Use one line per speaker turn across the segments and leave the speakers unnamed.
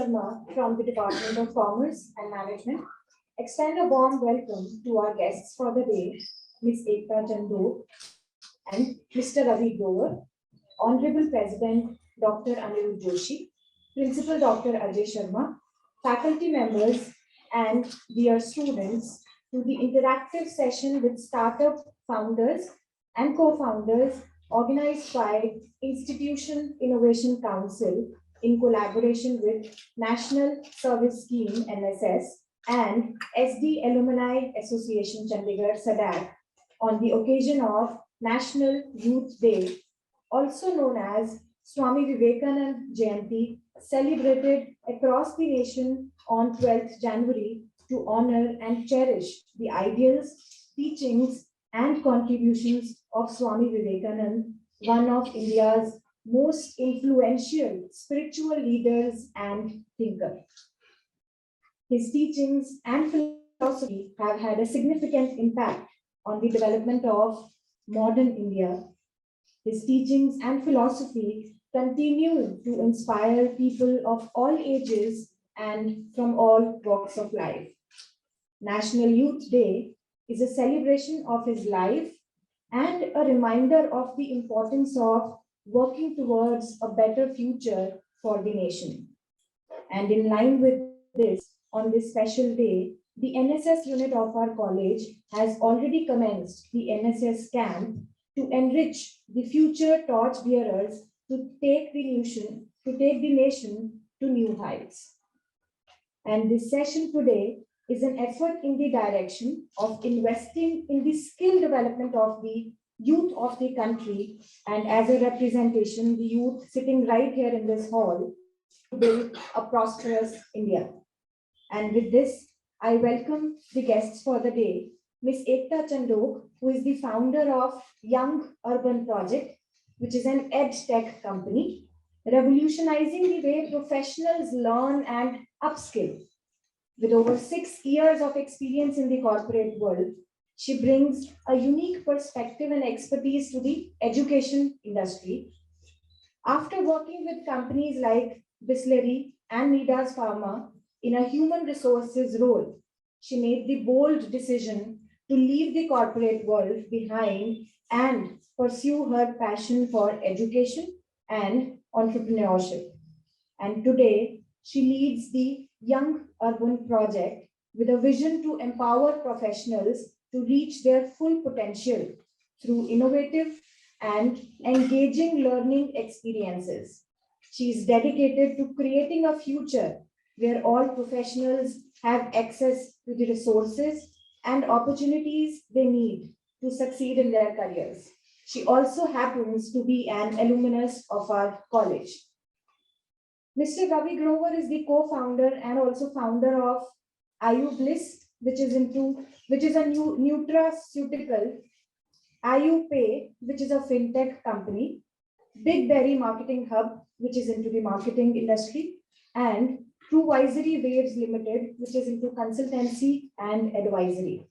Sharma from the Department of Commerce and Management extend a warm welcome to our guests for the day, Ms. Ekta Chandok and Mr. Ravi Grover, Honorable President Dr. Anirudh Joshi, Principal Dr. Ajay Sharma, faculty members, and dear students to the interactive session with startup founders and co-founders organized by Institution Innovation Council in collaboration with National Service Scheme NSS and SD Alumni Association Chandigarh SADAC on the occasion of National Youth Day, also known as Swami Vivekanand Jayanti, celebrated across the nation on 12th January to honor and cherish the ideals, teachings, and contributions of Swami Vivekanand, one of India's most influential spiritual leaders and thinkers. His teachings and philosophy have had a significant impact on the development of modern India. His teachings and philosophy continue to inspire people of all ages and from all walks of life. National Youth Day is a celebration of his life and a reminder of the importance of working towards a better future for the nation. And in line with this, on this special day, the NSS unit of our college has already commenced the NSS camp to enrich the future torch bearers to take the nation to new heights. And this session today is an effort in the direction of investing in the skill development of the youth of the country, and as a representation, the youth sitting right here in this hall to build a prosperous India. And with this, I welcome the guests for the day, Ms. Ekta Chandok, who is the founder of Young Urban Project, which is an EdTech company, revolutionizing the way professionals learn and upskill. With over 6 years of experience in the corporate world, she brings a unique perspective and expertise to the education industry. After working with companies like Bisleri and Midas Pharma in a human resources role, she made the bold decision to leave the corporate world behind and pursue her passion for education and entrepreneurship. And today, she leads the Young Urban Project with a vision to empower professionals to reach their full potential through innovative and engaging learning experiences. She is dedicated to creating a future where all professionals have access to the resources and opportunities they need to succeed in their careers. She also happens to be an alumnus of our college. Mr. Ravi Grover is the co-founder and also founder of IU Bliss, which is a nutraceutical, IU Pay, which is a fintech company, Big Berry Marketing Hub, which is into the marketing industry, and Truvisory Waves Limited, which is into consultancy and advisory.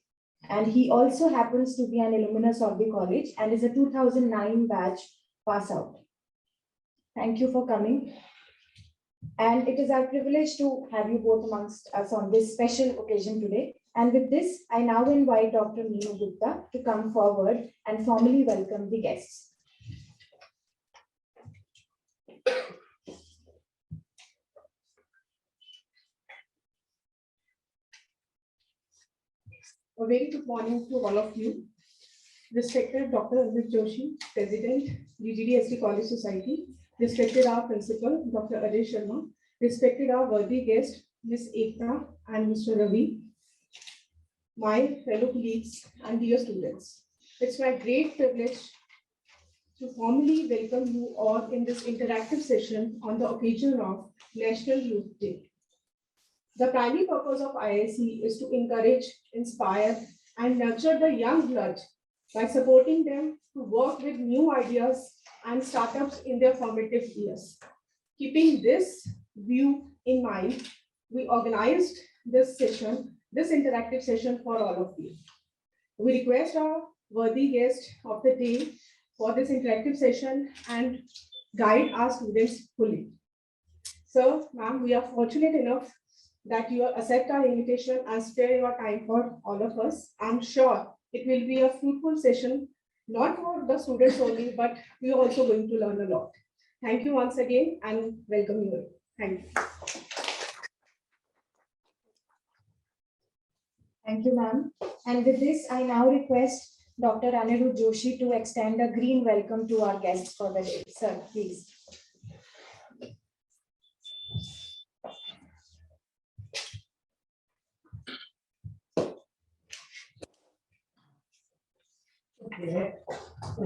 And he also happens to be an alumnus of the college and is a 2009 batch pass out. Thank you for coming. And it is our privilege to have you both amongst us on this special occasion today. And with this, I now invite Dr. Meenu Gupta to come forward and formally welcome the guests.
A very good morning to all of you. Respected Dr. Anirudh Joshi, President, DGDST College Society, respected our Principal, Dr. Ajay Sharma, respected our worthy guest, Ms. Ekta and Mr. Ravi, my fellow colleagues and dear students. It's my great privilege to formally welcome you all in this interactive session on the occasion of National Youth Day. The primary purpose of IIC is to encourage, inspire, and nurture the young blood by supporting them to work with new ideas and startups in their formative years. Keeping this view in mind, we organized this interactive session for all of you. We request our worthy guest of the day for this interactive session and guide our students fully. Sir, ma'am, we are fortunate enough that you accept our invitation and spare your time for all of us. I'm sure it will be a fruitful session, not for the students only, but we are also going to learn a lot. Thank you once again and welcome you all. Thank you.
Thank you, ma'am. And with this, I now request Dr. Anirudh Joshi to extend a green welcome to our guests for the day. Sir, please.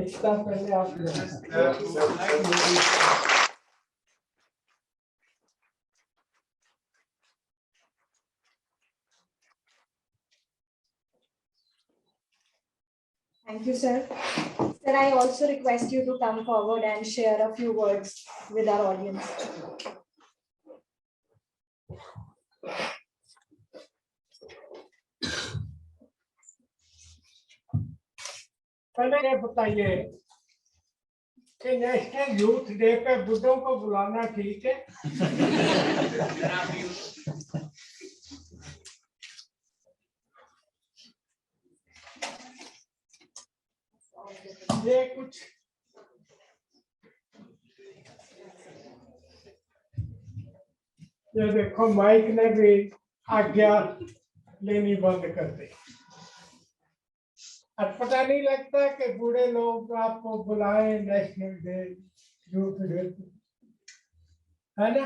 इसका पहले आप
Thank you, sir. Sir, I also request you to come forward and share a few words with our audience.
पहले ये बताइए कि national youth day पे बुड्ढों को बुलाना ठीक है? ये कुछ ये देखो माइक ने भी आज्ञा लेनी बंद कर दी। अब पता नहीं लगता कि बूढ़े लोग आपको बुलाए नेशनल डे यूथ डे, है ना?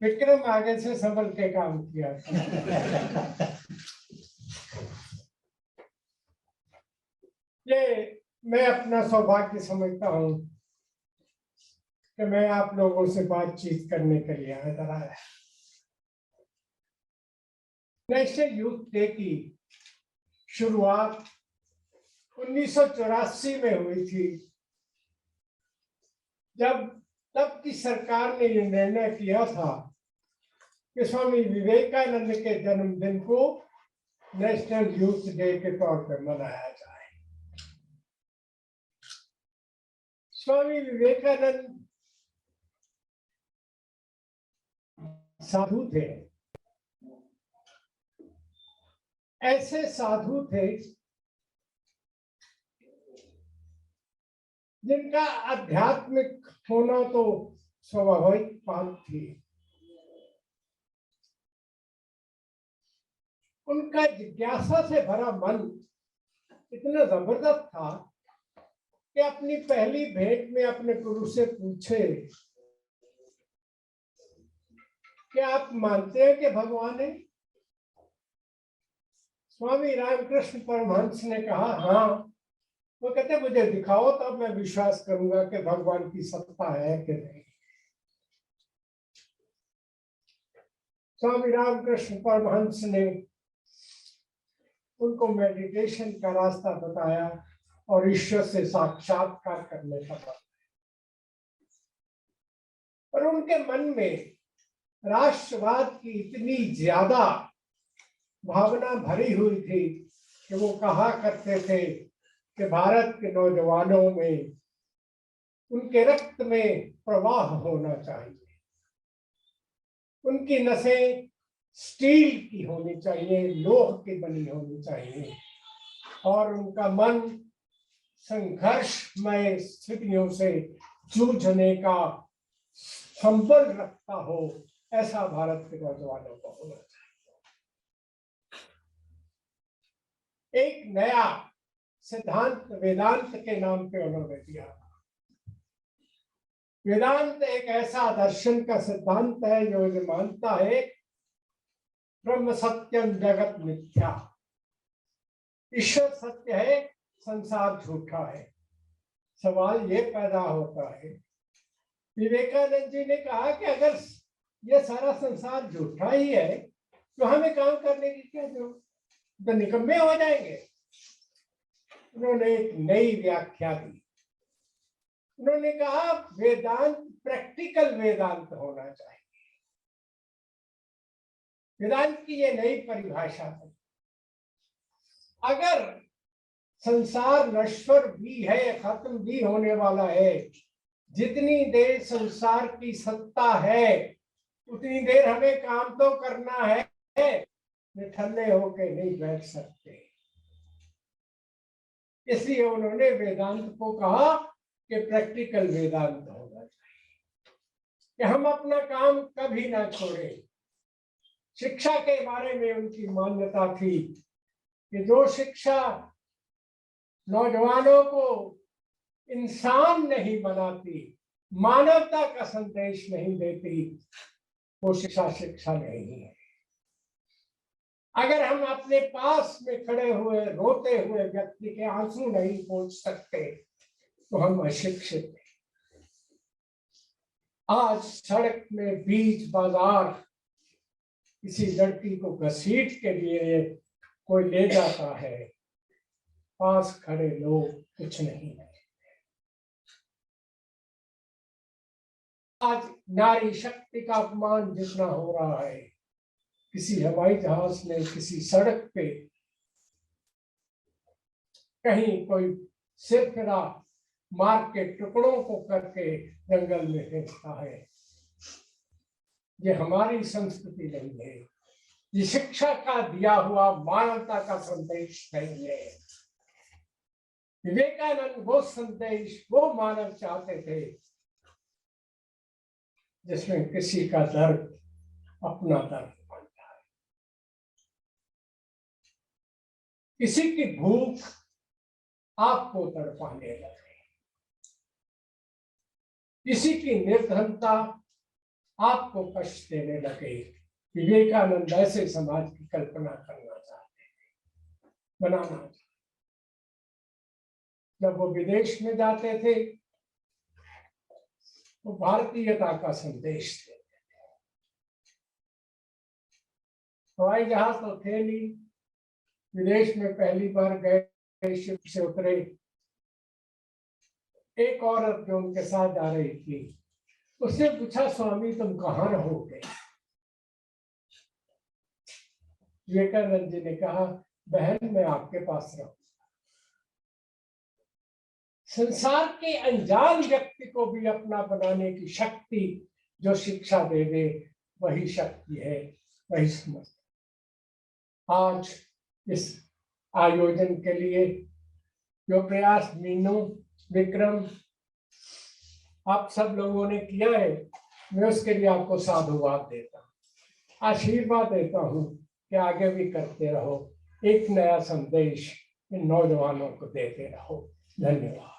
विक्रम आगे से संभल के काम किया। ये मैं अपना सौभाग्य समझता हूँ कि मैं आप लोगों से बातचीत करने के लिए इधर आया। नेशनल यूथ डे की शुरुआत 1984 में हुई थी, जब तब की सरकार ने ये निर्णय किया था कि स्वामी विवेकानंद के जन्मदिन को नेशनल यूथ डे के तौर पर मनाया जाए। स्वामी विवेकानंद साधु थे, ऐसे साधु थे जिनका आध्यात्मिक होना तो स्वाभाविक बात थी। उनका जिज्ञासा से भरा मन इतना जबरदस्त था कि अपनी पहली भेंट में अपने गुरु से पूछे कि आप मानते हैं कि भगवान है? स्वामी रामकृष्ण परमहंस ने कहा हाँ। वो कहते मुझे दिखाओ तब मैं विश्वास करूंगा कि भगवान की सत्ता है कि नहीं। स्वामी रामकृष्ण परमहंस ने उनको मेडिटेशन का रास्ता बताया और ईश्वर से साक्षात्कार करने का बताया। पर उनके मन में राष्ट्रवाद की इतनी ज्यादा भावना भरी हुई थी कि वो कहा करते थे कि भारत के नौजवानों में उनके रक्त में प्रवाह होना चाहिए, उनकी नसें स्टील की होनी चाहिए, लोह की बनी होनी चाहिए, और उनका मन संघर्षमय स्थितियों से जूझने का संबल रखता हो, ऐसा भारत के नौजवानों को होना चाहिए। एक नया सिद्धांत वेदांत के नाम पे उन्होंने दिया। वेदांत एक ऐसा दर्शन का सिद्धांत है जो ये मानता है ब्रह्म सत्यम जगत मिथ्या, ईश्वर सत्य है, संसार झूठा है। सवाल ये पैदा होता है, विवेकानंद जी ने कहा कि अगर ये सारा संसार झूठा ही है तो हमें काम करने की क्या जरूरत, तो निकम्मे हो जाएंगे। उन्होंने एक नई व्याख्या दी। उन्होंने कहा वेदांत प्रैक्टिकल वेदांत होना चाहिए। वेदांत की ये नई परिभाषा है। अगर संसार नश्वर भी है, खत्म भी होने वाला है, जितनी देर संसार की सत्ता है उतनी देर हमें काम तो करना है, ठल्ले होके नहीं बैठ सकते। इसलिए उन्होंने वेदांत को कहा कि प्रैक्टिकल वेदांत होना चाहिए, कि हम अपना काम कभी ना छोड़ें। शिक्षा के बारे में उनकी मान्यता थी कि जो शिक्षा नौजवानों को इंसान नहीं बनाती, मानवता का संदेश नहीं देती, वो शिक्षा नहीं है। अगर हम अपने पास में खड़े हुए रोते हुए व्यक्ति के आंसू नहीं पोंछ सकते तो हम अशिक्षित हैं। आज सड़क में बीच बाजार किसी लड़की को घसीट के लिए कोई ले जाता है, पास खड़े लोग कुछ नहीं है। आज नारी शक्ति का अपमान जितना हो रहा है, किसी हवाई जहाज में, किसी सड़क पे कहीं कोई सिरफिरा मार के टुकड़ों को करके जंगल में फेंकता है, ये हमारी संस्कृति नहीं है। ये शिक्षा का दिया हुआ मानवता का संदेश नहीं है। विवेकानंद वो संदेश, वो मानव चाहते थे जिसमें किसी का दर्द अपना दर्द बनता है, किसी की भूख आपको तड़पाने लगे, किसी की निर्धनता आपको कष्ट देने लगे। विवेकानंद ऐसे समाज की कल्पना करना चाहते थे, बनाना चाहते। जब वो विदेश में जाते थे वो भारतीयता का संदेश देते थे। हवाई जहाज तो थे नहीं, विदेश में पहली बार गए, शिप से उतरे, एक औरत जो उनके साथ जा रही थी उसने पूछा, स्वामी तुम कहाँ रहोगे? विवेकानंद जी ने कहा, बहन मैं आपके पास रहूंगा। संसार के अनजान व्यक्ति को भी अपना बनाने की शक्ति जो शिक्षा दे दे, वही शक्ति है, वही समझ। आज इस आयोजन के लिए जो प्रयास मीनू, विक्रम, आप सब लोगों ने किया है, मैं उसके लिए आपको साधुवाद देता हूँ, आशीर्वाद देता हूँ कि आगे भी करते रहो, एक नया संदेश इन नौजवानों को देते रहो। धन्यवाद।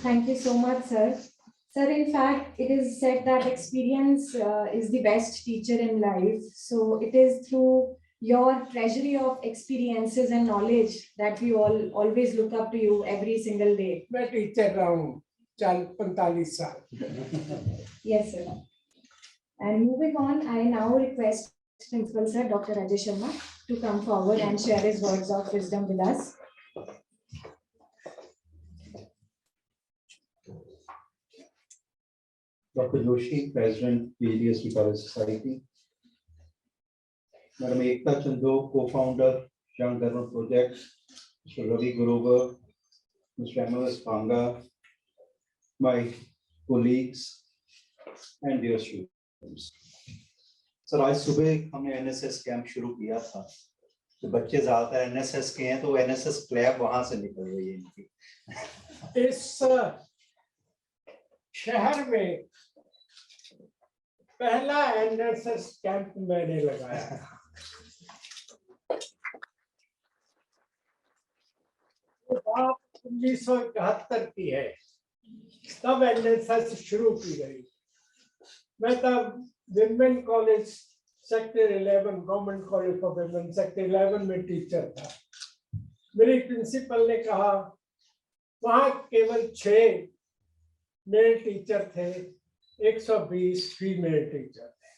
Thank you so much, sir. Sir, in fact, it is said that experience is the best teacher in life. So it is through your treasury of experiences and knowledge that we all always look up to you every single day.
मैं teacher रहा हूँ 45 साल।
Yes, sir. And moving on, I now request Principal Sir Dr. Ajay Sharma to come forward and share his words of wisdom with us.
Dr. Joshi, President, PGST College Society. Madam Ekta Chando, Co-founder, Young Learner Project. Mr. Ravi Grover, Mr. M.S. Panga, my colleagues and dear students. Sir आज सुबह हमने NSS camp शुरू किया था, तो बच्चे ज्यादातर NSS के हैं, तो एनएसएस क्लैब वहां से निकल गई है इनकी।
इस शहर में पहला एनएसएस कैंप मैंने लगाया था। वो बात 1971 की है, तब एनएसएस शुरू की गई। मैं तब women college sector 11, government college for women sector 11 में टीचर था। मेरी प्रिंसिपल ने कहा, वहाँ केवल 6 मेल टीचर थे, 120 फीमेल टीचर थे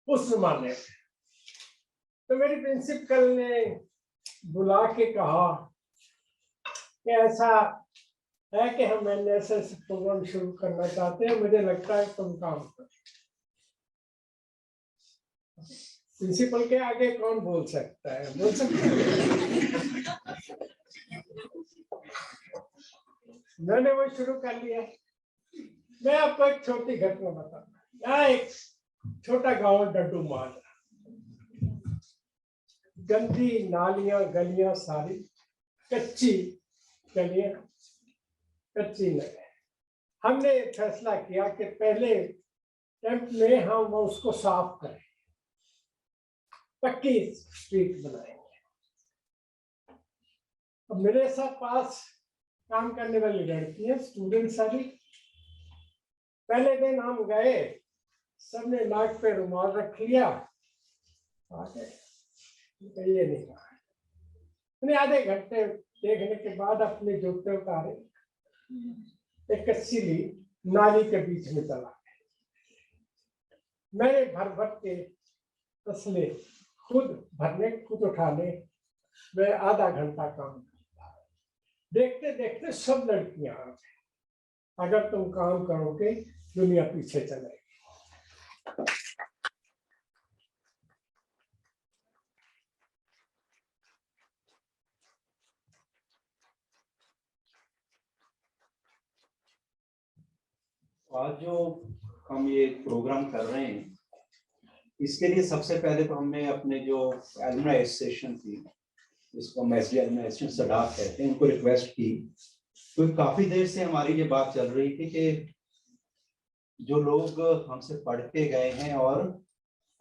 उस जमाने में। तो मेरी प्रिंसिपल ने बुला के कहा कि ऐसा है कि हम एनएसएस प्रोग्राम शुरू करना चाहते हैं, मुझे लगता है तुम काम करो। प्रिंसिपल के आगे कौन बोल सकता है? बोल सकता है। मैंने वो शुरू कर लिया। मैं आपको एक छोटी घटना बताऊंगा। यहाँ एक छोटा गांव डड्डू माल, गंदी नालियां गलियां, सारी कच्ची गलियां, कच्ची नहरें। हमने फैसला किया कि पहले कैंप में हम उसको साफ करें, पक्की स्ट्रीट बनाएंगे। अब मेरे साथ पास काम करने वाली लड़कियां, स्टूडेंट सारी, पहले दिन हम गए, सबने नाक पे रुमाल रख लिया, आ गए, ये नहीं कहा। मैंने आधे घंटे देखने के बाद अपने जूते उतारे, एक कच्ची ली, नाली के बीच में चला गया। मैंने भर भर के तसले खुद भरने, खुद उठाने, मैं आधा घंटा काम करता। देखते देखते सब लड़कियां आ गई। अगर तुम काम करोगे दुनिया पीछे चलेगी।
आज जो हम ये प्रोग्राम कर रहे हैं, इसके लिए सबसे पहले तो हमने अपने जो एलुमनाई एसोसिएशन थी, जिसको हम एसडी एलुमनाई एसोसिएशन सडाफ कहते हैं, उनको रिक्वेस्ट की। तो काफी देर से हमारी ये बात चल रही थी कि जो लोग हमसे पढ़ के गए हैं और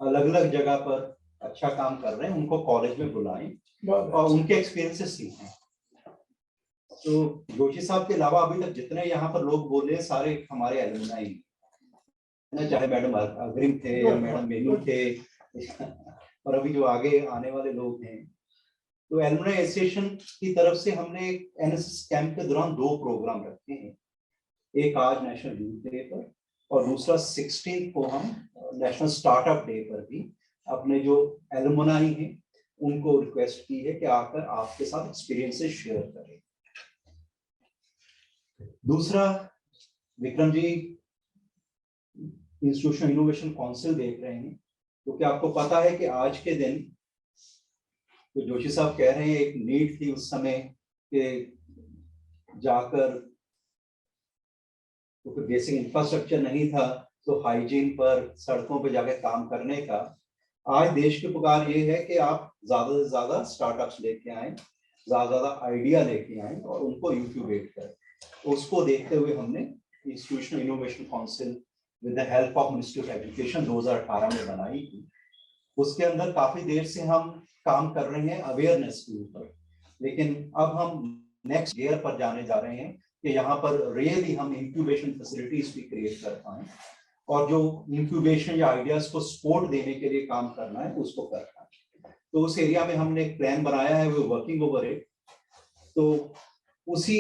अलग अलग जगह पर अच्छा काम कर रहे हैं, उनको कॉलेज में बुलाएं और उनके एक्सपीरियंसेस सीखें। तो जोशी साहब के अलावा अभी तक जितने यहाँ पर लोग बोले सारे हमारे एलुमनाई हैं, चाहे मैडम अग्रिम थे या मैडम मेनू थे और अभी जो आगे आने वाले लोग हैं। तो एलुमनाई एसोसिएशन की तरफ से हमने एनएसएस कैंप के दौरान 2 प्रोग्राम रखे हैं, एक आज नेशनल यूथ डे पर और दूसरा 16 को हम नेशनल स्टार्टअप डे पर भी अपने जो एलुमनाई हैं उनको रिक्वेस्ट की है कि आकर आपके साथ एक्सपीरियंसेस शेयर करें। दूसरा, Vikram ji institution innovation council देख रहे हैं, तो क्या आपको पता है कि आज के दिन तो जोशी साहब कह रहे हैं एक नीड थी उस समय कि जाकर, तो फिर बेसिक इंफ्रास्ट्रक्चर नहीं था, तो हाइजीन पर सड़कों पर जाकर काम करने का। आज देश की पुकार ये है कि आप ज्यादा से ज्यादा स्टार्टअप्स लेके आए, ज्यादा आइडिया लेके आए और उनको इंक्यूबेट करें। उसको देखते हुए हमने institutional innovation council with the help of ministry of education 2018 में बनाई थी। उसके अंदर काफी देर से हम काम कर रहे हैं अवेयरनेस के ऊपर, लेकिन अब हम नेक्स्ट ईयर पर जाने जा रहे हैं कि यहाँ पर रियली हम इंक्यूबेशन फैसिलिटीज भी क्रिएट कर पाए और जो इंक्यूबेशन या आइडियाज को सपोर्ट देने के लिए काम करना है उसको करना है। तो उस एरिया में हमने एक प्लान बनाया है, वो वर्किंग ओवर इट। तो उसी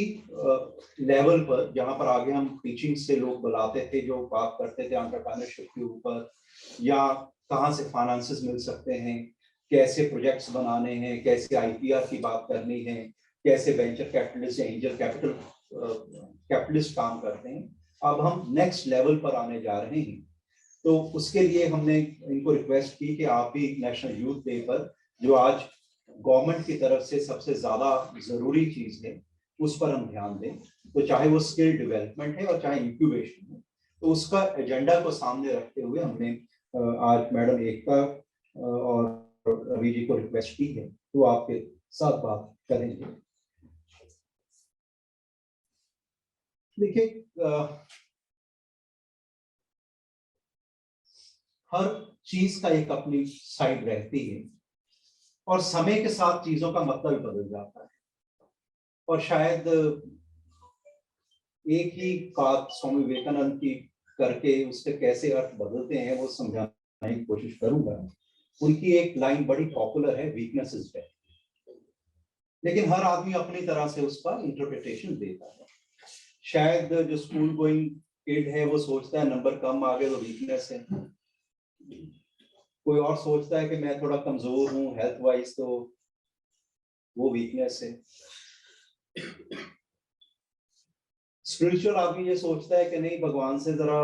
लेवल पर जहाँ पर आगे हम टीचिंग से लोग बुलाते थे, जो बात करते थे एंटरप्रेन्योरशिप के ऊपर, या कहाँ से फाइनेंसेस मिल सकते हैं, कैसे प्रोजेक्ट्स बनाने हैं, कैसे आईपीआर की बात करनी है, कैसे वेंचर कैपिटलिस्ट या एंजल कैपिटलिस्ट काम करते हैं, अब हम नेक्स्ट लेवल पर आने जा रहे हैं। तो उसके लिए हमने इनको रिक्वेस्ट की कि आप भी नेशनल यूथ डे पर, जो आज गवर्नमेंट की तरफ से सबसे ज्यादा जरूरी चीज है, उस पर हम ध्यान दें। तो चाहे वो स्किल डेवलपमेंट है और चाहे इंक्यूबेशन है, तो उसका एजेंडा को सामने रखते हुए हमने आज मैडम एकता और रवि जी को रिक्वेस्ट की है, तो आपके साथ बात करेंगे। देखिए, हर चीज का एक अपनी साइड रहती है और समय के साथ चीजों का मतलब बदल जाता है, और शायद एक ही बात स्वामी विवेकानंद की करके उसके कैसे अर्थ बदलते हैं वो समझाने की कोशिश करूंगा। उनकी एक लाइन बड़ी पॉपुलर है, वीकनेस इज डेथ, लेकिन हर आदमी अपनी तरह से उसका इंटरप्रिटेशन देता है। शायद जो स्कूल गोइंग किड है वो सोचता है नंबर कम आ गए तो वीकनेस है, कोई और सोचता है कि मैं थोड़ा कमजोर हूँ हेल्थ वाइज, तो वो वीकनेस है। स्पिरिचुअल आदमी ये सोचता है कि नहीं भगवान से जरा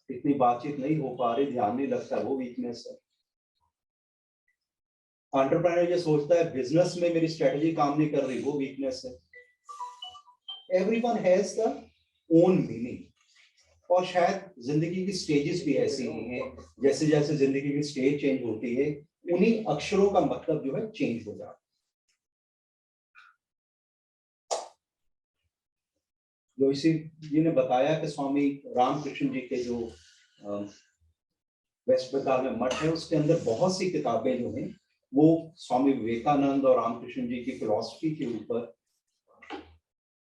इतनी बातचीत नहीं हो पा रही, ध्यान नहीं लगता, वो वीकनेस है। एंटरप्रेन्योर ये सोचता है बिजनेस में मेरी स्ट्रेटजी काम नहीं कर रही, वो वीकनेस है। Everyone has the own meaning. और शायद जिंदगी की स्टेजेस भी ऐसी ही हैं, जैसे जैसे जिंदगी की स्टेज चेंज होती है उन्हीं अक्षरों का मतलब जो है चेंज हो जाता है। जोशी जी ने बताया कि स्वामी रामकृष्ण जी के जो वेस्ट बंगाल में मठ है उसके अंदर बहुत सी किताबें जो हैं वो स्वामी विवेकानंद और रामकृष्ण जी की फिलॉसफी के ऊपर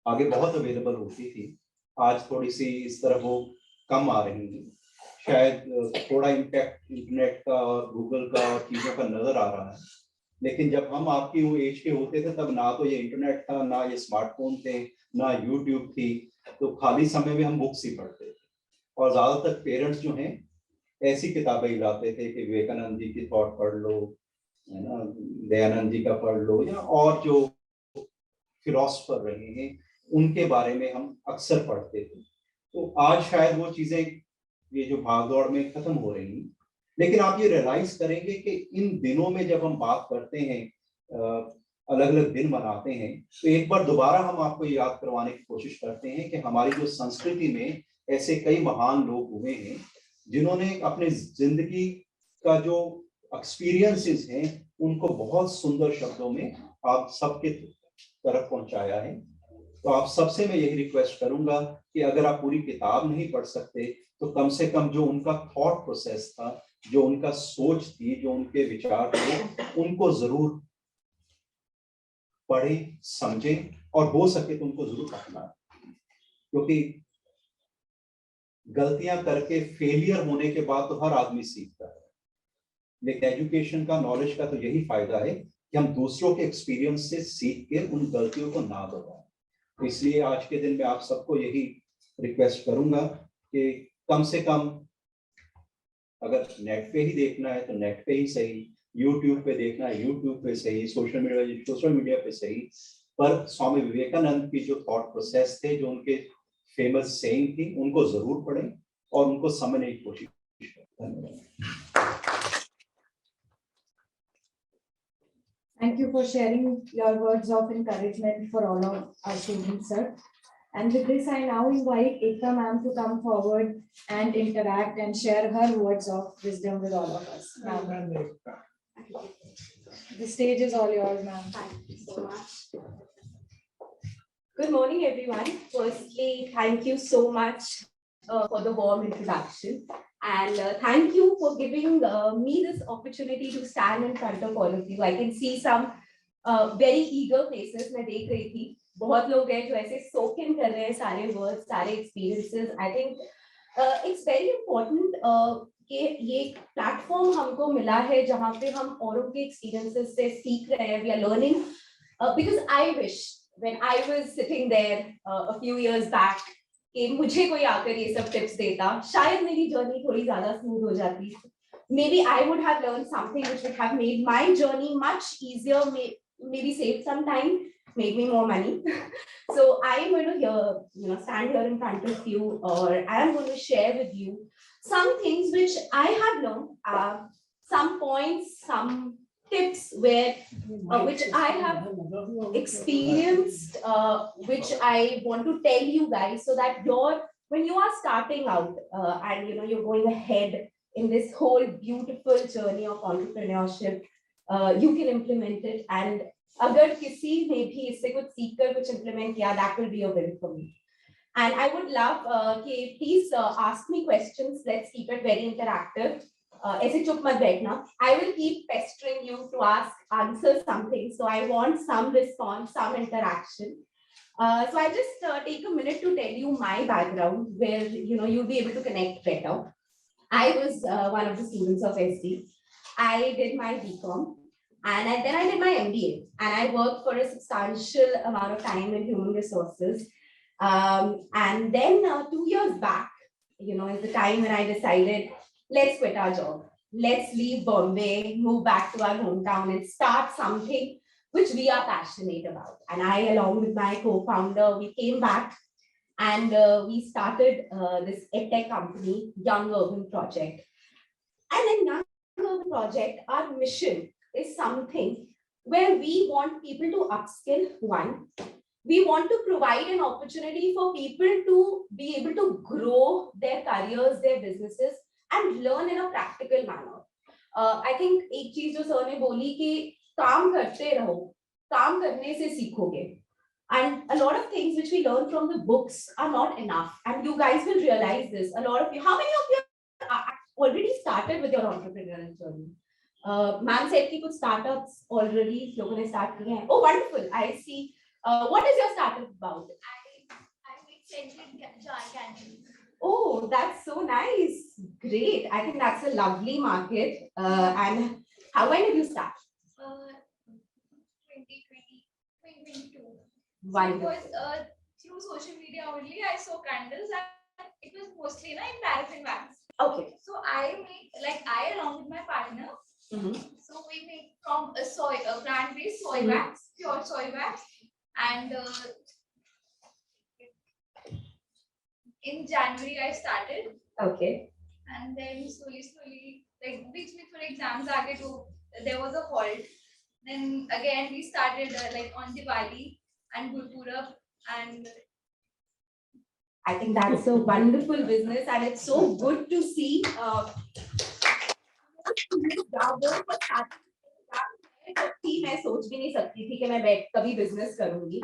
आगे बहुत अवेलेबल होती थी। आज थोड़ी सी इस तरह वो कम आ रही है। शायद थोड़ा इम्पैक्ट इंटरनेट का और गूगल का और चीज़ों का नजर आ रहा है, लेकिन जब हम आपकी वो एज के होते थे तब ना तो ये इंटरनेट था, ना ये स्मार्टफोन थे, ना यूट्यूब थी। तो खाली समय में हम बुक्स ही पढ़ते थे और ज्यादातर पेरेंट्स जो हैं ऐसी किताबें ही लाते थे कि विवेकानंद जी की थॉट पढ़ लो, है ना, दयानंद जी का पढ़ लो, या और जो फिलोसफर रहे हैं उनके बारे में हम अक्सर पढ़ते थे। तो आज शायद वो चीजें ये जो भागदौड़ में खत्म हो रही हैं, लेकिन आप ये रियलाइज करेंगे कि इन दिनों में जब हम बात करते हैं, अलग अलग दिन मनाते हैं, तो एक बार दोबारा हम आपको याद करवाने की कोशिश करते हैं कि हमारी जो संस्कृति में ऐसे कई महान लोग हुए हैं जिन्होंने अपने जिंदगी का जो एक्सपीरियंसेस हैं उनको बहुत सुंदर शब्दों में आप सबके तरफ पहुंचाया है। तो आप सबसे मैं यही रिक्वेस्ट करूंगा कि अगर आप पूरी किताब नहीं पढ़ सकते तो कम से कम जो उनका थॉट प्रोसेस था, जो उनका सोच थी, जो उनके विचार थे, उनको जरूर पढ़ें, समझें और हो सके तो उनको जरूर अपनाएं। क्योंकि गलतियां करके फेलियर होने के बाद तो हर आदमी सीखता है, लेकिन एजुकेशन का, नॉलेज का तो यही फायदा है कि हम दूसरों के एक्सपीरियंस से सीख के उन गलतियों को ना दोहराएं। तो इसलिए आज के दिन में आप सबको यही रिक्वेस्ट करूंगा कि कम से कम अगर नेट पे ही देखना है तो नेट पे ही सही, यूट्यूब पे देखना है यूट्यूब पे सही, सोशल मीडिया पे सही, पर स्वामी विवेकानंद की जो थॉट प्रोसेस थे, जो उनके फेमस सेइंग थी, उनको जरूर पढ़ें और उनको समझने की कोशिश करें। धन्यवाद।
Thank you for sharing your words of encouragement for all of our students, sir. And with this, I now invite Ekta ma'am to come forward and interact and share her words of wisdom with all of us. Ma'am, the stage is all yours, ma'am.
Thank you so much. Good morning, everyone. Firstly, thank you so much for the warm introduction. And thank you for giving me this opportunity to stand in front of all of you. I can see some very eager faces. मैं देख रही थी बहुत लोग हैं जो ऐसे soak in कर रहे हैं सारे words, सारे experiences. I think it's very important कि ये प्लेटफॉर्म हमको मिला है जहाँ पे हम औरों के experiences से सीख रहे हैं. We are learning because I wish when I was sitting there a few years back कि मुझे कोई आकर ये सब टिप्स देता, शायद मेरी जर्नी थोड़ी ज्यादा स्मूथ हो जाती. Maybe I would have learned something which would have made my journey much easier, maybe saved some time, made me more money. So I am going to stand here in front of you, or I am going to share with you some things which I have learned, some points, some tips which I have experienced, which I want to tell you guys, so that when you are starting out and you're going ahead in this whole beautiful journey of entrepreneurship, you can implement it. And अगर किसी ने भी इससे कुछ सीखकर कुछ implement किया, that will be a win for me. And I would love please ask me questions. Let's keep it very interactive. ऐसे चुप मत बैठना. I will keep pestering you to answer something. So I want some response, some interaction. So I just take a minute to tell you my background, where you'll be able to connect better. I was one of the students of SD. I did my BCom, and then I did my MBA, and I worked for a substantial amount of time in human resources. And then 2 years back, is the time when I decided, let's quit our job. Let's leave Bombay, move back to our hometown and start something which we are passionate about. And I, along with my co-founder, we came back and we started this EdTech company, Young Urban Project. And in Young Urban Project, our mission is something where we want people to upskill. One, we want to provide an opportunity for people to be able to grow their careers, their businesses, and learn in a practical manner. I think एक चीज जो sir ने बोली कि काम करते रहो, काम करने से सीखोगे. And a lot of things which we learn from the books are not enough. And you guys will realize this. A lot of you, how many of you are already started with your entrepreneurial journey? Ma'am said कि कुछ startups already लोगों ने start किए हैं. Oh, wonderful! I see. What is your startup about?
I make scented jar candles.
Oh, that's so nice. Great. I think that's a lovely market. And when did you start?
2022.
Wonderful.
It was through social media only. I saw candles and it was mostly in paraffin wax.
Okay.
So I along with my partner.
Mhm.
So we make from a plant-based soy
Mhm.
wax, pure soy wax, and in January I started,
Okay.
and then slowly, like बीच में थोड़े exams आ गए तो there was a halt. Then again we started like on Diwali and Gurpurab, and
I think that's a wonderful business, and it's so good to see. मैं सोच भी नहीं सकती थी कि मैं कभी business करूंगी.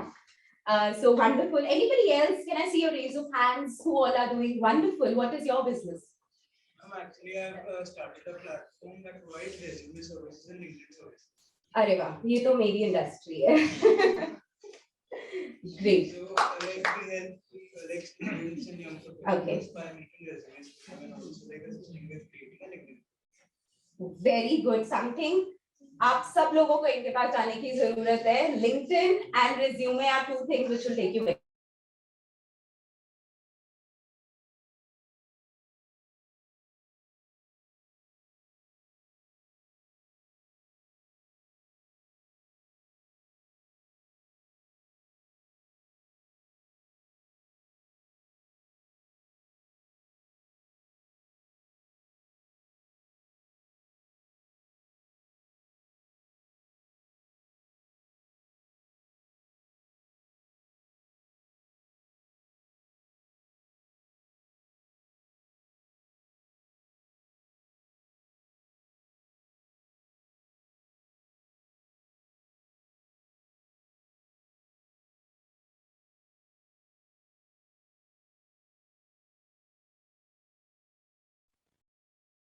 So wonderful. Anybody else? Can I see a raise of hands? Who all are doing wonderful? What is your business?
Actually, I've started a platform that provides resume services and LinkedIn services.
अरे वाह, ये तो मेरी industry है. Great.
So, we help students and young professionals by making resumes and also assisting with creating a LinkedIn.
Very good. Something आप सब लोगों को इनके पास जाने की जरूरत है. LinkedIn and resume are two things which will take you away.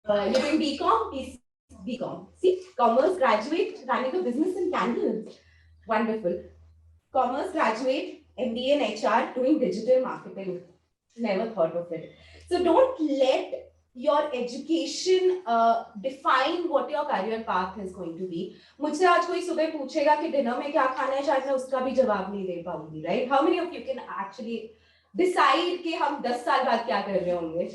You're doing BCom? BCom. See, commerce graduate running a business in candles. Wonderful. Commerce graduate, MBA in HR, doing digital marketing. Never thought of it. So don't let your education define what your career path is going to be. मुझसे आज कोई सुबह पूछेगा कि dinner में क्या खाना है, शायद मैं उसका भी जवाब नहीं दे पाऊंगी, right? How many of you can actually decide कि हम 10 साल बाद क्या कर रहे होंगे?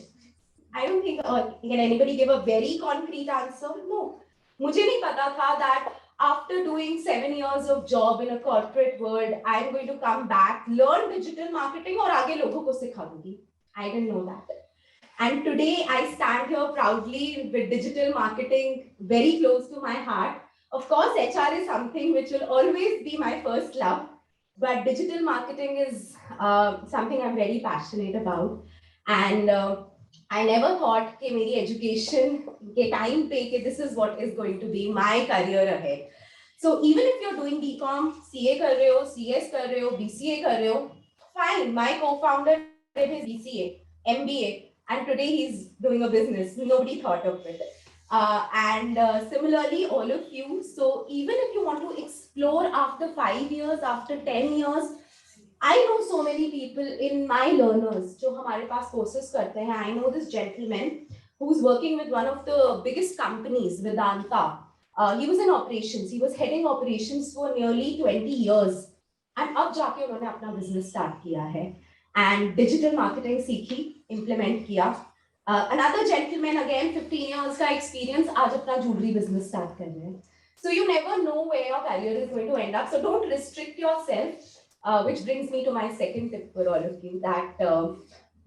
I don't think, can anybody give a very concrete answer? No. मुझे नहीं पता था that after doing 7 years of job in a corporate world, I'm going to come back, learn digital marketing और आगे लोगों को सिखा दूंगी. I didn't know that. And today I stand here proudly with digital marketing very close to my heart. Of course, HR is something which will always be my first love, but digital marketing is something I'm very passionate about. And I never thought कि मेरी education के time पे कि this is what is going to be my career ahead. So even if you're doing BCom, CA कर रहे हो, CS कर रहे हो, BCA कर रहे हो, fine. My co-founder did his BCA, MBA, and today he's doing a business. Nobody thought of it. Similarly, all of you. So even if you want to explore after 5 years, after 10 years, I know so many people in my learners जो हमारे पास courses करते हैं. I know this gentleman who's working with one of the biggest companies, Vedanta. He was in operations. He was heading operations for nearly 20 years. And अब जाके उन्होंने अपना business start किया है. And digital marketing सीखी, implement किया. Another gentleman, again, 15 years का experience, आज अपना jewelry business start कर रहे हैं. So you never know where your career is going to end up. So don't restrict yourself. which brings me to my second tip for all of you, that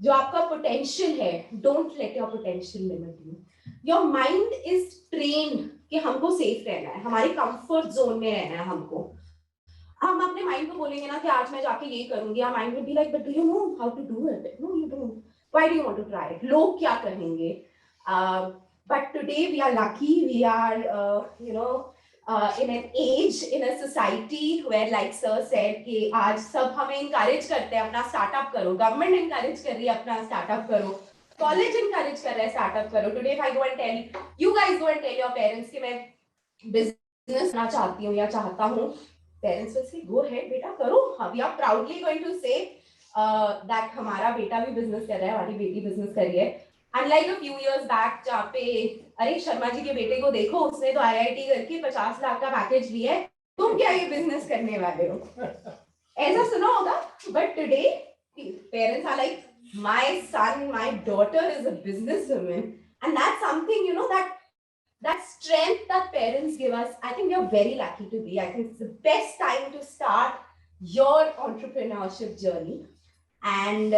जो आपका potential है, don't let your potential limit you. Your mind is trained कि हमको safe रहना है, हमारी comfort zone में रहना है हमको. हम अपने माइंड को बोलेंगे ना कि आज मैं जाके ये करूंगी, our mind will be like, but do you know how to do it? No, you don't. Why do you want to try it? लोग क्या कहेंगे? But today we are lucky, we are in an age, in a society where, like sir said, कि आज सब हमें encourage करते हैं अपना startup करो, government encourage कर रही है अपना startup करो, college encourage कर रहा है startup करो. Today if I go and tell you guys, go and tell your parents कि मैं business करना चाहती हूँ या चाहता हूँ, parents will say, go ahead बेटा करो. We are proudly going to say that हमारा बेटा भी business कर रहा है, हमारी बेटी business कर रही है. Unlike a few years back, जहाँ पे अरे शर्मा जी के बेटे को देखो, उसने तो IIT करके 50 लाख का पैकेज लिया है, तुम क्या ये बिजनेस करने वाले हो? ऐसा सुना होगा. But today, parents are like, my son, my daughter is a businesswoman, and that's something, you know, that strength that parents give us. I think you're very lucky to be. I think it's the best time to start your entrepreneurship journey. And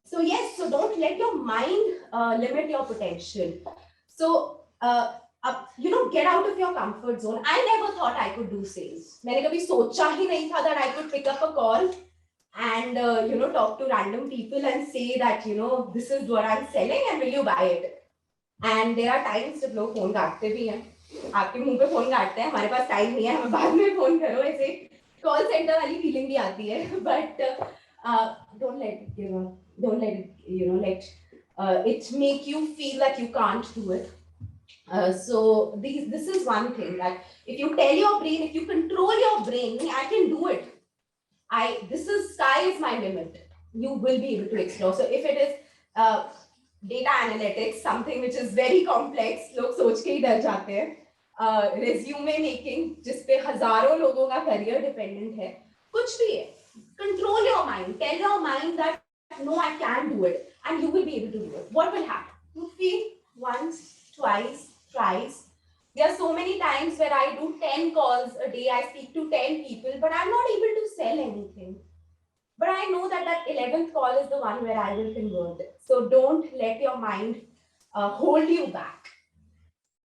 so yes, so don't let your mind limit your potential. So get out of your comfort zone. I never thought I could do sales. मैंने कभी सोचा ही नहीं था that I could pick up a call and talk to random people and say that this is what I'm selling and will you buy it? And there are times जब लोग phone काटते भी हैं, आपके मुंह पे फोन काटते हैं, हमारे पास टाइम नहीं है, हमें बाद में फोन करो, ऐसे कॉल सेंटर वाली फीलिंग भी आती है. But don't let it give up. Don't let it, let it make you feel that you can't do it. So this is one thing, that if you tell your brain, if you control your brain, I can do it. Sky is my limit. You will be able to explore. So if it is data analytics, something which is very complex, लोग सोच के ही डर जाते हैं. Resume making, जिस पे हजारों लोगों का career dependent है, कुछ भी है. Control your mind. Tell your mind that no, I can do it, and you will be able to do it. What will happen? You feel once, twice, thrice. There are so many times where I do 10 calls a day. I speak to 10 people, but I'm not able to sell anything. But I know that 11th call is the one where I will convert it. So don't let your mind hold you back.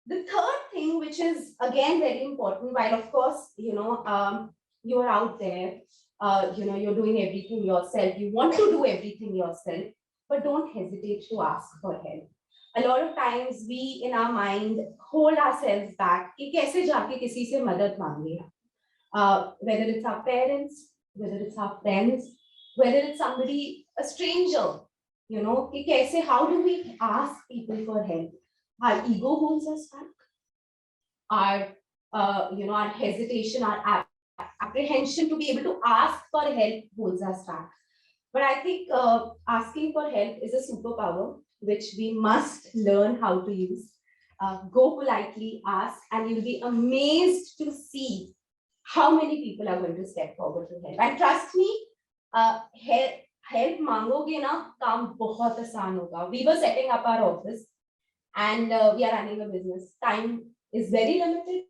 The third thing, which is again very important, while of course you're out there. You're doing everything yourself. You want to do everything yourself, but don't hesitate to ask for help. A lot of times we in our mind hold ourselves back कि कैसे जाके किसी से मदद मांगे. Whether it's our parents, whether it's our friends, whether it's somebody, a stranger, कि कैसे, how do we ask people for help? Our ego holds us back. Our hesitation, our apprehension to be able to ask for help holds us back. But I think asking for help is a superpower which we must learn how to use. Go politely, ask, and you'll be amazed to see how many people are going to step forward to help. And trust me, help मांगोगे ना, काम बहुत आसान होगा. We were setting up our office and we are running a business. Time is very limited.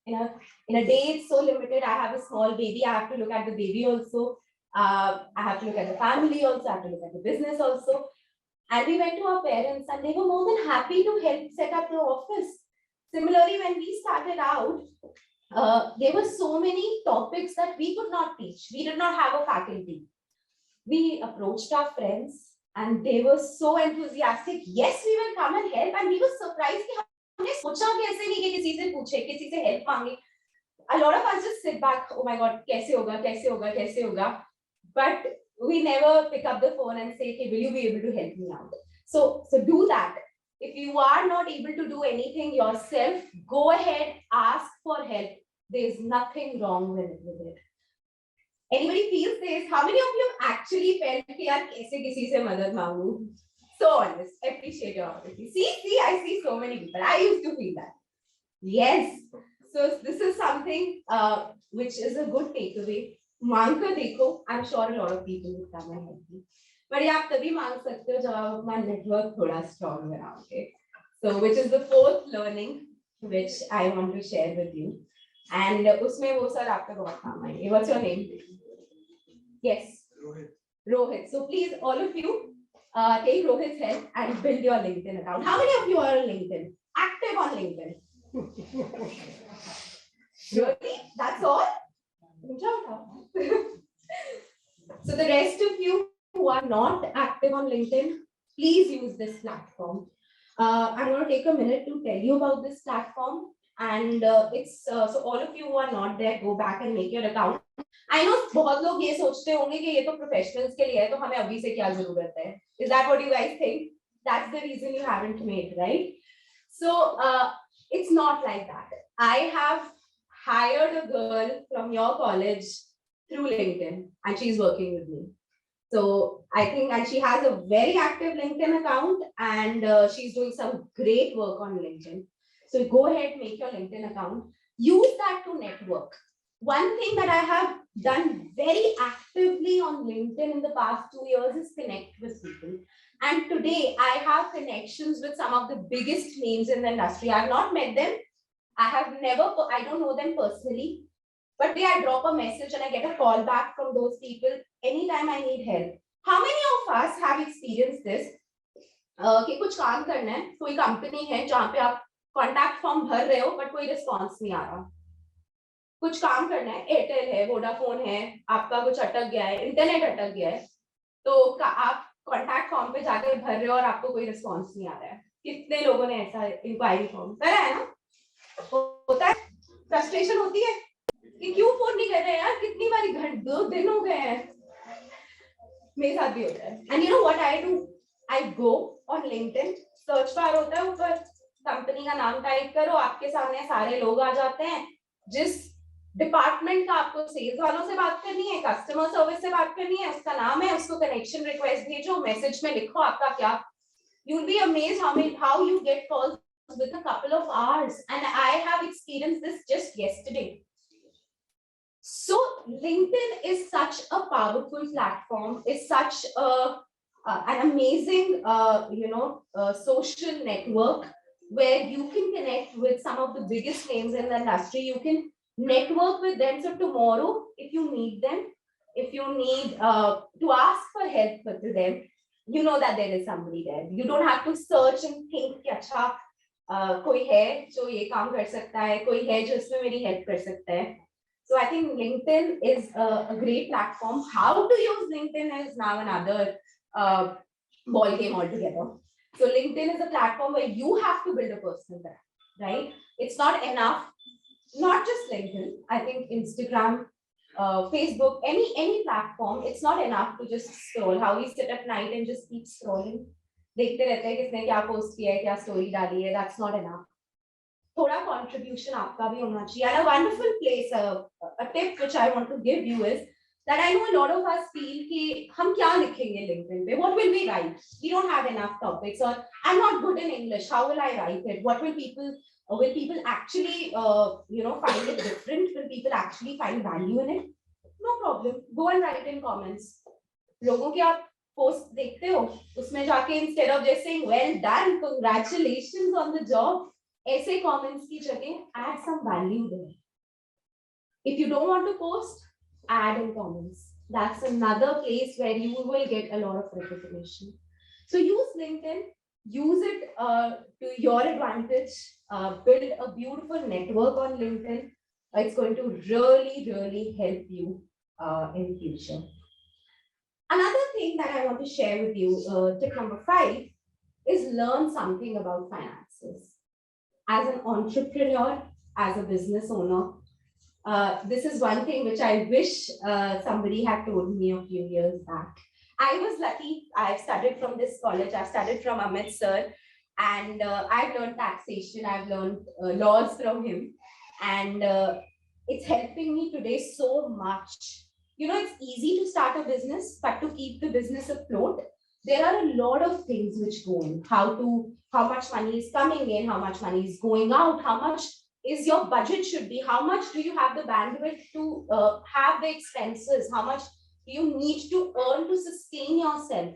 In a day, it's so limited. I have a small baby. I have to look at the baby also. I have to look at the family also. I have to look at the business also. And we went to our parents and they were more than happy to help set up the office. Similarly, when we started out, there were so many topics that we could not teach. We did not have a faculty. We approached our friends and they were so enthusiastic. Yes, we will come and help. And we were surprised कि हमने सोचा कैसे नहीं कि किसी से पूछे, किसी से help मांगे. A lot of us just sit back, oh my God, कैसे होगा, कैसे होगा, कैसे होगा. But we never pick up the phone and say, okay, will you be able to help me out? So do that. If you are not able to do anything yourself, go ahead, ask for help. There's nothing wrong with it. Anybody feels this? How many of you have actually felt कि यार कैसे किसी से मदद मांगू? So honest, appreciate your honesty. See, I see so many people. I used to feel that. Yes. So this is something which is a good takeaway. मांग कर देखो. I'm sure a lot of people will come and help you. But ये आप तभी मांग सकते हो जब आप अपना network थोड़ा strong बनाओगे. So which is the fourth learning which I want to share with you. And उसमें वो सर आपका बहुत काम आएंगे. What's your name? Yes,
Rohit.
Rohit. So please, all of you, take Rohit's help and build your LinkedIn account. How many of you are on LinkedIn? Active on LinkedIn? Really? That's all? So the rest of you who are not active on LinkedIn, please use this platform. I'm going to take a minute to tell you about this platform. And so all of you who are not there, go back and make your account. I know बहुत लोग ये सोचते होंगे कि ये तो professionals के लिए है, तो हमें अभी से क्या जरूरत है? Is that what you guys think? That's the reason you haven't made, right? So it's not like that. I have hired a girl from your college through LinkedIn, and she's working with me. So I think, and she has a very active LinkedIn account, and she's doing some great work on LinkedIn. So go ahead, make your LinkedIn account. Use that to network. One thing that I have done very actively on LinkedIn in the past 2 years is connect with people. And today I have connections with some of the biggest names in the industry. I have not met them. I don't know them personally, but I drop a message and I get a call back from those people anytime I need help. How many of us have experienced this? कि कुछ काम करना है, कोई company है जहाँ पे आप कॉन्टैक्ट फॉर्म भर रहे हो बट कोई रिस्पॉन्स नहीं आ रहा. कुछ काम करना है, एयरटेल है, वोडाफोन है, आपका कुछ अटक गया है, इंटरनेट अटक गया है, तो आप कॉन्टैक्ट फॉर्म पे जाकर भर रहे हो और आपको कोई रिस्पॉन्स नहीं आ रहा है. कितने लोगों ने ऐसा इंक्वायरी फॉर्म भरा है ना? होता है, फ्रस्ट्रेशन होती है कि क्यों फोन नहीं कर रहे यार, कितनी बारी 2 दिन हो गए हैं. मेरे साथ भी होता है. And you know what I do? I go on LinkedIn, search bar होता है ऊपर, कंपनी का नाम टाइप करो, आपके सामने सारे लोग आ जाते हैं. जिस डिपार्टमेंट का आपको सेल्स वालों से बात करनी है, कस्टमर सर्विस से बात करनी है, उसका नाम है, उसको कनेक्शन रिक्वेस्ट भेजो, मैसेज में लिखो आपका क्या. You'll be amazed how you get calls with a couple of hours, and I have experienced this just yesterday. So LinkedIn is such a powerful platform, is such an amazing social network where you can connect with some of the biggest names in the industry. You can network with them. So tomorrow, if you need them, if you need to ask for help to them, you know that there is somebody there. You don't have to search and think कि अच्छा कोई है जो ये काम कर सकता है, कोई है जो इसमें मेरी help कर सकता है. So I think LinkedIn is a great platform. How to use LinkedIn is now another ball game altogether. So LinkedIn is a platform where you have to build a personal brand, right? It's not enough, not just LinkedIn. I think Instagram, Facebook, any platform, it's not enough to just scroll. How we sit at night and just keep scrolling. देखते रहते हैं किसने क्या post किया है, क्या story डाली है. That's not enough. थोड़ा contribution आपका भी होना चाहिए. And a wonderful place, a tip which I want to give you is that I know a lot of us feel कि हम क्या लिखेंगे LinkedIn पे? What will we write? We don't have enough topics, or I'm not good in English. How will I write it? What will people actually find it different? Will people actually find value in it? No problem. Go and write in comments. लोगों की आप post देखते हो, उसमें जाके instead of just saying well done, congratulations on the job, ऐसे comments की जगह add some value there. If you don't want to post, add in comments. That's another place where you will get a lot of recognition. So use LinkedIn, use it to your advantage, build a beautiful network on LinkedIn. It's going to really help you in the future. Another thing that I want to share with you, tip number 5, is learn something about finances. As an entrepreneur, as a business owner, this is one thing which I wish somebody had told me a few years back. I was lucky. I've studied from this college. I've studied from Amit sir, and I've learned taxation. I've learned laws from him, and it's helping me today so much. You know, it's easy to start a business, but to keep the business afloat, there are a lot of things which go in. How much money is coming in, how much money is going out, how much is your budget should be, how much do you have the bandwidth to have the expenses, how much do you need to earn to sustain yourself.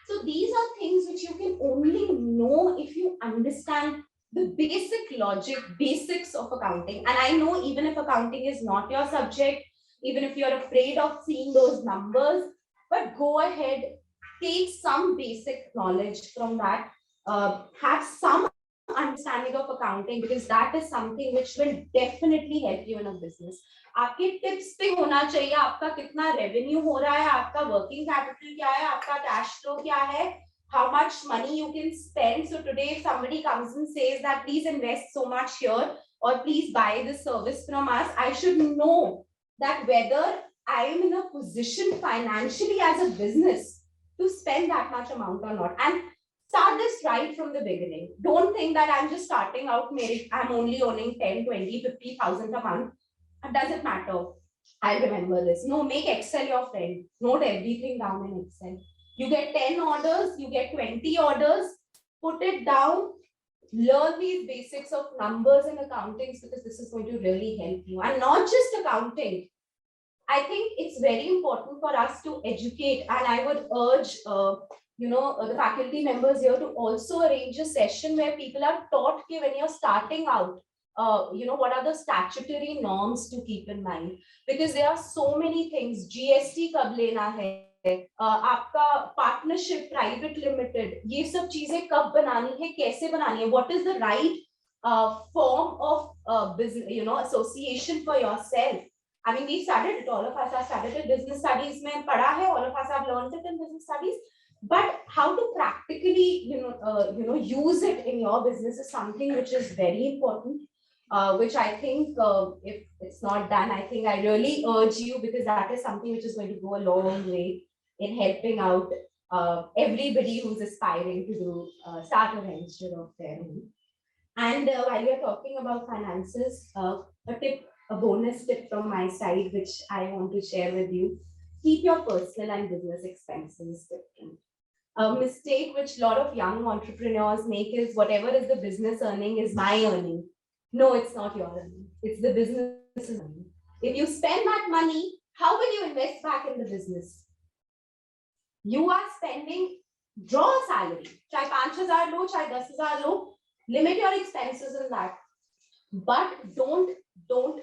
So these are things which you can only know if you understand the basic logic, basics of accounting. And I know even if accounting is not your subject, even if you're afraid of seeing those numbers, but go ahead, take some basic knowledge from that, have some understanding of accounting, because that is something which will definitely help you in a business. आपके tips पे होना चाहिए आपका कितना revenue हो रहा है, आपका वर्किंग कैपिटल क्या है, आपका कैश फ्लो क्या है, how much money you can spend. So today if somebody comes and says that please invest so much here or please buy this service from us, I should know that whether I am in a position financially as a business to spend that much amount or not. And start this right from the beginning. Don't think that I'm just starting out, I'm only earning 10, 20, 50,000 a month. It doesn't matter. I remember this. No, make Excel your friend. Note everything down in Excel. You get 10 orders, you get 20 orders, put it down, learn these basics of numbers and accountings, because this is going to really help you. And not just accounting. I think it's very important for us to educate, and I would urge the faculty members here to also arrange a session where people are taught that when you're starting out, what are the statutory norms to keep in mind, because there are so many things. GST कब लेना है, आपका partnership, private limited, ये सब चीजें कब बनानी है, कैसे बनानी है, what is the right form of business, association for yourself. I mean, we studied it, all of us have studied it, business studies mein padha hai, all of us have learned it in business studies, but how to practically, use it in your business is something which is very important, which I think if it's not done, I think I really urge you, because that is something which is going to go a long way in helping out everybody who's aspiring to do start a venture of their own. And while we are talking about finances, a bonus tip from my side, which I want to share with you: keep your personal and business expenses different. A mistake which a lot of young entrepreneurs make is whatever is the business earning is my earning. No, it's not your earning. It's the business's earning. If you spend that money, how will you invest back in the business? You are spending, draw a salary. Chahe 5,000 lo, chahe 10,000 lo, limit your expenses in that. But don't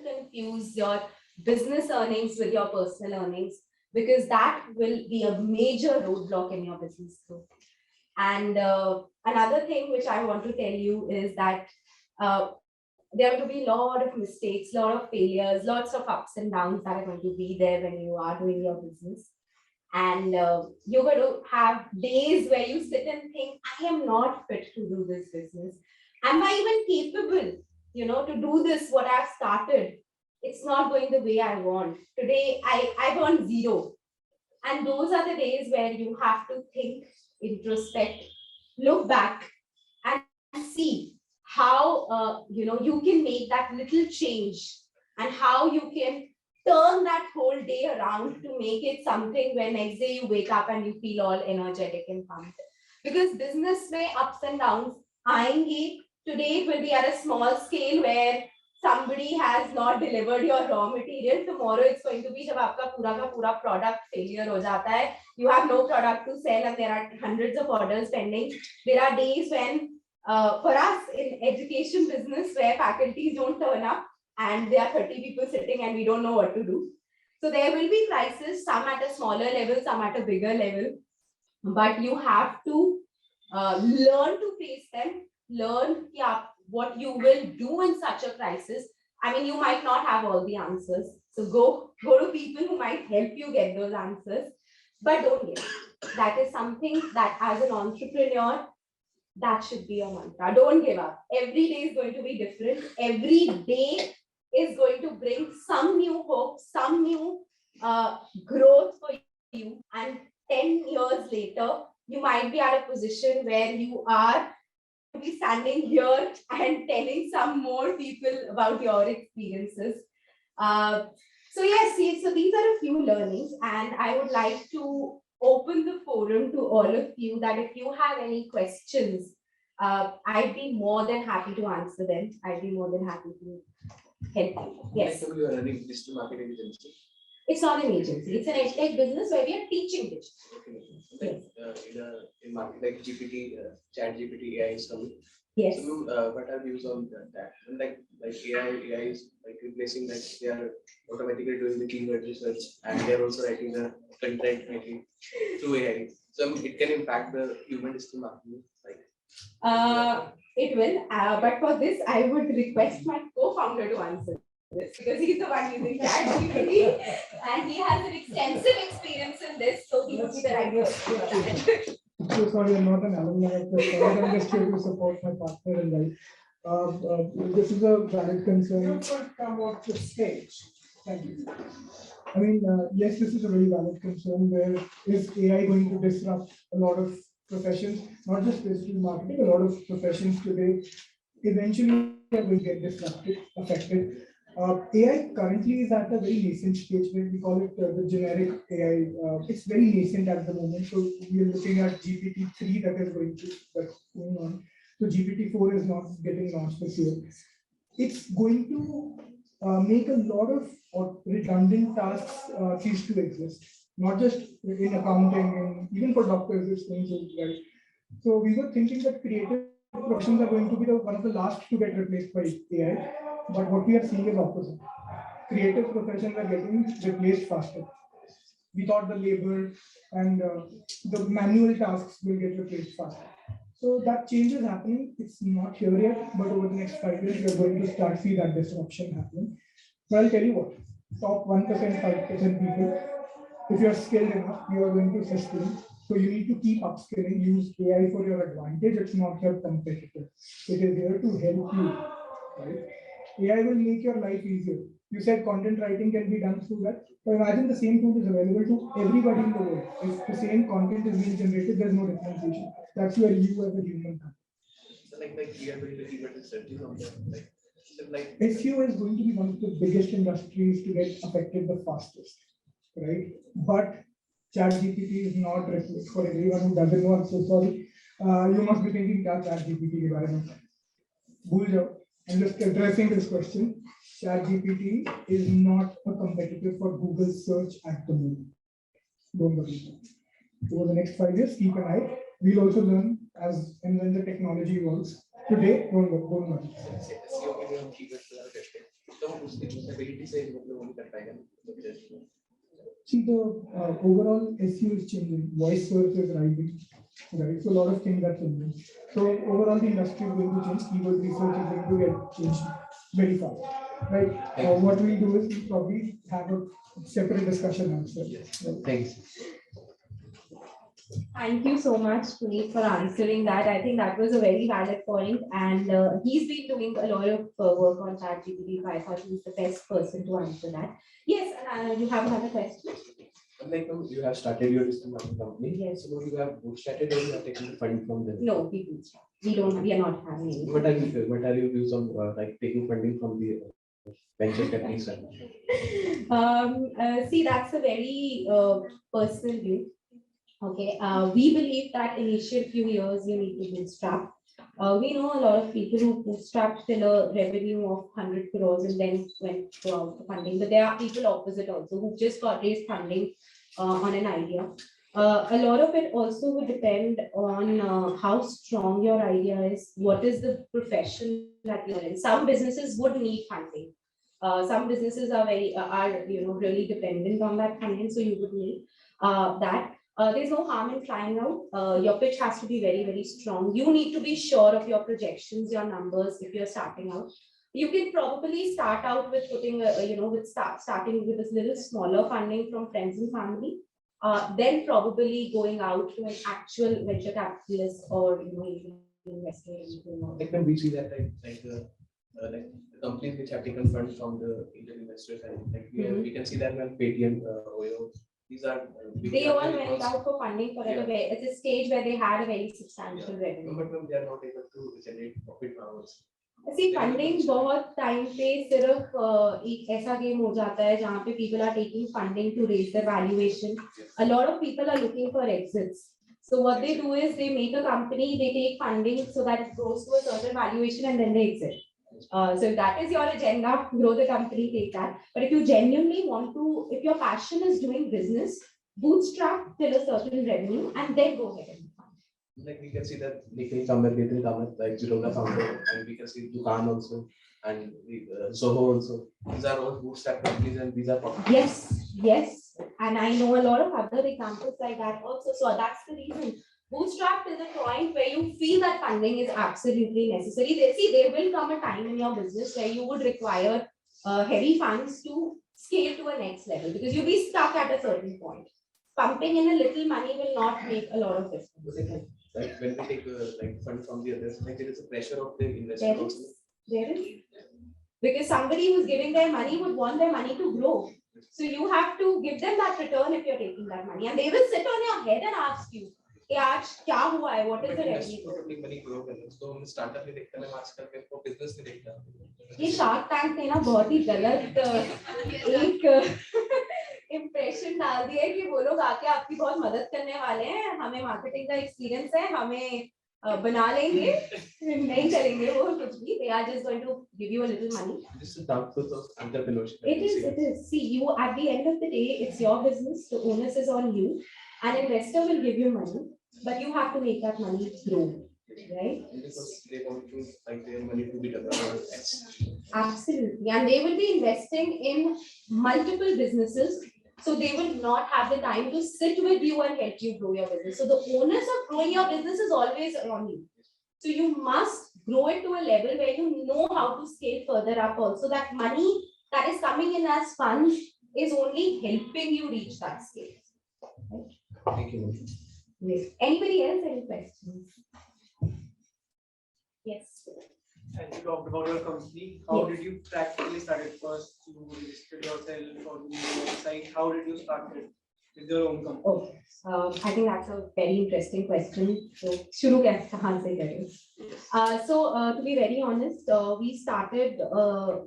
confuse your business earnings with your personal earnings, because that will be a major roadblock in your business growth. And another thing which I want to tell you is that there are going to be a lot of mistakes, a lot of failures, lots of ups and downs that are going to be there when you are doing your business. And you're going to have days where you sit and think, I am not fit to do this business. Am I even capable, to do this, what I've started? It's not going the way I want. Today, I've earned 0. And those are the days where you have to think, introspect, look back and see how, you can make that little change, and how you can turn that whole day around to make it something where next day you wake up and you feel all energetic and pumped. Because business may ups and downs aayenge. Today it will be at a small scale where somebody has not delivered your raw material. Tomorrow it's going to be jab aapka pura ka pura product failure ho jata hai, you have no product to sell and there are hundreds of orders pending. There are days when for us in education business where faculties don't turn up and there are 30 people sitting and we don't know what to do. So there will be crises, some at a smaller level, some at a bigger level, but you have to learn to face them, learn what you will do in such a crisis. I mean, you might not have all the answers, so go to people who might help you get those answers, but don't give up. That is something that as an entrepreneur, that should be your mantra. Don't give up. Every day is going to be different. Every day is going to bring some new hope, some new growth for you. And 10 years later, you might be at a position where you are to be standing here and telling some more people about your experiences. So yes, so these are a few learnings, and I would like to open the forum to all of you, that if you have any questions, I'd be more than happy to answer them. I'd be more than happy to help you. Yes.
You are running digital marketing agency.
It's not an agency, it's an edtech business where we are teaching digital.
Like, in market like GPT, chat GPT, AI is coming.
Yes.
So, what are views on that? And like AI is like replacing, like they are automatically doing the keyword research and they are also writing the content maybe through AI. So it can impact the human digital marketing. Like,
It will, but for this, I would request my co-founder to answer this because he's the one using ChatGPT and he has an extensive experience in this, so he would be the right person for that.
So sorry, I'm not an alumni of the college. I'm just here to support my partner in life. This is a valid concern.
Come off the stage.
Thank you. I mean, yes, this is a very valid concern. Where is AI going to disrupt a lot of professions, not just digital marketing, a lot of professions today eventually are going to get disrupted, affected. AI currently is at a very nascent stage where we call it the generic AI. It's very nascent at the moment. So we are looking at GPT-3 that's going on. So GPT-4 is not getting launched this year. It's going to make a lot of redundant tasks cease to exist, not just in accounting and even for doctors, it's going to, right? So we were thinking that creative professions are going to be one of the last to get replaced by AI. But what we are seeing is opposite. Creative professions are getting replaced faster. We thought the labor and the manual tasks will get replaced faster. So that change is happening. It's not here yet, but over the next 5 years, we are going to start see that disruption happening. So I'll tell you what, top 1%, 5% people, if you're skilled enough, you are going to sustain. So you need to keep upskilling, use AI for your advantage. It's not your competitor. It is here to help you, right? AI will make your life easier. You said content writing can be done through that. So imagine the same tool is available to everybody in the world. If the same content is being generated, there's no differentiation. That's where you as a human come.
so like we are doing the keyword research on the like
SEO is going to be one of the biggest industries to get affected the fastest, right? But ChatGPT is not replaced. For everyone who doesn't know, I'm so sorry. You must be thinking that ChatGPT ke baare mein. Bhul jao. I'm just addressing this question. ChatGPT is not a competitor for Google search at the moment. Don't worry. Over the next 5 years, keep an eye. We'll also learn as and when the technology evolves. Today, don't worry.
SEO के लिए हम keywords वगैरह करते हैं तो उसकी ability से मतलब वो नहीं कर पाएगा ना.
See, the overall SEO is changing. Voice search is rising, right? So a lot of things are changing. So overall, the industry is going to change. Keyword research is going to get changed very fast, right? What we'll do is we'll probably have a separate discussion answer.
Yes. Thanks.
Thank you so much, Puneet, for answering that. I think that was a very valid point, and he's been doing a lot of work on ChatGPT. So I thought he's the best person to answer that. Yes, and you have another question?
Like you have started your digital marketing company.
Yes.
So you have bootstrapped or you have taken the funding from them?
No, we bootstrap. We are not having any.
What are your views on like taking funding from the venture capital?
See, that's a very personal view. Okay, we believe that initial few years you need to bootstrap. We know a lot of people who bootstrapped till a revenue of 100 crores and then went to out for funding. But there are people opposite also who just got raised funding on an idea. A lot of it also would depend on how strong your idea is. What is the profession that you're in? Some businesses would need funding. Some businesses are really dependent on that funding, so you would need that. There's no harm in trying out. Your pitch has to be very, very strong. You need to be sure of your projections, your numbers if you're starting out. You can probably start out with putting, starting with this little smaller funding from friends and family. Then probably going out to an actual venture capitalist or investor.
Like when we see that like the companies which have taken funds from the angel investors and like we can see that when Paytm, Oyo, these are
they all went out for funding for at a stage where they had a very substantial revenue.
But when they are not able to generate profit hours.
See, funding बहुत time पे सिर्फ एक ऐसा game हो जाता है जहाँ पे people are taking funding to raise their valuation. A lot of people are looking for exits. So what they do is they make a company, they take funding so that it grows to a certain valuation and then they exit. So if that is your agenda, grow the company, take that. But if you genuinely want to, if your passion is doing business, bootstrap till a certain revenue and then go ahead and fund.
Like we can see that Nikhil Kamath, like Zerodha founder, and we can see Dukaan also, and Zoho also. These are all bootstrap companies, and these are popular.
Yes. And I know a lot of other examples like that also. So that's the reason. Bootstrap is a point where you feel that funding is absolutely necessary. There will come a time in your business where you would require heavy funds to scale to a next level because you'll be stuck at a certain point. Pumping in a little money will not make a lot of difference.
Like when we take like fund from the others, like there is a pressure of the investor also.
There is. Because somebody who's giving their money would want their money to grow. So you have to give them that return if you're taking that money. And they will sit on your head and ask you, "Kya hua hai? What is the revenue?"
Money grow करना, तो हम startup में देखते हैं, हम आजकल के को business में देखते हैं.
ये Shark Tank ने ना बहुत ही गलत एक इम्प्रेशन डाल दिया है कि वो लोग आके आपकी बहुत मदद करने वाले हैं, हमें मार्केटिंग का एक्सपीरियंस है, हमें बना लेंगे, नहीं करेंगे वो कुछ भी. They are just going to give you a little money.
This is dark truth of entrepreneurship.
It is. See, you at the end of the day, it's your business. The onus is on you. An investor will give you money, but you have to make that money grow, right?
Because they want to like their money to be developed.
Absolutely, and they will be investing in multiple businesses. So they will not have the time to sit with you and help you grow your business. So the onus of growing your business is always on you. So you must grow it to a level where you know how to scale further up also. That money that is coming in as funds is only helping you reach that scale. Right?
Thank you.
Yes. Anybody else, any questions? Yes.
As you talked about your company, how did you practically start it first? You registered yourself or the website? How did you start it with your own company?
Okay. I think that's a very interesting question. So, shuru kahan se kare? To be very honest, we started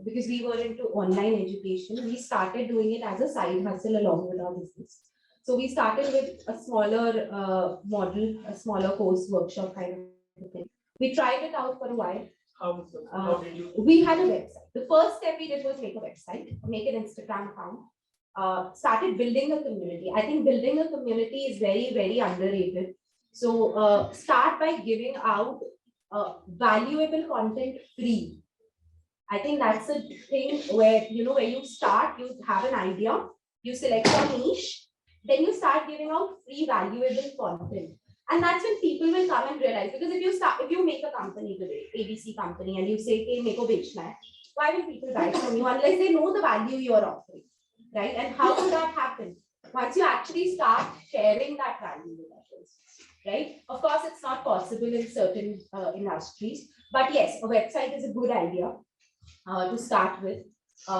because we were into online education. We started doing it as a side hustle along with our business. So we started with a smaller model, a smaller course workshop kind of thing. We tried it out for a while.
How did you?
We had a website. The first step we did was make a website, make an Instagram account, started building a community. I think building a community is very, very underrated. So start by giving out valuable content free. I think that's a thing where, where you start, you have an idea, you select your niche, then you start giving out free valuable content. And that's when people will come and realize, because if you make a company today, ABC company, and you say, "Hey, meko bechna hai," why will people buy from you unless they know the value you're offering, right? And how will that happen? Once you actually start sharing that value with others, right? Of course, it's not possible in certain industries, but yes, a website is a good idea to start with.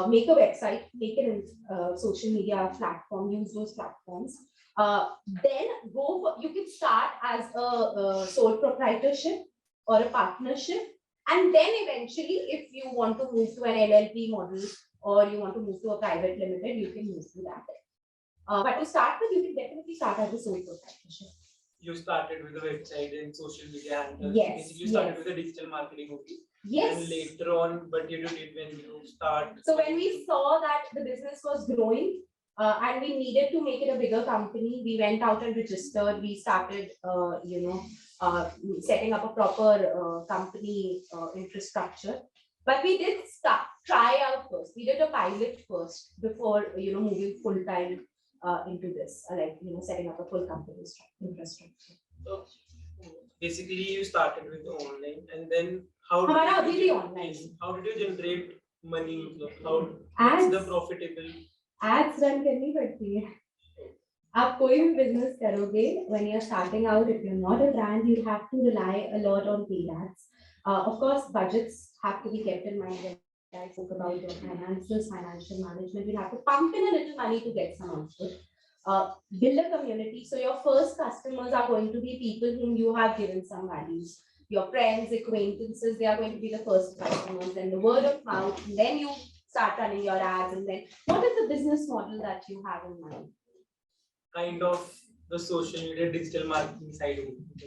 Make a website, make it a social media platform, use those platforms. Then you can start as a sole proprietorship or a partnership. And then eventually, if you want to move to an LLP model or you want to move to a private limited, you can move to that. But to start with, you can definitely start as a sole proprietorship.
You started with a website and social media handles.
Yes.
Basically, you started with a digital marketing only.
Yes.
And later on, but you did it when you start.
So when we saw that the business was growing and we needed to make it a bigger company, we went out and registered. We started, setting up a proper company infrastructure. But we did try out first. We did a pilot first before, moving full time into this, setting up a full company infrastructure.
So basically, you started with the online, and then how
did
you generate money? How
Ads.
the profitable?
Ads run करनी पड़ती है. आप कोई भी business करोगे, when you're starting out, if you're not a brand, you have to rely a lot on paid ads. Of course, budgets have to be kept in mind. I spoke about your finances, financial management. You have to pump in a little money to get some output. Build a community. So your first customers are going to be people whom you have given some values. Your friends, acquaintances, they are going to be the first customers. Then the word of mouth. And then you start running your ads. And then what is the business model that you have in mind?
Kind of the social media digital marketing side.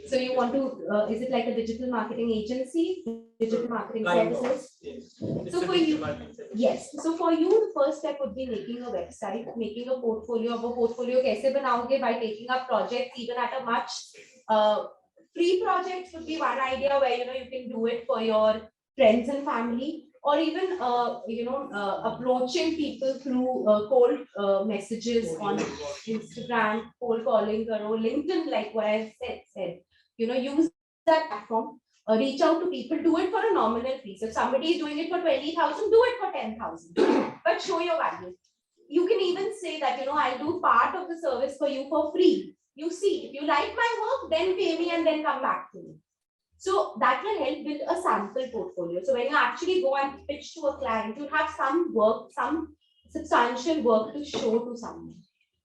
So you want to, is it like a digital marketing agency, digital marketing
Kind of,
services?
yes. It's
So
a
for
digital
you-
marketing service.
Yes, so for you, the first step would be making a website, making a portfolio. अब वो portfolio कैसे बनाओगे? By taking up projects even at a much free projects would be one idea where you can do it for your friends and family, or even approaching people through cold messages on Instagram, cold calling, karo, LinkedIn, like what I said. Use that platform. Reach out to people, do it for a nominal fee. So if somebody is doing it for 20,000, do it for 10,000, but show your value. You can even say that, I'll do part of the service for you for free. You see, if you like my work, then pay me and then come back to me. So that will help build a sample portfolio. So when you actually go and pitch to a client, you have some work, some substantial work to show to someone.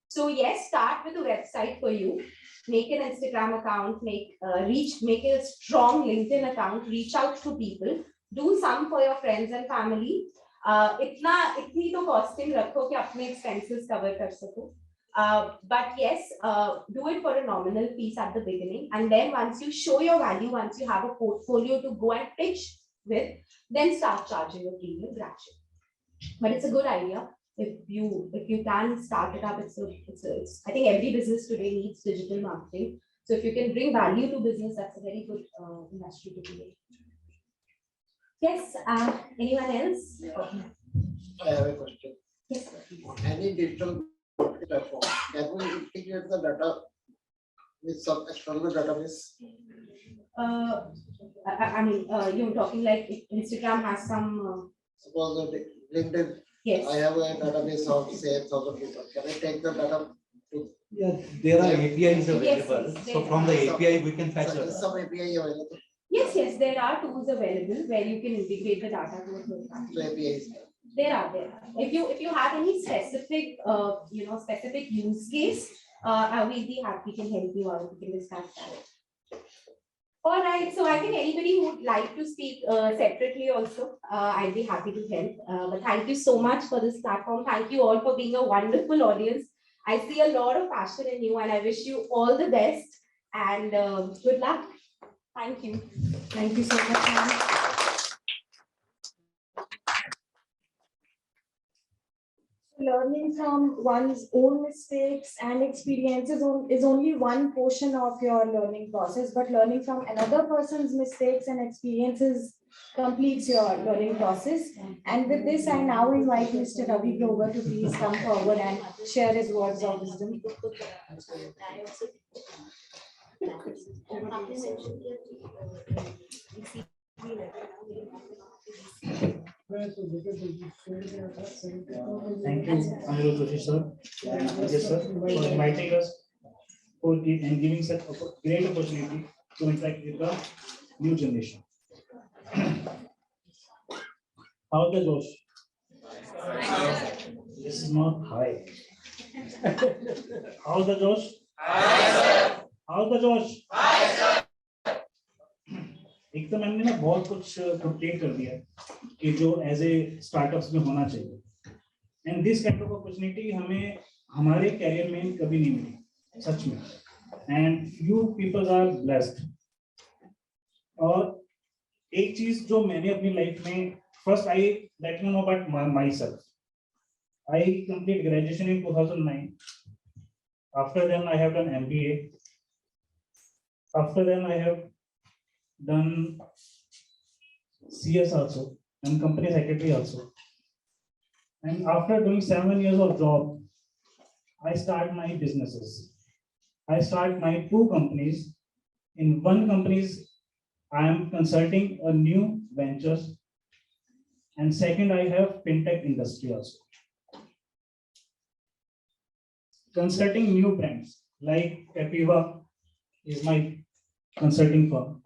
So yes, start with a website for you. Make an Instagram account, make a strong LinkedIn account, reach out to people, do some for your friends and family. इतनी तो costing रखो कि अपने expenses cover कर सको. But yes, do it for a nominal piece at the beginning, and then once you show your value, once you have a portfolio to go and pitch with, then start charging a premium gradually. But it's a good idea. If you can start it up, it's I think every business today needs digital marketing. So if you can bring value to business, that's a very good industry to be in. Yes, anyone else?
I have a question.
Yes, sir.
Any digital platform, can we integrate the data with some external database?
I mean, you're talking like if Instagram has some.
Suppose that LinkedIn,
Yes.
I have a database of say 1,000 people. Can I take the data to?
Yeah, there are APIs available.
Yes,
So from the API, we can fetch
Is
it.
some API available?
Yes, there are tools available where you can integrate the data to a third party.
So APIs.
There are. If you have any specific specific use case, I will be happy to help you out. We can discuss that. All right. So I think anybody who would like to speak separately also, I'll be happy to help. But thank you so much for this platform. Thank you all for being a wonderful audience. I see a lot of passion in you, and I wish you all the best and good luck. Thank you.
Thank you so much, ma'am. Learning from one's own mistakes and experiences is only one portion of your learning process, but learning from another person's mistakes and experiences completes your learning process. And with this, I now invite Mr. Ravi Grover to please come forward and share his words of wisdom.
Thank you, Anirudh Joshi sir and Ajay sir, for inviting us and giving such a great opportunity to interact with the new generation. How's the Josh? This is not high. How's the Josh? How's the Josh? एक तो मैंने ना बहुत कुछ complete कर दिया कि जो एज ए स्टार्टअप्स में होना चाहिए and this kind of opportunity हमें हमारे कैरियर में कभी नहीं मिली सच में and you peoples are blessed. और एक चीज जो मैंने अपनी लाइफ में first I let you know about my self I complete graduation in 2009 after then I have done MBA after then I have done CS also and company secretary also, and after doing 7 years of job I start my businesses. I start my 2 companies. In one companies I am consulting a new ventures, and second I have fintech industry also, consulting new brands like Capiva is my consulting firm.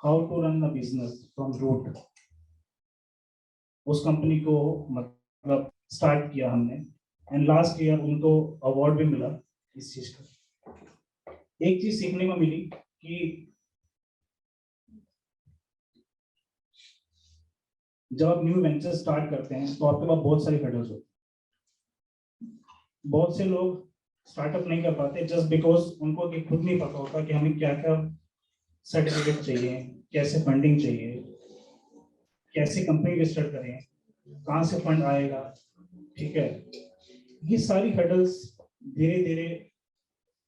How to run a business from root, उस company को मतलब start किया हमने and last year उनको award भी मिला इस चीज का। एक चीज सीखने को मिली कि जब आप न्यू वेंचर स्टार्ट करते हैं तो आपके पास बहुत सारी हर्डल्स होती हैं। बहुत से लोग स्टार्टअप नहीं कर पाते जस्ट बिकॉज उनको कि खुद नहीं पता होता कि हमें क्या क्या सर्टिफिकेट चाहिए, कैसे फंडिंग चाहिए, कैसे कंपनी रजिस्टर करें, कहाँ से फंड आएगा। ठीक है, ये सारी हर्डल्स धीरे धीरे,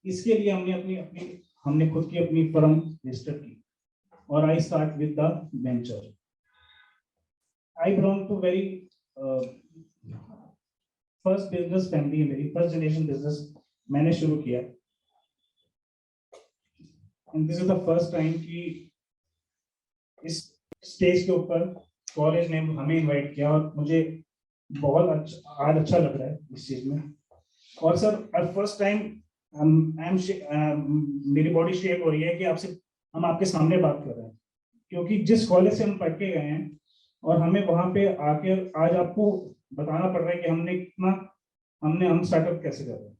इसके लिए हमने खुद की अपनी फर्म रजिस्टर की और I start with the venture. I belong to very first business family, मेरी फर्स्ट जनरेशन बिजनेस मैंने शुरू किया। And this is the first time कि इस स्टेज के ऊपर कॉलेज ने हमें इनवाइट किया और मुझे बहुत आज अच्छा लग रहा है इस चीज में। और सर फर्स्ट टाइम मेरी बॉडी शेप हो रही है कि हम आपके सामने बात कर रहे हैं, क्योंकि जिस कॉलेज से हम पढ़ के गए हैं और हमें वहां पे आके आज आपको बताना पड़ रहा है कि हम स्टार्टअप कैसे कर रहे हैं।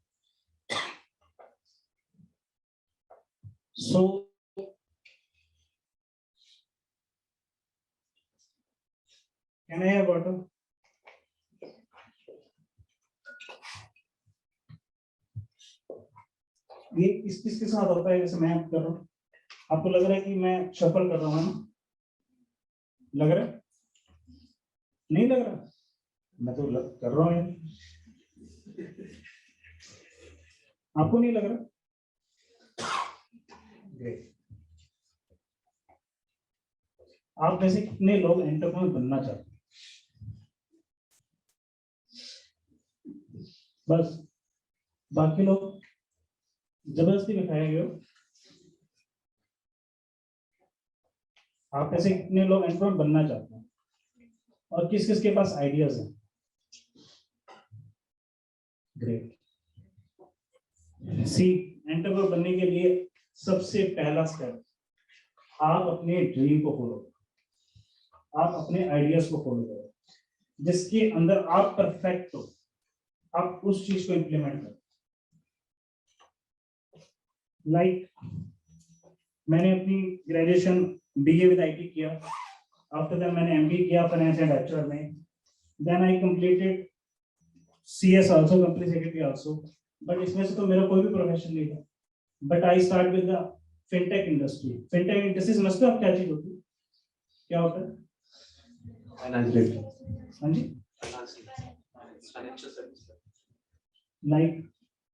So can I have water? ये किसके साथ होता है जैसे मैं कर रहा हूँ? आपको लग रहा है कि मैं शफल कर रहा हूँ ना? लग रहा है? नहीं लग रहा? मैं तो कर रहा हूँ। आपको नहीं लग रहा? ग्रेट। आप में से कितने लोग एंटरप्रेन्योर बनना चाहते हैं? बस, बाकी लोग जबरदस्ती बिठाए गए हो। आप में से कितने लोग एंटरप्रेन्योर बनना चाहते हैं और किस किस के पास आइडियाज हैं? ग्रेट। सी, एंटरप्रेन्योर बनने के लिए सबसे पहला स्टेप, आप अपने ड्रीम को फॉलो करो, आप अपने आइडियाज को फॉलो करो, जिसके अंदर आप परफेक्ट हो, आप उस चीज को इंप्लीमेंट करो। लाइक मैंने अपनी ग्रेजुएशन बीए विद आईटी किया, आफ्टर दैट मैंने एमबीए किया फाइनेंस एंड एचआर में, then I completed CS also, company secretary also, but इसमें से तो मेरा कोई भी प्रोफेशन नहीं था। But I start with the fintech industry. Fintech industry समझते हो आप क्या चीज होती है? क्या होता है? हाँ जी, लाइक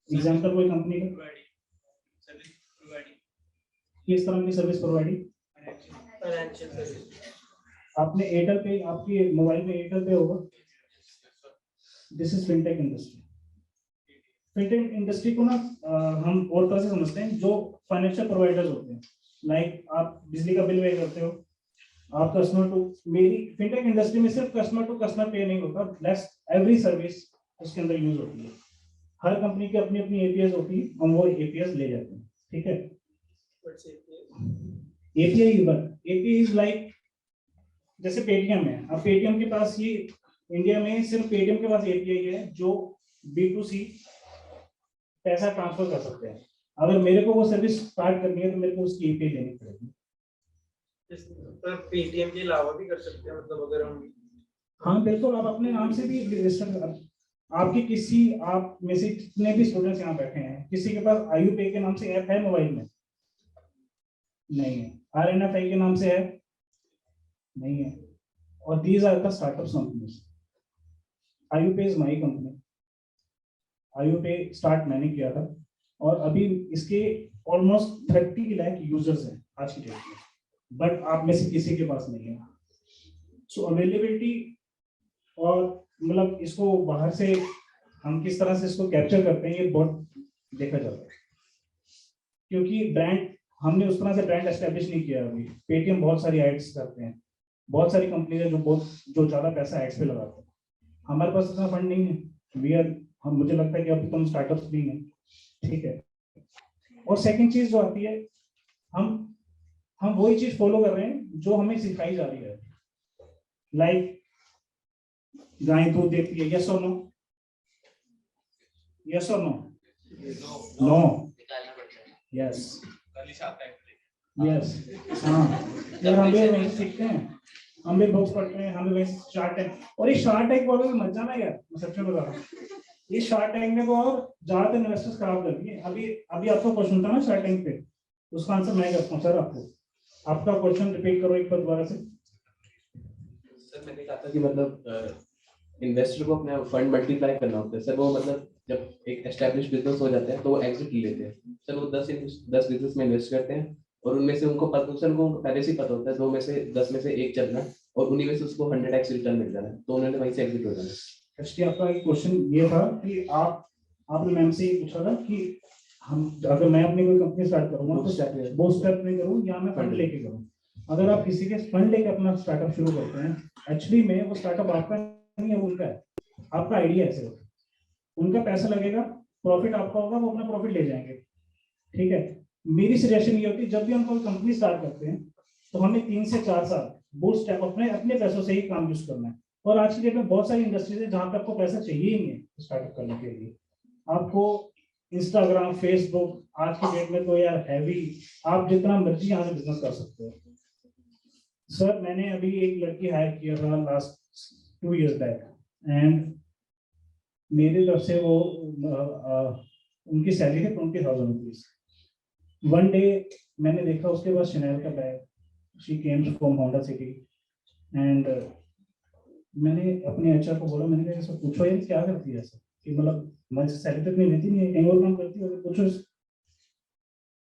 एग्जांपल कोई कंपनी का किस तरह की सर्विस प्रोवाइडिंग? आपने एयरटेल पे, आपकी मोबाइल में एयरटेल पे होगा। This is fintech industry. Fintech industry को ना हम और तरह से समझते हैं, जो फाइनेंशियल प्रोवाइडर्स होते हैं। लाइक आप बिजली का बिल पे करते हो, आप कस्टमर टू, मेरी फिनटेक इंडस्ट्री में सिर्फ कस्टमर टू कस्टमर पे नहीं होता, प्लस एवरी सर्विस उसके अंदर यूज होती है। हर कंपनी की अपनी अपनी एपीआईज होती है, हम वो एपीआईज ले जाते हैं। ठीक है, एपीआई इज लाइक जैसे पेटीएम है। अब पेटीएम के पास ये इंडिया में सिर्फ पेटीएम के पास एपीआई है जो B2C पैसा ट्रांसफर कर सकते हैं। अगर मेरे को वो सर्विस स्टार्ट करनी है तो मेरे को उसकी एपीआई लेनी पड़ेगी।
पेटीएम के अलावा भी कर सकते हैं, मतलब अगर हम,
हाँ बिल्कुल, आप अपने नाम से भी रजिस्टर कर, आपकी किसी, आप में से जितने भी स्टूडेंट्स यहाँ बैठे हैं, किसी के पास IUPay के नाम से ऐप है मोबाइल में? नहीं है। RNFI के नाम से है? नहीं है। और these are the startup companies. IUPay is my company. IUPay start मैंने किया था और अभी इसके ऑलमोस्ट 30 लाख यूजर्स हैं आज की डेट में, बट आप में से किसी के पास नहीं है। सो अवेलेबिलिटी और मतलब इसको बाहर से हम किस तरह से इसको कैप्चर करते हैं, ये बहुत देखा जाता है, क्योंकि ब्रांड हमने उस तरह से ब्रांड एस्टेब्लिश नहीं किया अभी। पेटीएम बहुत सारी एड्स करते हैं, बहुत सारी कंपनीज है जो ज्यादा पैसा एड्स पे लगाते हैं। हमारे पास इतना फंड नहीं है, मुझे लगता है कि अभी तुम स्टार्टअप्स नहीं है। ठीक है, और सेकंड चीज जो आती है, हम वही चीज फॉलो कर रहे हैं जो हमें सिखाई जा रही है। लाइक गाय दूध देती है, यस और नो? यस और नो? No, yes yes. हाँ यार, हम भी वहीं सीखते हैं, हम भी बुक्स पढ़ते हैं, हम भी वहीं शार्क टैंक, और ये शार्क टैंक वालों में मत जाना यार, मैं सच में बता रहा हूँ। इस शार्क टैंक ने तो और ज्यादातर इन्वेस्टर्स खराब कर दिए। अभी अभी आपका क्वेश्चन था ना शार्क टैंक पे, उसका आंसर मैं करता हूँ सर। आपका क्वेश्चन रिपीट करो एक बार दोबारा से।
सर मैंने कहा था कि मतलब इन्वेस्टर को अपना फंड मल्टीप्लाई करना होता है सर। वो मतलब जब एक एस्टैब्लिश बिजनेस हो जाता है तो वो एग्जिट लेते हैं सर। वो 10 बिजनेस में इन्वेस्ट करते हैं और उनमें से उनको पहले से ही पता होता है 2 में से 10 में से एक चलना और उन्हीं में से उसको 100x रिटर्न मिल जाना है, तो उन्होंने वहीं से एग्जिट हो जाना है।
एक्चुअली आपका एक क्वेश्चन ये था कि आपने मैम से ये पूछा था कि हम अगर मैं अपनी कोई कंपनी स्टार्ट करूंगा तो वो स्टेप में करूं या मैं फंड लेके करूं। अगर आप किसी के फंड लेके अपना स्टार्टअप शुरू करते हैं, एक्चुअली में वो स्टार्टअप आपका नहीं है, उनका है। आपका आइडिया है सिर्फ, उनका पैसा लगेगा, प्रॉफिट आपका होगा, वो अपना प्रॉफिट ले जाएंगे। ठीक है, मेरी सजेशन ये होती है जब भी हम कोई कंपनी स्टार्ट करते हैं तो हमें 3 से 4 साल बूटस्ट्रैप अपने पैसों से ही काम यूज करना है। और आज की डेट में बहुत सारी इंडस्ट्रीज है जहां पे आपको पैसा चाहिए ही नहीं स्टार्टअप करने के लिए। आपको इंस्टाग्राम, फेसबुक आज की डेट में तो यार हैवी, आप जितना मर्जी यहाँ से बिजनेस कर सकते हो। सर मैंने अभी एक लड़की हायर किया था लास्ट 2 years बैक, एंड मेरी तरफ से वो उनकी सैलरी है 20,000 रुपीज। वन डे मैंने देखा उसके पास शनेल का bag, she came from Honda city, and मैंने अपने एचआर को बोला, मैंने कहा पूछो ये क्या करती है ऐसा, कि मतलब मैं सैलरी तक नहीं लेती, नहीं कहीं और काम करती है, पूछो।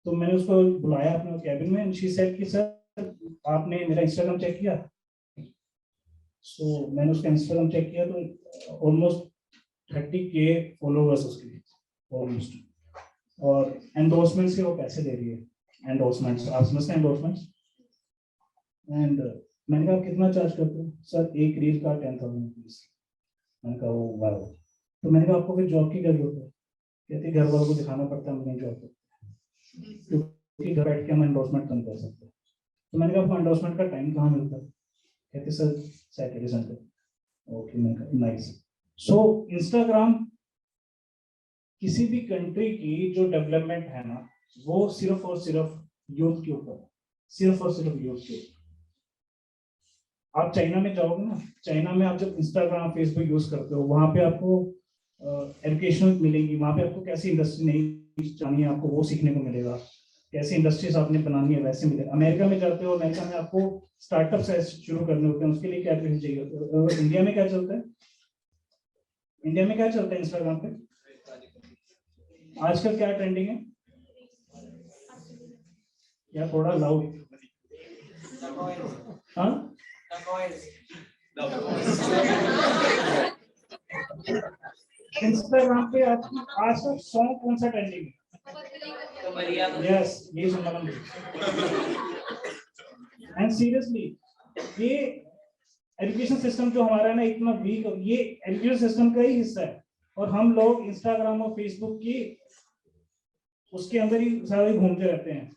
तो मैंने उसको बुलाया अपने कैबिन में, शी सेड कि सर आपने मेरा इंस्टाग्राम चेक किया? सो मैंने उसका इंस्टाग्राम चेक किया तो ऑलमोस्ट 30K फॉलोवर्स उसके ऑलमोस्ट, और एंडोर्समेंट्स के वो पैसे दे रही है। एंडोर्समेंट्स, आप समझते हैं एंडोर्समेंट्स? एंड मैंने कहा कितना चार्ज करते हो? सर एक रील का 10,000 रुपीज। मैंने कहा वो वाह। तो मैंने कहा आपको फिर जॉब की क्या जरूरत है? कहते घर वालों को दिखाना पड़ता है मैं जॉब करता, क्योंकि घर बैठ के हम एंडोर्समेंट कम कर सकते हैं। तो मैंने कहा आपको एंडोर्समेंट का टाइम कहाँ मिलता है? कहते सर सैटरडे संडे। ओके, मैंने कहा नाइस। सो इंस्टाग्राम किसी भी कंट्री की जो डेवलपमेंट है ना, वो सिर्फ और सिर्फ यूथ के ऊपर, सिर्फ और सिर्फ यूथ के ऊपर। आप चाइना में जाओगे ना, चाइना में आप जब इंस्टाग्राम, फेसबुक यूज करते हो, वहां पे आपको एजुकेशन मिलेंगी, वहां पे आपको कैसी इंडस्ट्री नहीं जानी है आपको वो सीखने को मिलेगा, कैसी इंडस्ट्रीज आपने बनानी है वैसे मिलेगा। अमेरिका में जाते हो, अमेरिका में आपको स्टार्टअप शुरू करने होते हैं, उसके लिए क्या चाहिए होता है। इंडिया में क्या चलता है? इंडिया में क्या चलता है इंस्टाग्राम पे आजकल? क्या ट्रेंडिंग है? या थोड़ा लाउड? हाँ, इंस्टाग्राम पे आजकल सॉन्ग कौन सा ट्रेंडिंग है? यस, ये सुनना बंद। एंड सीरियसली ये एजुकेशन सिस्टम जो हमारा है ना इतना वीक, ये एजुकेशन सिस्टम का ही हिस्सा है, और हम लोग इंस्टाग्राम और फेसबुक की उसके अंदर ही सारे घूमते रहते हैं।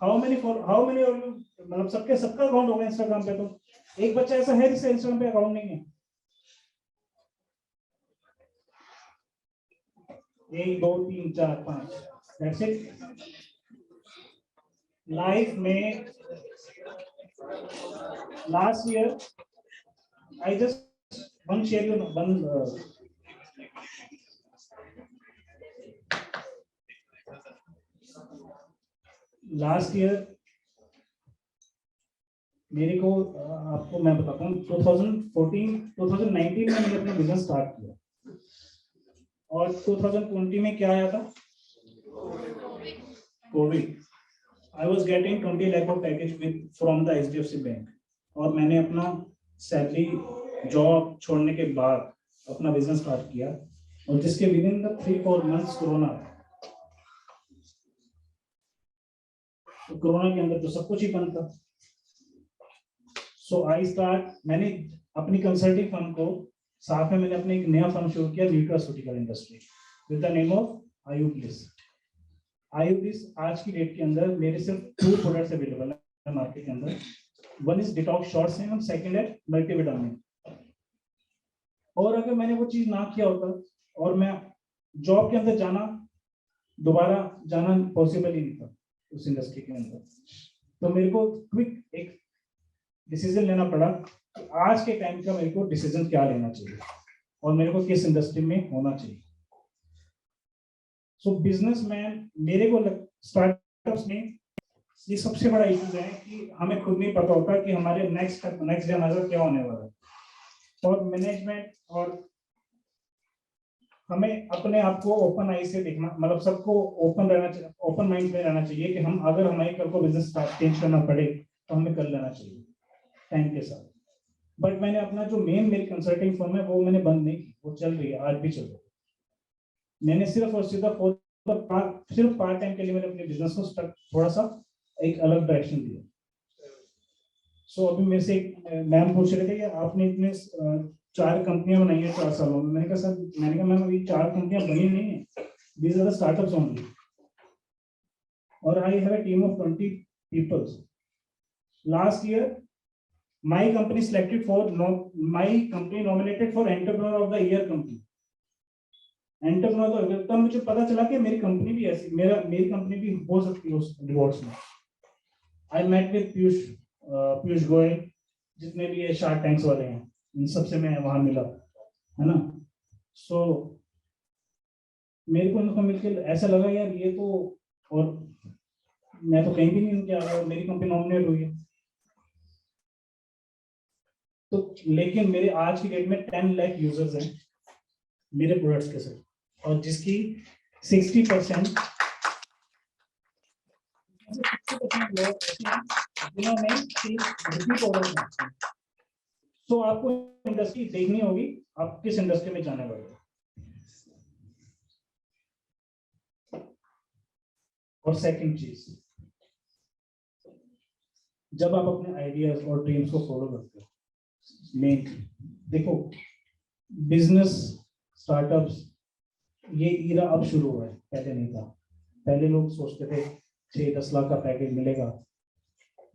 हाउ मेनी मतलब सबका अकाउंट होगा इंस्टाग्राम पे, तो एक बच्चा ऐसा है जिसका इंस्टाग्राम पे अकाउंट नहीं है? 1 2 3 4 5, दैट्स इट। लाइफ में last year I just one share you one last year मेरे को आपको मैं बताता हूँ 2019 में मैंने अपना बिजनेस स्टार्ट किया, और 2020 में क्या आया था? Covid. I was getting 20 lakh of package with from the HDFC bank, और मैंने अपना सैलरी जॉब छोड़ने के बाद अपना बिजनेस स्टार्ट किया, और जिसके with in the 3-4 months corona आया। तो कोरोना के अंदर तो सब कुछ ही बंद था। सो आई स्टार्ट, मैंने अपनी कंसल्टिंग फर्म को साथ में मैंने अपने एक नया फर्म शुरू किया, nutraceutical industry, with the name of Ayublis. Ayublis आज की डेट के अंदर मेरे सिर्फ 2 प्रोडक्ट्स अवेलेबल है मार्केट के अंदर। One is detox short same, और सेकंड है मल्टीविटामिन। और अगर मैंने वो चीज ना किया होता और मैं जॉब के अंदर दोबारा जाना पॉसिबल ही नहीं था उस इंडस्ट्री के अंदर, तो मेरे को क्विक एक डिसीजन लेना पड़ा कि आज के टाइम का मेरे को डिसीजन क्या लेना चाहिए और मेरे को किस इंडस्ट्री में होना चाहिए। सो बिजनेसमैन मेरे को स्टार्टअप्स में ये सबसे बड़ा इशू है कि हमें खुद नहीं पता होता कि हमारे नेक्स्ट डे हमारा क्या होने वाला है। और मैनेजमेंट और हमें अपने आप को ओपन आई से देखना, मतलब सबको ओपन रहना चाहिए, ओपन माइंड में रहना चाहिए कि हम अगर हमारे कल को बिजनेस चेंज करना पड़े तो हमें कर लेना चाहिए टाइम के साथ। बट मैंने अपना जो मेरी कंसल्टिंग फर्म है वो मैंने बंद नहीं की, वो चल रही है, आज भी चल रही है। मैंने सिर्फ और सिर्फ पार्ट टाइम के लिए मैंने अपने बिजनेस को थोड़ा सा एक अलग डायरेक्शन दिया। सो अभी मेरे से मैम पूछ रहे थे कि आपने इतने 4 कंपनियां बनाई है 4 सालों में। मैंने कहा सर, मैंने कहा मैम अभी 4 कंपनियां बनी नहीं है, these are the startups only, और I have a team of 20 peoples. Last year my company selected for my company nominated for entrepreneur of the year company. Entrepreneur तब मुझे पता चला कि मेरी कंपनी भी ऐसी, मेरी कंपनी भी हो सकती है उस रिवॉर्ड्स में। I met with Piyush Goyal, जितने भी ये शार्क टैंक्स वाले हैं, इन सबसे मैं वहां मिला, है ना। सो मेरे को उनको मिलकर ऐसा लगा यार ये तो, और मैं तो कहीं भी नहीं उनके आ रहा, मेरी कंपनी नॉमिनेट हुई है। तो लेकिन मेरे आज की डेट में 10 लाख यूजर्स हैं मेरे प्रोडक्ट्स के साथ, और जिसकी 60% लोग जिन्होंने रिपीट ऑर्डर किए। तो आपको इंडस्ट्री देखनी होगी, आप किस इंडस्ट्री में जाने वाले हो। और सेकंड चीज, जब आप अपने आइडियाज और ड्रीम्स को फॉलो करते हो, मेन देखो बिजनेस स्टार्टअप्स ये ईरा अब शुरू हुआ है, पहले नहीं था। पहले लोग सोचते थे 6-10 लाख का पैकेज मिलेगा।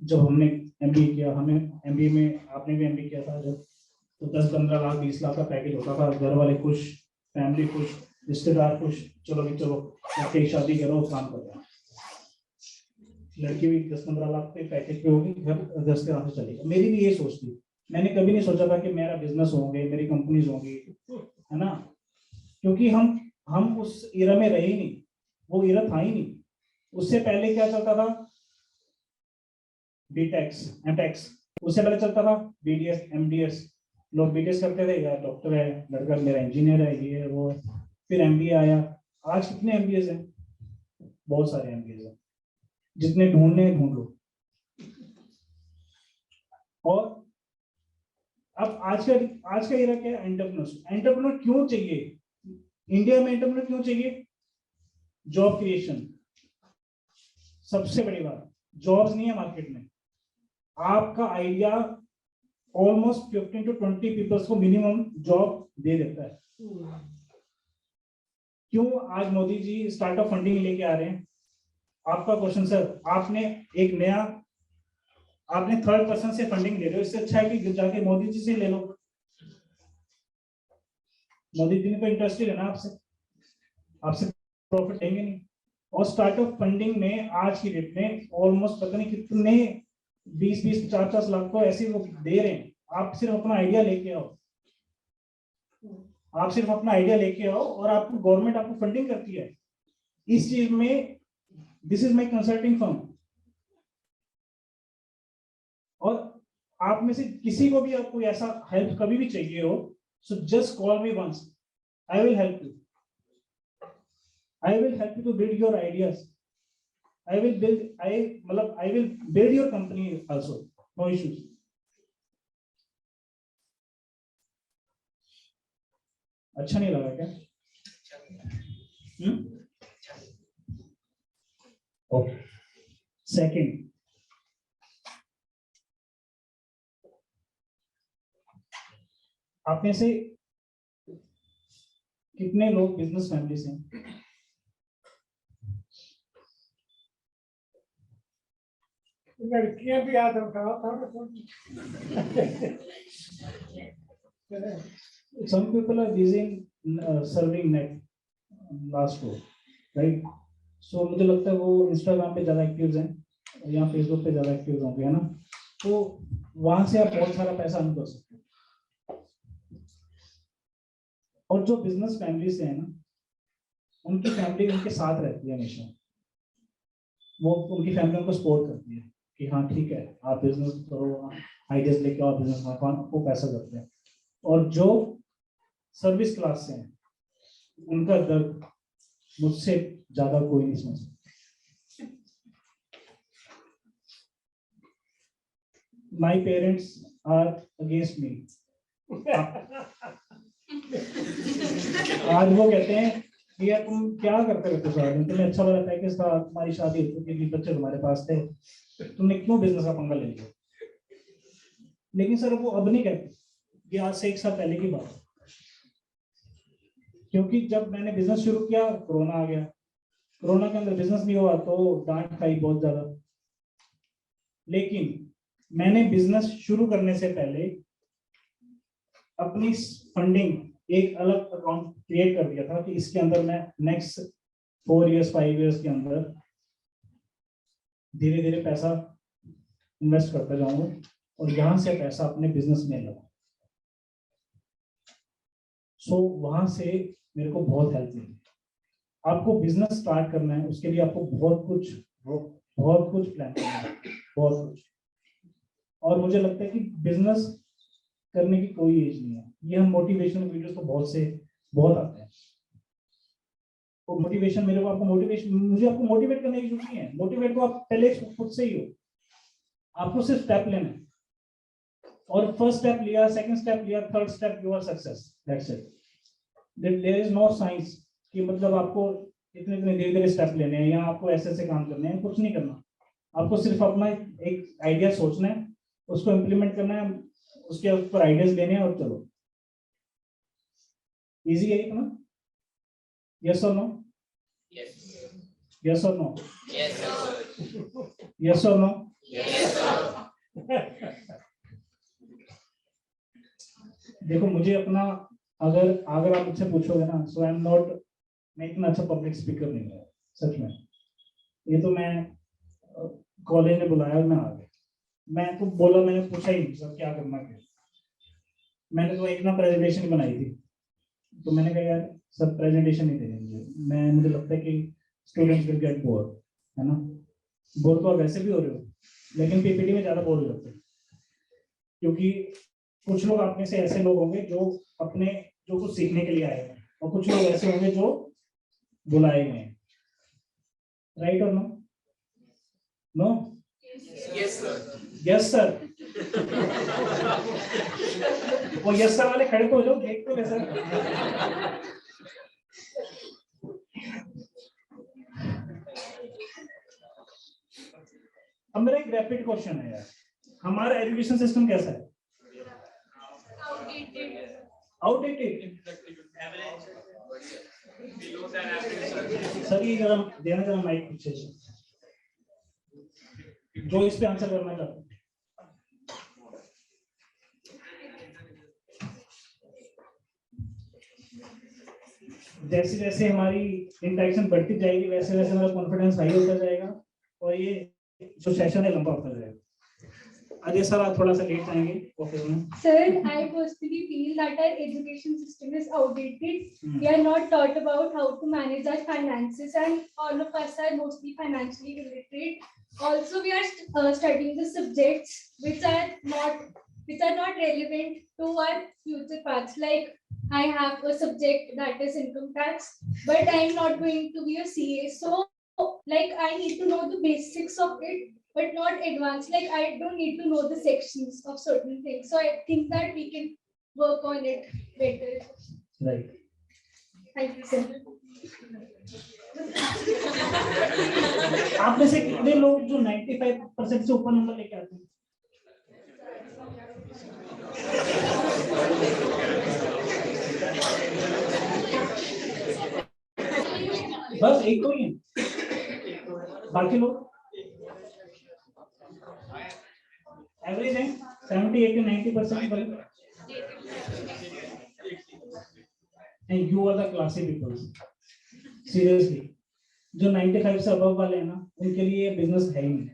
जब हमने एमबीए किया, हमें एमबीए में, आपने भी एमबीए किया था जब, तो 10-15 लाख 20 लाख का पैकेज होता था। घर वाले खुश, फैमिली खुश, रिश्तेदार खुश, चलो भी चलो लड़के शादी करो, काम करो। लड़की भी 10-15 लाख के पैकेज पे होगी, घर 10 के आराम से चलेगा। मेरी भी ये सोच थी। मैंने कभी नहीं सोचा था कि मेरा बिजनेस होंगे, मेरी कंपनीज होंगी, है ना, क्योंकि हम उस एरा में रहे ही नहीं, वो एरा था ही नहीं। उससे पहले क्या चलता था, बीटेक्स एमटेक्स, उससे पहले चलता था बीडीएस एमडीएस। लोग बीडीएस करते थे, यार डॉक्टर है लड़का, मेरा इंजीनियर है, ये है वो है। फिर एमबीए आया। आज कितने एमबीएस हैं? बहुत सारे एमबीएस हैं, जितने ढूंढने ढूंढ लो। और अब आज का एरा क्या है? एंटरप्रेन्योर क्यों चाहिए इंडिया में? एंटरप्रेन्योर क्यों चाहिए? जॉब क्रिएशन, सबसे बड़ी बात। जॉब्स नहीं है मार्केट में। आपका आइडिया ऑलमोस्ट 15 to 20 पीपल्स को मिनिमम जॉब दे देता है। क्यों आज मोदी जी स्टार्टअप फंडिंग लेके आ रहे हैं? आपका क्वेश्चन सर, आपने थर्ड पर्सन से फंडिंग ले रहे हो, इससे अच्छा है कि जाके मोदी जी से ले लो। मोदी जी ने तो इंटरेस्ट ही लेना आपसे प्रॉफिट देंगे नहीं। और स्टार्टअप फंडिंग में आज की डेट में ऑलमोस्ट पता नहीं कितने 20-20, 50-50 लाख को ऐसे वो दे रहे हैं। आप सिर्फ अपना आइडिया लेके आओ, और आपको गवर्नमेंट आपको फंडिंग करती है इस चीज में। This is my consulting firm. और आप में से किसी को भी आपको ऐसा हेल्प कभी भी चाहिए हो, so just call me once, I will help you. I will help you to build your ideas. I will build your company also. No issues. अच्छा नहीं लगा क्या? Okay. Second, आप में से कितने लोग बिजनेस फैमिली से हैं?
लड़कियां भी याद रखा था।
Some people are busy in serving net last row, right? So मुझे लगता है वो इंस्टाग्राम पे ज्यादा एक्टिव हैं या फेसबुक पे ज्यादा एक्टिव होंगे, है ना। तो वहां से आप बहुत सारा पैसा अर्न कर सकते हो। और जो बिजनेस फैमिली से है ना, उनकी फैमिली उनके साथ रहती है हमेशा, वो उनकी फैमिली उनको सपोर्ट करती है कि हाँ ठीक है आप बिजनेस करो, आइडियाज लेके आओ, बिजनेस में आपको पैसा करते हैं। और जो सर्विस क्लास से हैं उनका दर्द मुझसे ज्यादा कोई नहीं समझ सकता। My parents are against me. आज वो कहते हैं कि यार तुम क्या करते रहते हो सारा दिन, तुम्हें अच्छा लगा था कि तुम्हारी शादी हो चुकी थी, बच्चे तुम्हारे पास थे, तुमने क्यों बिजनेस का पंगा ले लिया। लेकिन सर वो अब नहीं कहते, ये आज से 1 साल पहले की बात है। क्योंकि जब मैंने बिजनेस शुरू किया कोरोना आ गया, कोरोना के अंदर बिजनेस नहीं हुआ तो डांट खाई बहुत ज्यादा। लेकिन मैंने बिजनेस शुरू करने से पहले अपनी फंडिंग एक अलग अकाउंट क्रिएट कर दिया था कि इसके अंदर मैं नेक्स्ट 4 इयर्स 5 इयर्स के अंदर धीरे धीरे पैसा इन्वेस्ट करता जाऊंगा और यहां से पैसा अपने बिजनेस में लगा। सो वहां से मेरे को बहुत हेल्प मिली। आपको बिजनेस स्टार्ट करना है उसके लिए आपको बहुत कुछ प्लान करना है, बहुत कुछ। और मुझे लगता है कि बिजनेस करने की कोई एज नहीं है। ये हम मोटिवेशनल वीडियोस तो बहुत आते हैं। तो मोटिवेशन मुझे आपको मोटिवेट करने की जरूरत नहीं है। मोटिवेट तो आप पहले खुद से ही हो। आपको सिर्फ स्टेप लेना है और फर्स्ट स्टेप लिया, सेकंड स्टेप लिया, third step you are success, that's it. There is no science कि मतलब आपको इतने धीरे स्टेप लेने हैं या आपको ऐसे काम करने हैं, कुछ नहीं करना। आपको सिर्फ अपना एक आइडिया सोचना है, उसको इम्प्लीमेंट करना है, उसके ऊपर आइडियाज लेने हैं और चलो। इजी है इतना? यस और नो? यस और नो? यस और नो? देखो मुझे अपना अगर आप मुझसे पूछोगे ना, सो आई एम नॉट, मैं इतना अच्छा पब्लिक स्पीकर नहीं है सच में। ये तो मैं कॉलेज ने बुलाया और मैं आ गया। मैं तो बोला, मैंने पूछा ही नहीं सर क्या करना क्या। मैंने तो एक ना प्रेजेंटेशन बनाई थी, तो मैंने कहा यार सर प्रेजेंटेशन नहीं देंगे मुझे लगता है कि स्टूडेंट्स विल गेट बोर, है ना। बोर तो आप वैसे भी हो रहे हो, लेकिन पीपीटी में ज्यादा बोर हो जाते हैं। क्योंकि कुछ लोग आप में से ऐसे लोग होंगे जो कुछ सीखने के लिए आए हैं और कुछ लोग ऐसे होंगे जो बुलाए गए हैं। राइट और no? No?
Yes sir.
Yes sir. वो यस सर वाले खड़े तो हो जाओ, देख तो कैसा। अब मेरा एक रैपिड क्वेश्चन है यार, हमारा एजुकेशन सिस्टम कैसा है? आउटडेटेड। सर ये जरा माइक पीछे जो इस पे आंसर करना चाहते हैं। जैसे जैसे हमारी इंटरेक्शन बढ़ती जाएगी वैसे वैसे हमारा कॉन्फिडेंस हाई होता जाएगा और ये जो सेशन है लंबा होता जाएगा। अजय सर आप थोड़ा सा लेट आएंगे ऑफिस में।
Sir, I personally feel that our education system is outdated. We are not taught about how to manage our finances, and all of us are mostly financially illiterate. Also, we are studying the subjects which are not relevant to our future paths. Like I have a subject that is income tax, but I am not going to be a CA. So, like I need to know the basics of it, but not advanced. Like I don't need to know the sections of certain things. So I think that we can work on it better.
Right.
Thank you, sir.
आप में से कितने लोग जो 95% से ऊपर number लेके आते हैं? बस एक तो ही है, बाकी लोग एवरेज है 70, 80, 90%। And you are the classy people. Seriously, जो 95 से above वाले हैं ना, उनके लिए बिजनेस है ही नहीं।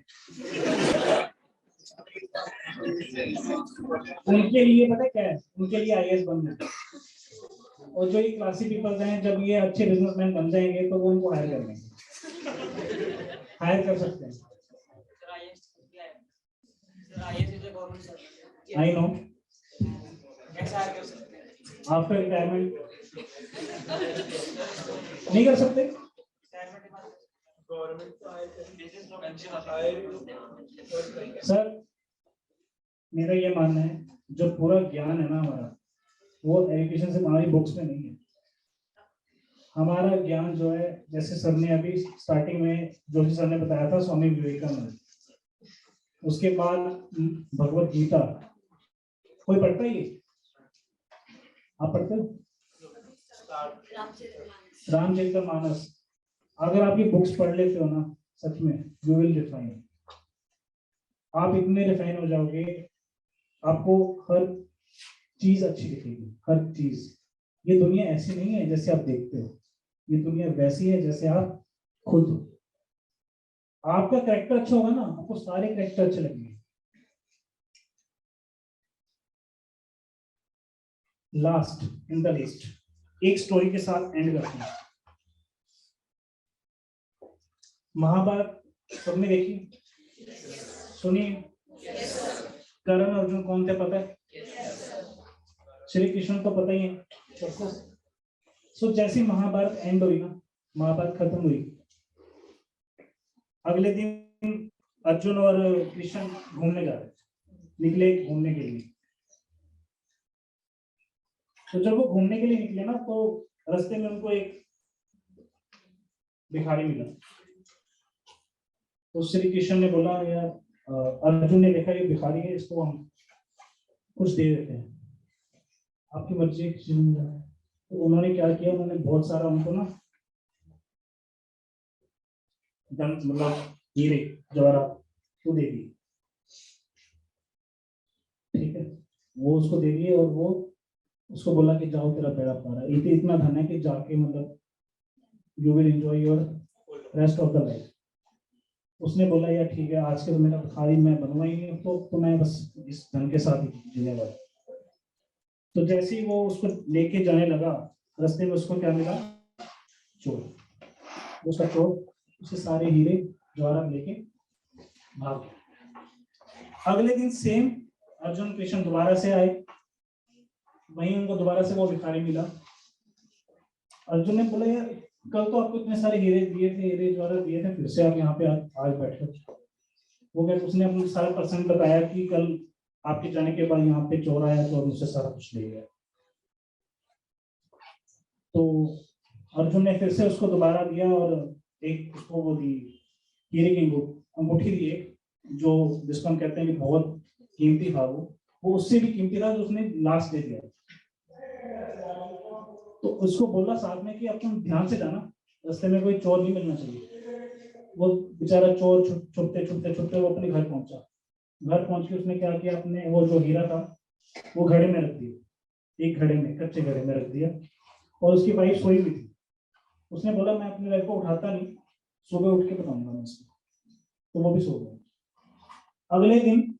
उनके लिए पता क्या है? उनके लिए IAS बनना है और जो ये क्लासी पीपल्स हैं, जब ये अच्छे बिजनेसमैन बन जाएंगे तो वो उनको हायर कर लेंगे, हायर कर सकते हैं। आई नो, आफ्टर रिटायरमेंट नहीं कर सकते। सर मेरा ये मानना है, जो पूरा ज्ञान है ना हमारा, वो एजुकेशन से, हमारी बुक्स में नहीं है। हमारा ज्ञान जो है, जैसे सर ने अभी स्टार्टिंग में जोशी सर ने बताया था, स्वामी विवेकानंद, उसके बाद भगवत गीता, कोई पढ़ता ही है? आप पढ़ते हो? रामचरितमानस, अगर आप ये बुक्स पढ़ लेते हो ना, सच में यू विल रिफाइन, आप इतने रिफाइन हो जाओगे, आपको हर चीज अच्छी दिखेगी, हर चीज। ये दुनिया ऐसी नहीं है जैसे आप देखते हो, ये दुनिया वैसी है जैसे आप खुद हो। आपका कैरेक्टर अच्छा होगा ना, आपको सारे कैरेक्टर अच्छे लगेंगे। लास्ट इन द लिस्ट, एक स्टोरी के साथ एंड करते हैं। महाभारत सबने देखी, सुनी? कर्ण अर्जुन कौन थे पता है? श्री कृष्ण तो पता ही है सबको। सो जैसी महाभारत एंड हुई ना, महाभारत खत्म हुई, अगले दिन अर्जुन और कृष्ण घूमने जा रहे, निकले घूमने के लिए। तो जब वो घूमने के लिए निकले ना, तो रास्ते में उनको एक भिखारी मिला। तो श्री कृष्ण ने बोला, यार अर्जुन ने देखा ये भिखारी है, इसको हम कुछ दे देते हैं, आपकी मर्जी है। तो उन्होंने क्या किया, उन्होंने बहुत सारा उनको ना मतलब हीरे जवाहरात को दे दिए, ठीक है, वो उसको दे दिए, और वो उसको बोला कि जाओ तेरा बेड़ा पार है, इतना धन है कि जाके मतलब you will enjoy your rest of the life. उसने बोला यार ठीक है, आज के तो मेरा भिखारी मैं बनवा ही नहीं, तो मैं बस इस धन के साथ ही जीने वाला। तो जैसे ही वो उसको लेके जाने लगा, रास्ते में उसको क्या मिला? चोर। उसका चोर उसे सारे हीरे जवाहरात लेके भाग गया। अगले दिन सेम अर्जुन कृष्ण दोबारा से आए, वहीं उनको दोबारा से वो भिखारी मिला। अर्जुन ने बोला यार कल तो आपको इतने सारे हीरे दिए थे, हीरे जवाहरात दिए थे, फिर से आप यहाँ पे आज बैठे। वो क्या, उसने अपना सारा प्रसंग बताया कि कल आपके जाने के बाद यहाँ पे चोर आया तो मुझसे सारा कुछ ले गया। तो अर्जुन ने फिर से उसको दोबारा दिया, और एक उसको वो दी हीरे की अंगूठी दी, एक जो जिसको हम कहते हैं कि बहुत कीमती था, वो उससे भी कीमती था, जो उसने लास्ट दे दिया। तो उसको बोला साथ में कि अब तुम ध्यान से जाना, रास्ते में कोई चोर नहीं मिलना चाहिए। वो बेचारा चोर छुपते छुपते छुपते वो अपने घर पहुंचा। घर पहुंच के उसने क्या किया, अपने वो जो हीरा था वो घड़े में रख दिया, एक घड़े में, कच्चे घड़े में रख दिया, और उसकी वाइफ सोई हुई थी। उसने बोला मैं अपनी वाइफ को उठाता नहीं, सुबह उठ के बताऊंगा मैं उसको। तो वो भी सो गया। अगले दिन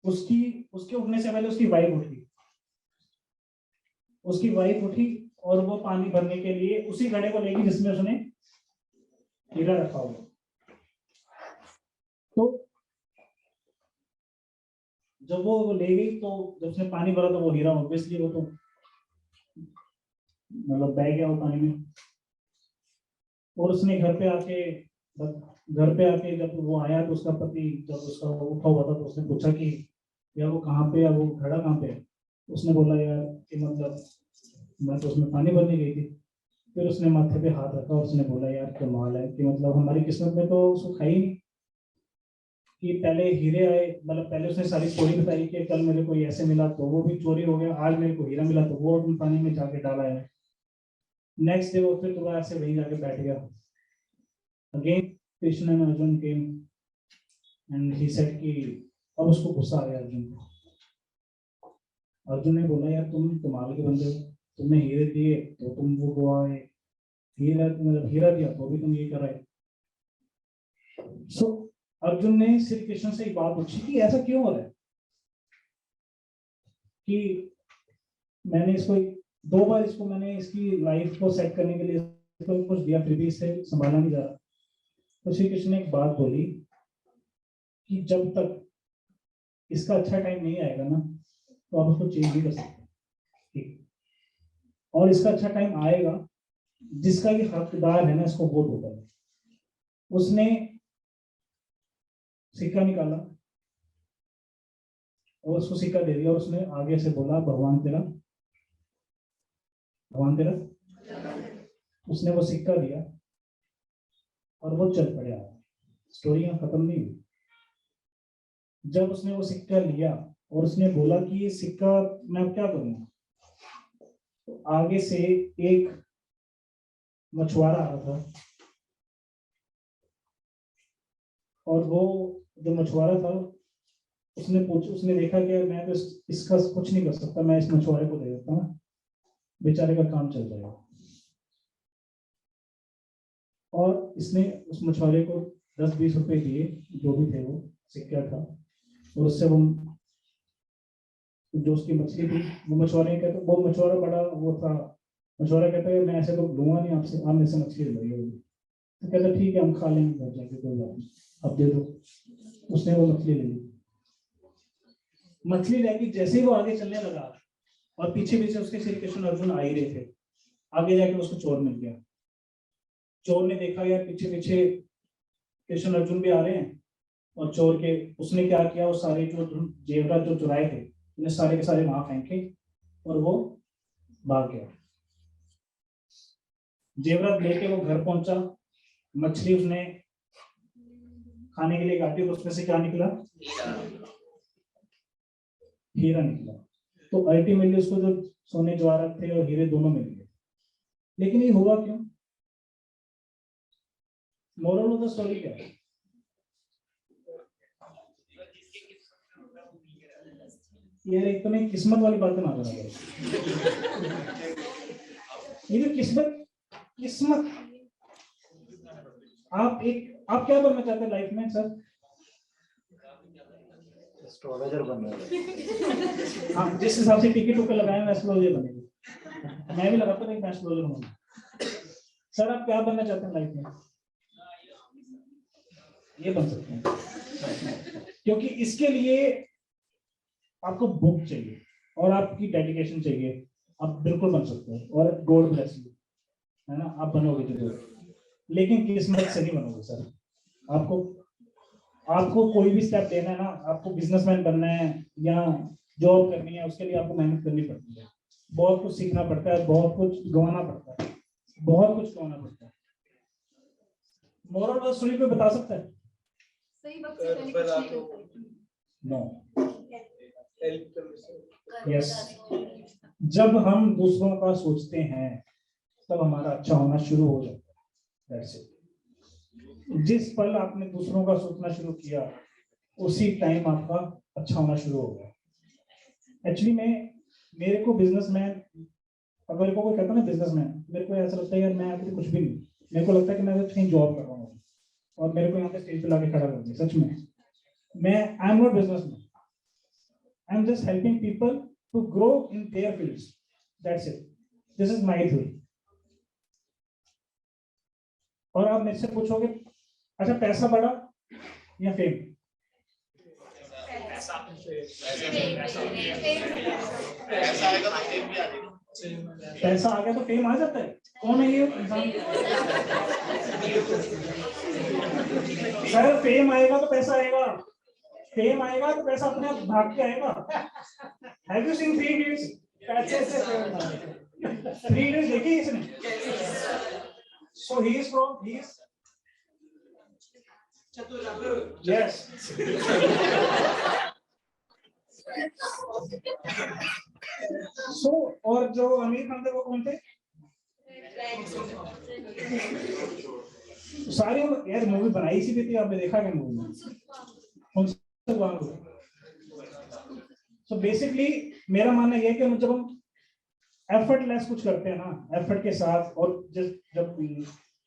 उसके उठने से पहले उसकी वाइफ उठी। और वो पानी भरने के लिए उसी घड़े को लेगी जिसमें उसने हीरा रखा हुआ। तो जब वो ले गई, तो जब उसने पानी भरा तो वो हीरा ऑब्वियसली वो तो मतलब बह गया वो पानी में। और उसने घर पे आके जब वो आया तो उसका पति जब उसका उठा हुआ था, तो उसने पूछा कि यार वो कहाँ पे है, वो घड़ा कहाँ पे है? उसने बोला यार कि मतलब मैं तो उसमें पानी भरने गई थी। फिर उसने माथे पे हाथ रखा और उसने बोला यार कमाल है कि मतलब हमारी किस्मत में तो सुख है ही नहीं कि पहले हीरे आए। मतलब पहले उसने सारी स्टोरी बताई कि कल मेरे को ऐसे मिला तो वो भी चोरी हो गया, आज मेरे को हीरा मिला तो वो अपने पानी में जाके डाला है। नेक्स्ट डे वो फिर दोबारा से वहीं जाके बैठ गया। Again Krishna and Arjun came and he said कि अब उसको गुस्सा आ गया अर्जुन को। अर्जुन ने बोला यार तुम कमाल के बंदे हो, तुमने हीरे दिए तो तुम वो गवाए, हीरा दिया तो भी तुम ये कर रहे। सो अर्जुन ने श्री कृष्ण से एक बात पूछी कि ऐसा क्यों हो रहा है कि मैंने इसको 2 बार इसको मैंने इसकी लाइफ को सेट करने के लिए इसको कुछ दिया, फिर भी इससे संभाला नहीं जा रहा। तो श्री कृष्ण ने एक बात बोली कि जब तक इसका अच्छा टाइम नहीं आएगा ना, तो आप उसको चेंज नहीं कर सकते, ठीक। और इसका अच्छा टाइम आएगा, जिसका भी हकदार है ना इसको, वो होता है। उसने सिक्का निकाला और उसको सिक्का दे दिया और उसने आगे से बोला, भगवान तेरा। उसने वो सिक्का दिया और वो चल पड़ा। स्टोरी यहाँ खत्म नहीं हुई। जब उसने वो सिक्का लिया और उसने बोला कि ये सिक्का मैं क्या करूंगा, तो आगे से एक मछुआरा आ रहा था और वो जो मछुआरा था उसने देखा कि मैं तो इसका कुछ नहीं कर सकता, मैं इस मछुआरे को दे देता हूँ, बेचारे का काम चल जाएगा। और इसने उस मछुआरे को 10-20 रुपए दिए, जो भी थे, वो सिक्का था, और उससे वो जो उसकी मछली थी, वो मछुआरे कहते, वो मछुआरा बड़ा वो था, मछुआरा कहता है मैं ऐसे तो लूंगा नहीं आपसे, आप मेरे से मछली ले लो। तो कहता ठीक है हम खा लेंगे घर जाके, कोई बात नहीं, अब दे दो। उसने वो मछली ले ली। मछली लेके जैसे ही वो आगे चलने लगा और पीछे पीछे उसके श्री कृष्ण अर्जुन आ ही रहे थे, आगे जाके उसको चोर मिल गया। चोर ने देखा यार पीछे पीछे कृष्ण अर्जुन भी आ रहे हैं, और चोर के उसने क्या किया, वो सारे जो जेवरात जो चुराए थे उन्हें सारे के सारे वहां फेंके और वो भाग गया। जेवरात लेके वो घर पहुंचा, मछली उसने खाने के लिए काटी, तो उसमें से क्या निकला, हीरा निकला। तो अल्टीमेटली उसको जो सोने जवाहरात थे और हीरे दोनों मिल गए। लेकिन ये हुआ क्यों? मोरल ऑफ द स्टोरी क्या है? यार एक तो मैं किस्मत वाली बातें ना करा, ये जो किस्मत आप क्या बनना चाहते हैं लाइफ में सर?
एस्ट्रोलॉजर बनना है।
आप जिस हिसाब से टिकट उके लगाए हैं एस्ट्रोलॉजर बनेंगे। मैं भी लगाता था कि मैं एस्ट्रोलॉजर बनूंगा। सर आप क्या बनना चाहते हैं लाइफ में? ये बन सकते हैं, क्योंकि इसके लिए आपको बुक चाहिए और आपकी डेडिकेशन चाहिए। आप बिल्कुल बन सकते हो और गॉड ब्लेस यू, है ना, आप बनोगे जरूर, लेकिन किस्मत से नहीं बनोगे सर। आपको कोई भी स्टेप लेना है ना, आपको बिजनेसमैन बनना है या जॉब करनी है, उसके लिए आपको मेहनत करनी पड़ती है, बहुत कुछ सीखना पड़ता है, बहुत कुछ गंवाना पड़ता है, बहुत कुछ गंवाना पड़ता है। मोरल ऑफ द स्टोरी पे बता सकता है?
सही वक्त से पहले कुछ नहीं करते।
नो, यस, जब हम दूसरों का सोचते हैं तब हमारा अच्छा होना शुरू हो जाता है। That's it. जिस पल आपने दूसरों का सोचना शुरू किया उसी टाइम आपका अच्छा होना शुरू हो गया। एक्चुअली मेरे को बिजनेसमैन, अगर मेरे को कोई कहता ना बिजनेसमैन, मेरे को ऐसा लगता है यार मैं अभी कुछ भी नहीं, मेरे को लगता है कि मैं कहीं जॉब कर रहा हूँ और मेरे को यहाँ पे स्टेज पे लाके खड़ा कर दिया। सच में I am not businessman, I am just helping people to grow in their fields. That's it. This is my theory. और आप मेरे से पूछोगे अच्छा पैसा बड़ा या फेम? पैसा आ गया तो फेम आ जाता है। कौन है ये इंसान? सर फेम आएगा तो पैसा आएगा, फेम आएगा तो पैसा अपने आप भाग के आएगा। Have you seen 3 Idiots? पैसे से फेम आएगा। 3 Idiots देखी इसने? So he is yes. So और जो आमिर खान थे वो कौन थे? सारी यार मूवी बनाई सी भी थी, आपने देखा क्या मूवी में? So basically मेरा मानना यह है कि जब हम एफर्टलेस कुछ करते हैं ना, एफर्ट के साथ, और जब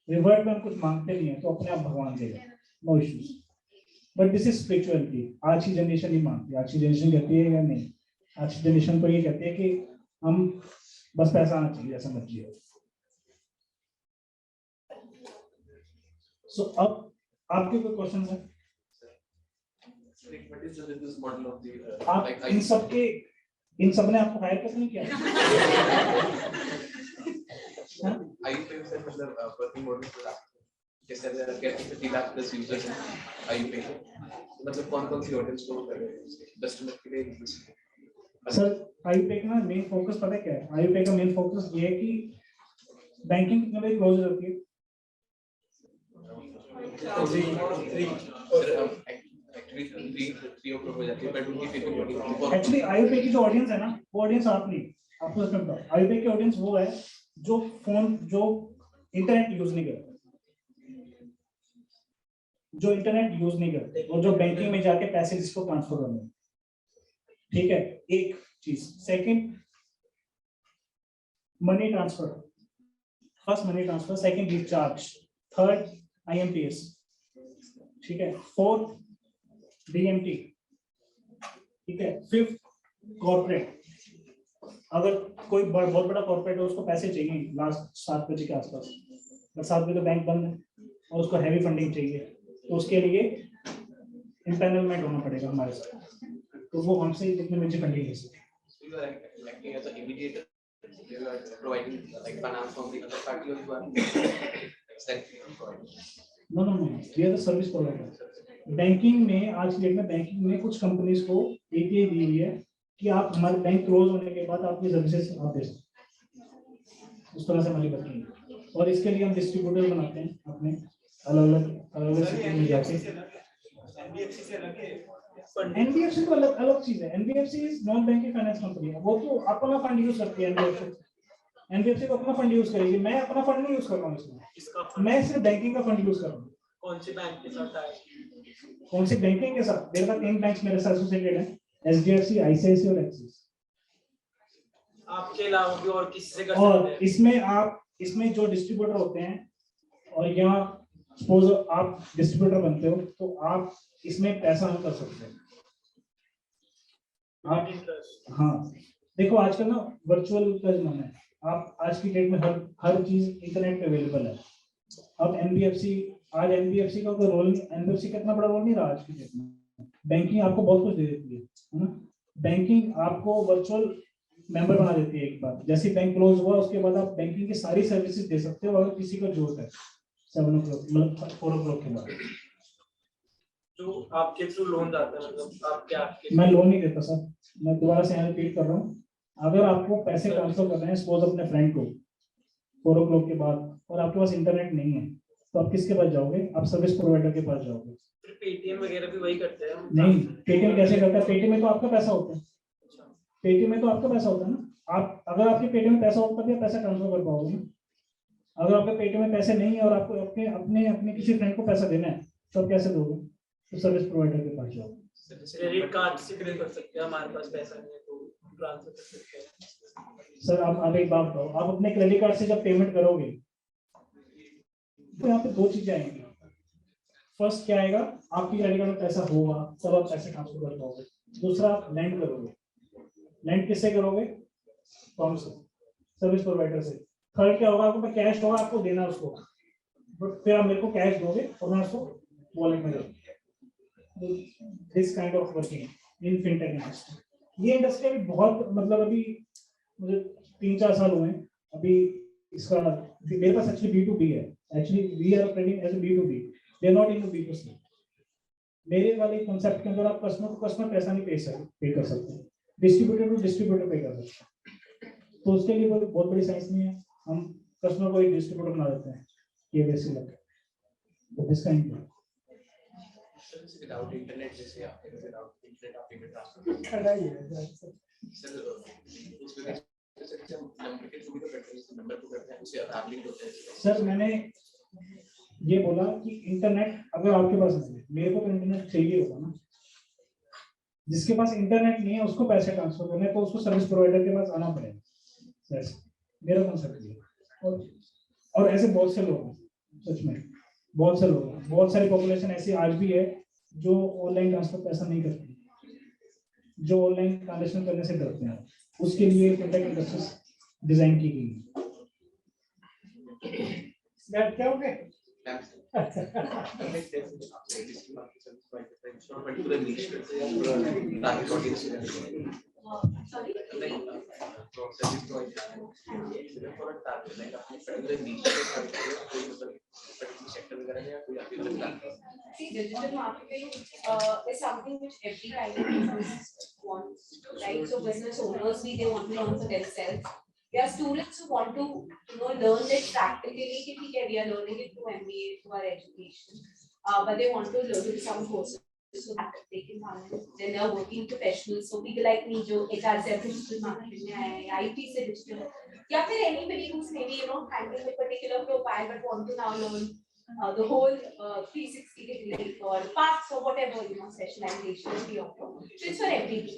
रिवर्ट में हम कुछ मांगते नहीं है तो अपने आप भगवान देगा, no issues. But this is spirituality. आज की जनरेशन नहीं मानती, आज की जनरेशन कहती है या नहीं, आज की जनरेशन को ये कहती है कि हम बस पैसा आना चाहिए जैसा मर्जी हो। सो अब आपके कोई क्वेश्चन है?
What is the business model of the
आप इन सब ने आपको हायर कैसे नहीं किया?
IUPAY से मतलब working model को जैसे अगर 50 लाख प्लस यूजर्स हैं IUPAY के, मतलब कौन-कौन सी ऑडियंस को कर रहे हैं कस्टमर के लिए?
सर IUPAY का मेन फोकस पता है क्या है? IUPAY का मेन फोकस ये है कि बैंकिंग कितने बजे क्लोज होती है? एक्चुअली IUPAY की जो ऑडियंस है ना, वो ऑडियंस आप नहीं, आपको इसमें बताओ। IUPAY की ऑडियंस वो है जो इंटरनेट यूज नहीं करते, और जो बैंकिंग में जाके पैसे जिसको ट्रांसफर करने हैं। ठीक है, एक चीज। Second, money transfer, first money transfer, second recharge, third IMPS, ठीक है, फोर्थ DMT, ठीक है, फिफ्थ कॉर्पोरेट। अगर कोई बहुत बड़ा कॉर्पोरेट है, उसको पैसे चाहिए लास्ट 7 बजे के आसपास, 7 बजे तो बैंक बंद है और उसको हैवी फंडिंग चाहिए, तो उसके लिए इम्पैनलमेंट होना पड़ेगा हमारे साथ, तो वो हमसे जितने बजे फंडिंग ले सकते हैं। No, we are the service provider. Banking में आज की डेट में बैंकिंग में कुछ कंपनीज को API दी हुई है कि आप हमारे बैंक क्लोज होने के बाद आपकी सर्विसेज आप दे सकते, उस तरह से हमारी वर्किंग है। और इसके लिए हम डिस्ट्रीब्यूटर बनाते हैं अपने अलग-अलग सिटी में जाके। NBFC तो अलग चीज है। NBFC is non banking finance company है, वो तो अपना फंड यूज करती है। NBFC तो अपना फंड यूज करेगी, मैं अपना फंड नहीं यूज कर रहा हूँ इसमें, मैं सिर्फ बैंकिंग का फंड यूज कर रहा हूँ।
कौन सी बैंक के साथ है?
कौन सी बैंकिंग के साथ? मेरे पास 3 बैंक मेरे साथ एसोसिएटेड हैं, SDFC, ICICI और Axis।
आपके अलावा भी और किसी से कर
और
सकते हैं?
इसमें जो डिस्ट्रीब्यूटर होते हैं, और यहाँ सपोज आप डिस्ट्रीब्यूटर बनते हो तो आप इसमें पैसा हम कर सकते हैं। आप हाँ, देखो आजकल ना वर्चुअल का जमाना है, आप आज की डेट में हर चीज इंटरनेट पे अवेलेबल है। अब आज NBFC का कोई रोल नहीं, NBFC का इतना बड़ा रोल नहीं रहा आज की डेट में। बैंकिंग आपको बहुत कुछ दे देती है ना, बैंकिंग आपको वर्चुअल मेंबर बना देती है। एक बार जैसे बैंक क्लोज हुआ, उसके बाद आप बैंकिंग की सारी सर्विसेज दे सकते हो अगर किसी को जरूरत है 7 o'clock मतलब 4 o'clock के बाद।
जो आपके थ्रू लोन जाता है, मतलब आप क्या?
मैं लोन नहीं देता सर, मैं दोबारा से यहाँ रिपीट कर रहा हूँ। अगर आपको पैसे ट्रांसफर करने हैं सपोज अपने फ्रेंड को 4 o'clock के बाद, और आपके पास इंटरनेट नहीं है, तो आप किसके पास जाओगे? आप सर्विस प्रोवाइडर के पास जाओगे।
फिर पेटीएम वगैरह भी वही करते हैं?
नहीं, पेटीएम कैसे करता है? पेटीएम में तो आपका पैसा होता है, पेटीएम में तो आपका पैसा होता है ना। आप अगर आपके पेटीएम में पैसा होता है, पैसा ट्रांसफर कर पाओगे। अगर आपके पेटीएम में पैसे नहीं है और आपको अपने किसी फ्रेंड को पैसा देना है, तो आप कैसे दोगे? तो सर्विस प्रोवाइडर के पास जाओगे।
क्रेडिट कार्ड से भी कर सकते हैं, हमारे पास पैसा नहीं है तो ट्रांसफर कर सकते हैं।
सर आप एक बात बताओ, आप अपने क्रेडिट कार्ड से जब पेमेंट करोगे तो यहाँ पे 2 चीजें आएंगी। फर्स्ट क्या आएगा? आपकी क्रेडिट कार्ड में पैसा होगा तब आप पैसे ट्रांसफर कर पाओगे। दूसरा, आप लैंड करोगे। लैंड किससे करोगे? कौन से? सर्विस प्रोवाइडर से। थर्ड क्या होगा? आपको कैश होगा, आपको देना उसको, बट फिर आप मेरे को कैश दोगे और मैं उसको वॉलेट में दूंगा। This kind of working in fintech industry. ये इंडस्ट्री अभी बहुत, मतलब अभी मुझे 3-4 साल हुए हैं अभी इसका। मेरे पास एक्चुअली B2B है, actually we are operating as a B2B, they are not in B2C। मेरे वाले कॉन्सेप्ट के अंदर आप कस्टमर पैसा नहीं पे कर सकते, डिस्ट्रीब्यूटर टू डिस्ट्रीब्यूटर पे कर सकते हैं। तो उसके लिए कोई बहुत बड़ी साइंस नहीं है, हम कस्टमर को एक डिस्ट्रीब्यूटर बना देते हैं, ये वैसे लगता है। तो this kind of
without internet जैसे without internet आप पेमेंट ट्रांसफर सर उसमें नंबर के थ्रू भी तो करते हैं, नंबर को करते हैं उसे आधार लिंक होता है।
सर मैंने ये बोला कि इंटरनेट अगर आपके पास नहीं है, मेरे को तो इंटरनेट चाहिए होगा ना। जिसके पास इंटरनेट नहीं है उसको पैसे ट्रांसफर करने तो उसको सर्विस प्रोवाइडर के पास आना पड़ेगा। मेरा कॉन्सेप्ट ये। और ऐसे बहुत से लोग हैं, सच में बहुत से लोग हैं, बहुत सारी पॉपुलेशन ऐसी आज भी है जो ऑनलाइन ट्रांसफर पैसा नहीं करती, जो ऑनलाइन ट्रांजेक्शन करने से डरते हैं। उसके लिए फिनटेक इंडस्ट्रीज डिजाइन की गई।
बैठ जाओगे?
particular niche target audience
Sorry?
service provider for a target like particular niche particular sector वगैरह या कोई आपके अलग target?
See, digital marketing is something which every kind of business wants, right? So business owners, they want to learn for themselves. There are students who want to, learn it practically. कि we are learning it through MBA, through our education, but they want to learn in some courses so that they can learn. Then they are working professionals. So people like me, जो HR से digital marketing में आए, IT से digital, या फिर anybody who's maybe handling a particular profile but want to now learn the whole 360 degree or paths or whatever specialization we offer. So it's for everybody.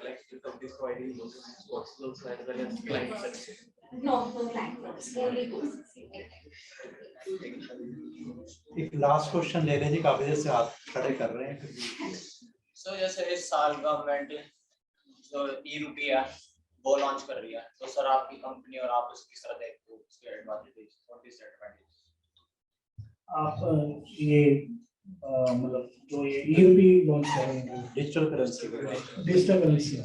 Like the companies providing those courses also as well as client services.
No client service, only courses.
एक last question ले रहे जी, काफी देर से हाथ खड़े कर रहे हैं।
So जैसे इस साल गवर्नमेंट जो ई-रुपया वो लॉन्च कर रही है, तो सर आपकी कंपनी और आप उसकी तरह देखते हो उसके एडवांटेज और डिसएडवांटेज?
आप ये मतलब जो ये ई-रुपी लॉन्च कर रहे हैं
digital currency,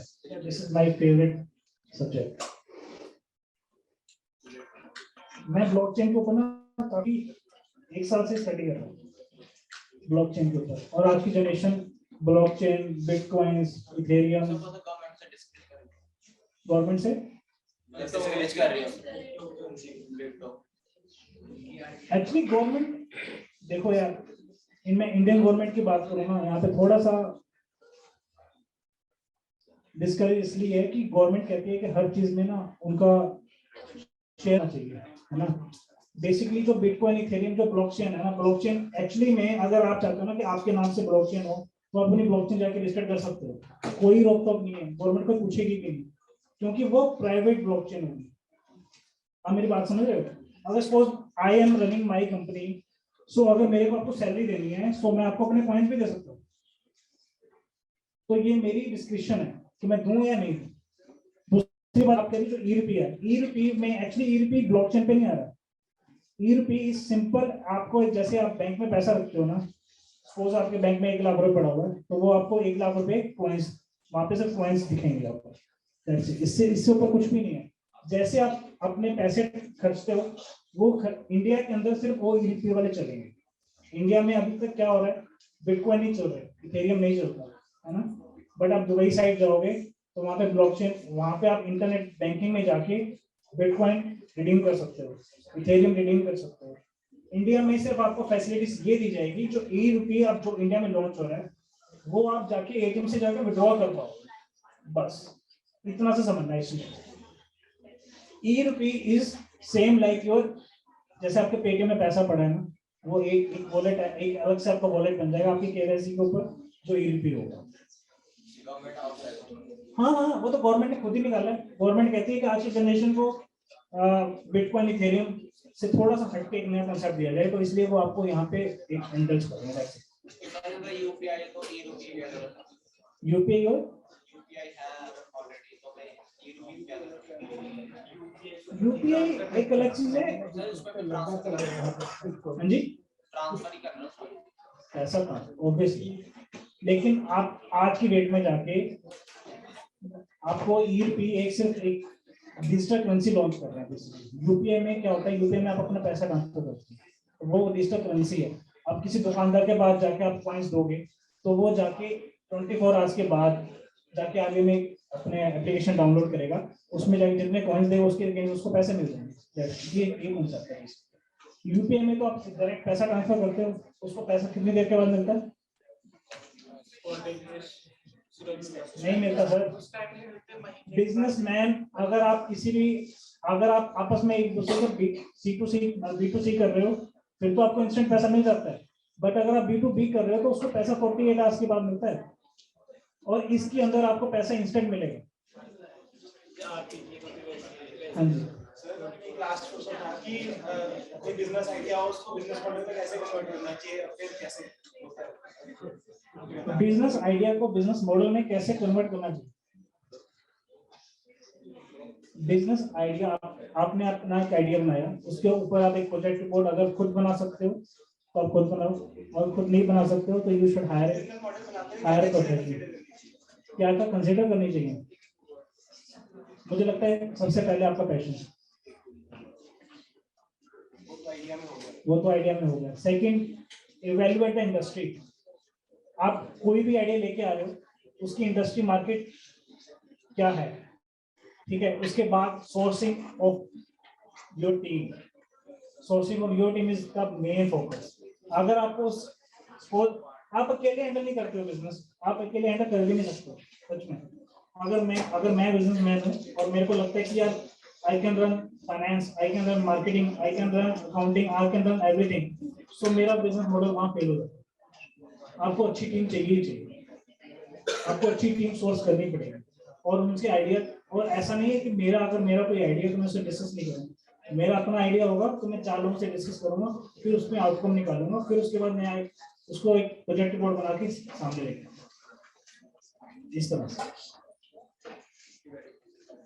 this is
my favourite subject. मैं ब्लॉकचेन के ऊपर ना काफी 1 साल से स्टडी कर रहा हूँ ब्लॉकचेन के ऊपर, और आज की generation blockchain, bitcoins, Ethereum government से एक्चुअली गवर्नमेंट, देखो यार, इनमें इंडियन गवर्नमेंट की बात करूँ ना, यहाँ पे थोड़ा सा डिस्करेज इसलिए है कि गवर्नमेंट कहती है कि हर चीज में ना उनका शेयर चाहिए, है ना। बेसिकली जो बिटकॉइन, इथेरियम, जो ब्लॉकचेन है ना, ब्लॉकचेन एक्चुअली में अगर आप चाहते हो ना कि आपके नाम से ब्लॉकचेन हो, तो आप अपनी ब्लॉकचेन जाके रजिस्टर कर सकते हो, कोई रोक टोक नहीं है, गवर्नमेंट को पूछेगी भी नहीं, क्योंकि वो प्राइवेट ब्लॉकचेन होगी। आप मेरी बात समझ रहे हो? अगर suppose I am running my company, so अगर मेरे को आपको सैलरी देनी है, सो मैं आपको अपने पॉइंट्स भी दे सकता हूँ, तो ये मेरी डिस्क्रिप्शन है कि मैं दूं या नहीं दूं। दूसरी बात आप कह रही जो ई-रुपी है, ई-रुपी में एक्चुअली ई-रुपी ब्लॉकचेन पे नहीं आ रहा। ई-रुपी इज सिंपल, आपको जैसे आप बैंक में पैसा रखते हो ना, सपोज आपके बैंक में 1 लाख रुपए पड़ा हुआ है, तो वो आपको 1 लाख रुपए कॉइंस, वहां पे सिर्फ कॉइंस दिखेंगे आपको, इससे ऊपर कुछ भी नहीं है। जैसे आप अपने पैसे खर्चते हो, वो इंडिया के अंदर सिर्फ वो ई-रुपी वाले चलेंगे। इंडिया में अभी तक क्या हो रहा है, बिटकॉइन नहीं चल रहा है, इथेरियम नहीं चलता है ना, बट आप दुबई साइड जाओगे तो वहां पे ब्लॉकचेन, वहां पे आप इंटरनेट बैंकिंग में जाके बिटकॉइन रिडीम कर सकते हो, इथेरियम रिडीम कर सकते हो। इंडिया में सिर्फ आपको फैसिलिटीज ये दी जाएगी, जो ई-रुपी अब जो इंडिया में लॉन्च हो रहा है, वो आप जाके एटीएम से जाके विड्रॉ कर पाओ, बस इतना से समझना है इसमें। E-RUPI is same like your, जैसे आपके पेटीएम में पैसा पड़ा है ना, वो एक वॉलेट है, एक अलग से आपका वॉलेट बन जाएगा आपकी केवाईसी के ऊपर, जो ई-रुपी होगा। हाँ, वो तो गवर्नमेंट ने खुद ही निकाला है। गवर्नमेंट कहती है कि आज की जनरेशन को बिटकॉइन, इथेरियम से थोड़ा सा हटके एक नया कंसेप्ट दिया जाए, तो इसलिए वो आपको यहाँ पे एक इंडल्ज कर रहे हैं।
यूपीआई तो ई-रुपी क्या करेगा?
यूपीआई और
यूपीआई है ऑलरेडी, तो मैं ई-रुपी क्या करूंगा?
यूपीआई एक अलग चीज है। हाँ जी,
ट्रांसफर ही करना
ऐसा था ऑब्वियसली, लेकिन आप आज की डेट में जाके आपको ई-रुपी एक सिर्फ एक डिजिटल करेंसी लॉन्च कर रहे हैं। यूपीआई में क्या होता है, यूपीआई में आप अपना पैसा ट्रांसफर करते हैं, तो वो डिजिटल करेंसी है। अब किसी दुकानदार के पास जाके आप कॉइन्स दोगे, तो वो जाके 24 आवर्स के बाद जाके आगे में अपने एप्लीकेशन डाउनलोड करेगा, उसमें जाके जितने कॉइन्स देगा उसके अगेंस्ट उसको पैसे मिल जाएंगे। ये कॉन्सेप्ट है। यूपीआई में तो आप डायरेक्ट पैसा ट्रांसफर करते हो, उसको पैसा कितनी देर के बाद मिलता है? नहीं मिलता सर। बिजनेसमैन, अगर आप किसी भी, अगर आप आपस में एक दूसरे को B2C कर रहे हो, फिर तो आपको इंस्टेंट पैसा मिल जाता है, बट अगर आप B2B कर रहे हो तो उसको पैसा 48 आवर्स के बाद मिलता है, और इसके अंदर आपको पैसा इंस्टेंट मिलेगा। हाँ जी,
लास्ट क्वेश्चन था कि कोई बिजनेस आइडिया हो उसको बिजनेस मॉडल में कैसे कन्वर्ट करना चाहिए, फिर कैसे होता है?
बिजनेस आइडिया को बिजनेस मॉडल में कैसे कन्वर्ट करना चाहिए? बिजनेस आइडिया आपने अपना एक आइडिया बनाया, उसके ऊपर आप एक प्रोजेक्ट रिपोर्ट अगर खुद बना सकते हो तो आप खुद बनाओ, और खुद नहीं बना सकते हो तो यू शुड हायर प्रोफेशनल। क्या क्या कंसिडर करनी चाहिए? मुझे लगता है सबसे पहले आपका पैशन, वो तो आइडिया में हो गया। Second, evaluate the industry. आप कोई भी आइडिया लेके आ रहे हो, उसकी इंडस्ट्री मार्केट क्या है, ठीक है। उसके बाद sourcing of your team, sourcing of your team is the main focus. अगर आपको आप अकेले हैंडल नहीं करते हो बिजनेस, आप अकेले हैंडल कर भी नहीं सकते सच में। अगर मैं बिजनेसमैन हूँ और मेरे को लगता है कि यार I can run finance, I can run marketing, I can run accounting, I can run everything, so मेरा बिजनेस मॉडल वहाँ फेल हो जाता है। आपको अच्छी टीम चाहिए ही चाहिए, आपको अच्छी टीम सोर्स करनी पड़ेगी और उनसे आइडिया। और ऐसा नहीं है कि अगर मेरा कोई आइडिया तो मैं उससे डिस्कस नहीं करूँगा। मेरा अपना आइडिया होगा तो मैं 4 लोगों से डिस्कस करूंगा, फिर उसमें आउटकम निकालूंगा, फिर उसके बाद मैं उसको एक प्रोजेक्ट रिपोर्ट बना के सामने लेके इस तरह से।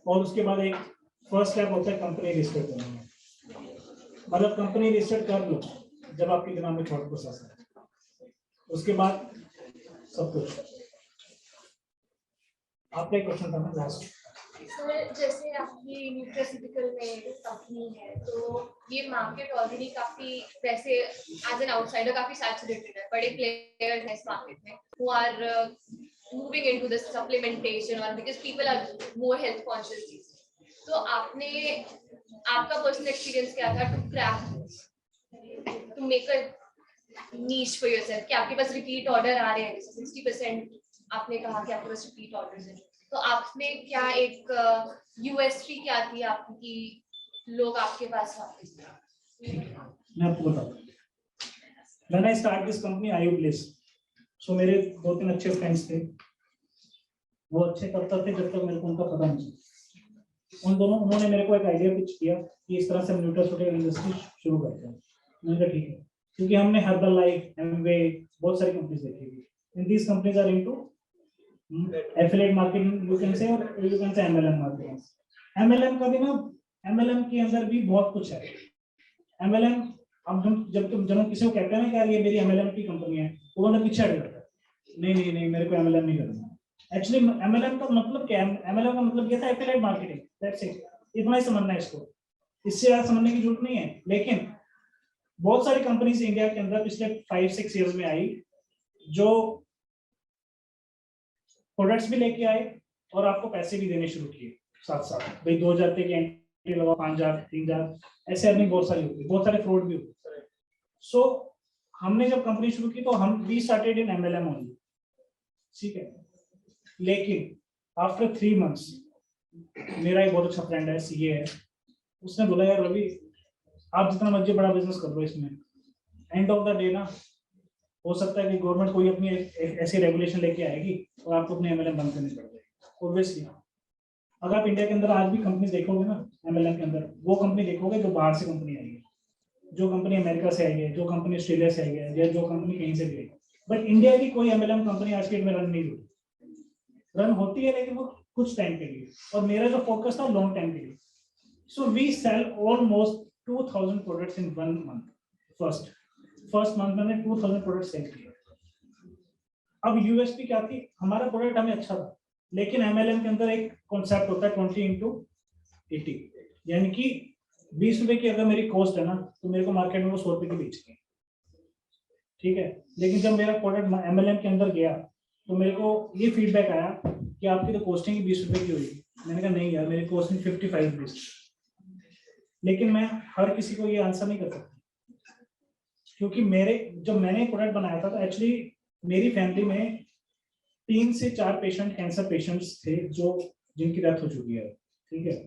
और उसके बाद एक फर्स्ट स्टेप होता है कंपनी रजिस्टर करना। मतलब कंपनी रजिस्टर कर लो जब आपके दिमाग में थॉट प्रोसेस है, उसके बाद सब कुछ। आपका एक क्वेश्चन था ना लास्ट।
सर जैसे आपकी न्यूट्रास्यूटिकल में कंपनी है, तो ये मार्केट ऑलरेडी काफी वैसे एज एन आउटसाइडर काफी सैचुरेटेड है, बड़े प्लेयर्स हैं इस मार्केट में who are moving into this supplementation or because people are more health conscious these days. तो आपका पर्सनल एक्सपीरियंस क्या था to crack to make a niche for yourself, कि आपके पास रिपीट ऑर्डर आ रहे हैं, 60% आपने कहा कि आपके पास रिपीट ऑर्डर्स हैं, तो आपने क्या एक यूएसपी क्या थी आपकी, लोग आपके पास वापस?
मैं आपको बताऊं, When I start this company, IUbliss, सो मेरे 2-3 अच्छे फ्रेंड्स थे, वो अच्छे तब तक थे जब तक मेरे को उनका पता नहीं। उन्होंने मेरे को एक आइडिया पिच किया कि इस तरह से हम न्यूट्रास्यूटिकल इंडस्ट्री शुरू करते हैं। मैंने कहा ठीक है, क्योंकि हमने हर्बल लाइफ, एमवे, बहुत सारी कंपनीज देखी थी। And these companies are into affiliate marketing, you can say, और you can say MLM marketing. MLM का भी ना, एमएलएम के अंदर भी बहुत कुछ है। एमएलएम, अब जब हम किसी को कहते हैं ना कि यार ये मेरी एमएलएम की कंपनी है, तो वो पीछे हट जाता है, नहीं मेरे को एमएलएम नहीं करना। एक्चुअली एमएलएम का मतलब क्या है? एमएलएम का मतलब ये था एफिलिएट मार्केटिंग, दैट्स इट। इतना ही समझना है इसको, इससे ज्यादा समझने की जरूरत नहीं है। लेकिन बहुत सारी कंपनीज इंडिया के अंदर पिछले 5-6 ईयर्स में आई जो प्रोडक्ट्स भी लेके आए और आपको पैसे भी देने शुरू किए साथ साथ। भाई 2000 की एंट्री लगाओ, 5000, 3000, ऐसे अर्निंग बहुत सारी होती है, बहुत सारे फ्रॉड भी होते हैं। सो हमने जब कंपनी शुरू की तो we started in MLM only, ठीक है। लेकिन आफ्टर 3 मंथ्स मेरा एक बहुत अच्छा फ्रेंड है, सीए है, उसने बोला यार रवि, आप जितना मर्जी बड़ा बिजनेस कर लो, इसमें एंड ऑफ द डे ना हो सकता है कि गवर्नमेंट कोई अपनी एक ऐसी रेगुलेशन लेके आएगी और आपको अपने एमएलएम बंद करनी पड़ जाएगी। ऑब्वियसली अगर आप इंडिया के अंदर आज भी कंपनी देखोगे ना एमएलएम के अंदर, वो कंपनी देखोगे जो बाहर से कंपनी आई है, जो कंपनी अमेरिका से आई है, जो कंपनी ऑस्ट्रेलिया से आई है, या जो कंपनी कहीं से भी आई। बट इंडिया की कोई एमएलएम कंपनी आज के डेट में रन नहीं होती, रन होती है लेकिन वो कुछ टाइम के लिए, और मेरा जो फोकस था लॉन्ग टाइम के लिए। So we sell almost 2000 products in 1 month. First month मैंने 2000 प्रोडक्ट सेल किए। अब यूएसपी क्या थी? हमारा प्रोडक्ट हमें अच्छा था, लेकिन एमएलएम के अंदर एक कॉन्सेप्ट होता है 20x80, यानी कि 20 रुपए की अगर मेरी कॉस्ट है ना, तो मेरे को मार्केट में वो 100 रुपए की बेचनी है, ठीक है। लेकिन जब मेरा प्रोडक्ट एमएलएम के अंदर गया तो मेरे को ये फीडबैक आया कि आपकी तो कॉस्टिंग 20 रुपए की हुई। मैंने कहा नहीं यार, मेरी कॉस्टिंग 55 रुपीज। लेकिन मैं हर किसी को ये आंसर नहीं कर सकता, क्योंकि जब मैंने प्रोडक्ट बनाया था तो एक्चुअली मेरी फैमिली में 3 से 4 कैंसर पेशेंट्स थे जिनकी डेथ हो चुकी है, ठीक है।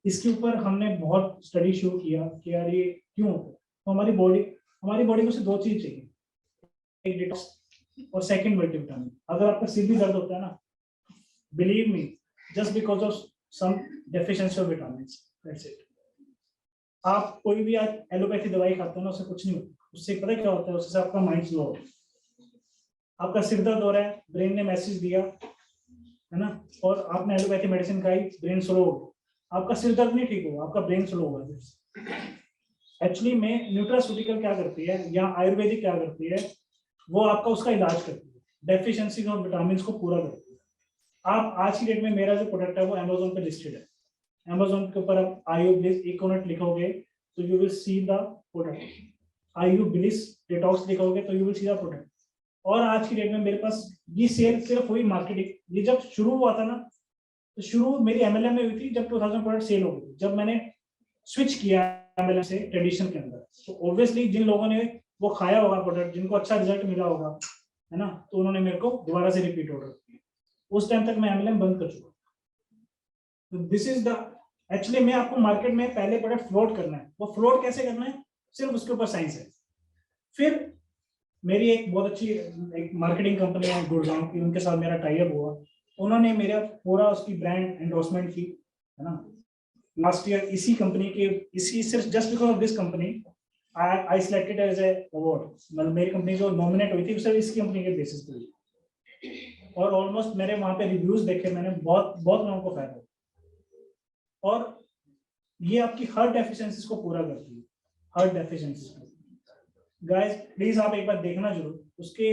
इसके ऊपर हमने बहुत स्टडी शुरू किया कि यार ये क्यों होता है। तो हमारी बॉडी को सिर्फ 2 चीज चाहिए, एक डिटॉक्स और सेकंड मल्टीविटामिन। अगर आपका सिर भी दर्द होता है ना, believe me, just because of some deficiency of vitamins, that's it. आप कोई भी आज एलोपैथी दवाई खाते हैं ना, उससे कुछ नहीं होता। उससे पता क्या होता है? उससे आपका माइंड स्लो होता है। आपका सिर दर्द हो रहा है, ब्रेन ने मैसेज दिया है ना, और आपने एलोपैथी मेडिसिन खाई, ब्रेन स्लो हो गया। आपका सिर दर्द नहीं ठीक होगा, आपका ब्रेन स्लो होगा। एक्चुअली में न्यूट्रास्यूटिकल क्या करती है या आयुर्वेदिक क्या करती है, वो आपका उसका इलाज करती है, डेफिशिएंसी और विटामिन को पूरा करती है। आप आज की डेट में मेरा जो प्रोडक्ट है वो अमेजोन पे लिस्टेड है। अमेजोन के ऊपर आप आयु ब्लिस इकोनट लिखोगे तो you will see the product, आयु ब्लिस डिटॉक्स लिखोगे तो you will see the product. और आज की डेट में मेरे पास ये सेल सिर्फ हुई मार्केटिंग। ये जब शुरू हुआ था ना, तो शुरू मेरी एमएलएम में हुई थी जब 2000 प्रोडक्ट सेल हो गई थी। जब मैंने स्विच किया एमएलएम से ट्रेडिशनल के अंदर, तो ऑब्वियसली जिन लोगों ने वो खाया होगा प्रोडक्ट, जिनको अच्छा रिजल्ट मिला होगा, है ना, तो उन्होंने मेरे को दोबारा से रिपीट ऑर्डर किया। उस टाइम तक मैं एमएलएम बंद कर चुका। तो दिस इज द एक्चुअली मैं आपको मार्केट में पहले प्रोडक्ट फ्लोट करना है। वो फ्लोट कैसे करना है, सिर्फ उसके ऊपर साइंस है। फिर मेरी एक बहुत अच्छी एक मार्केटिंग कंपनी है गुड़गांव की, उनके साथ मेरा टाई अप हुआ। उन्होंने मेरा पूरा उसकी ब्रांड एंडोर्समेंट की, है ना। लास्ट ईयर इसी कंपनी के इसी सिर्फ just because of this company I selected as a award. मतलब मेरी कंपनी जो नॉमिनेट हुई थी सिर्फ इस कंपनी के बेसिस पे। और ऑलमोस्ट मेरे वहां पे रिव्यूज देखे मैंने, बहुत बहुत लोगों को फायदा। और ये आपकी हर डेफिशिएंसीज को पूरा करती है, हर डेफिशिएंसीज को। गाइस प्लीज आप एक बार देखना जरूर उसके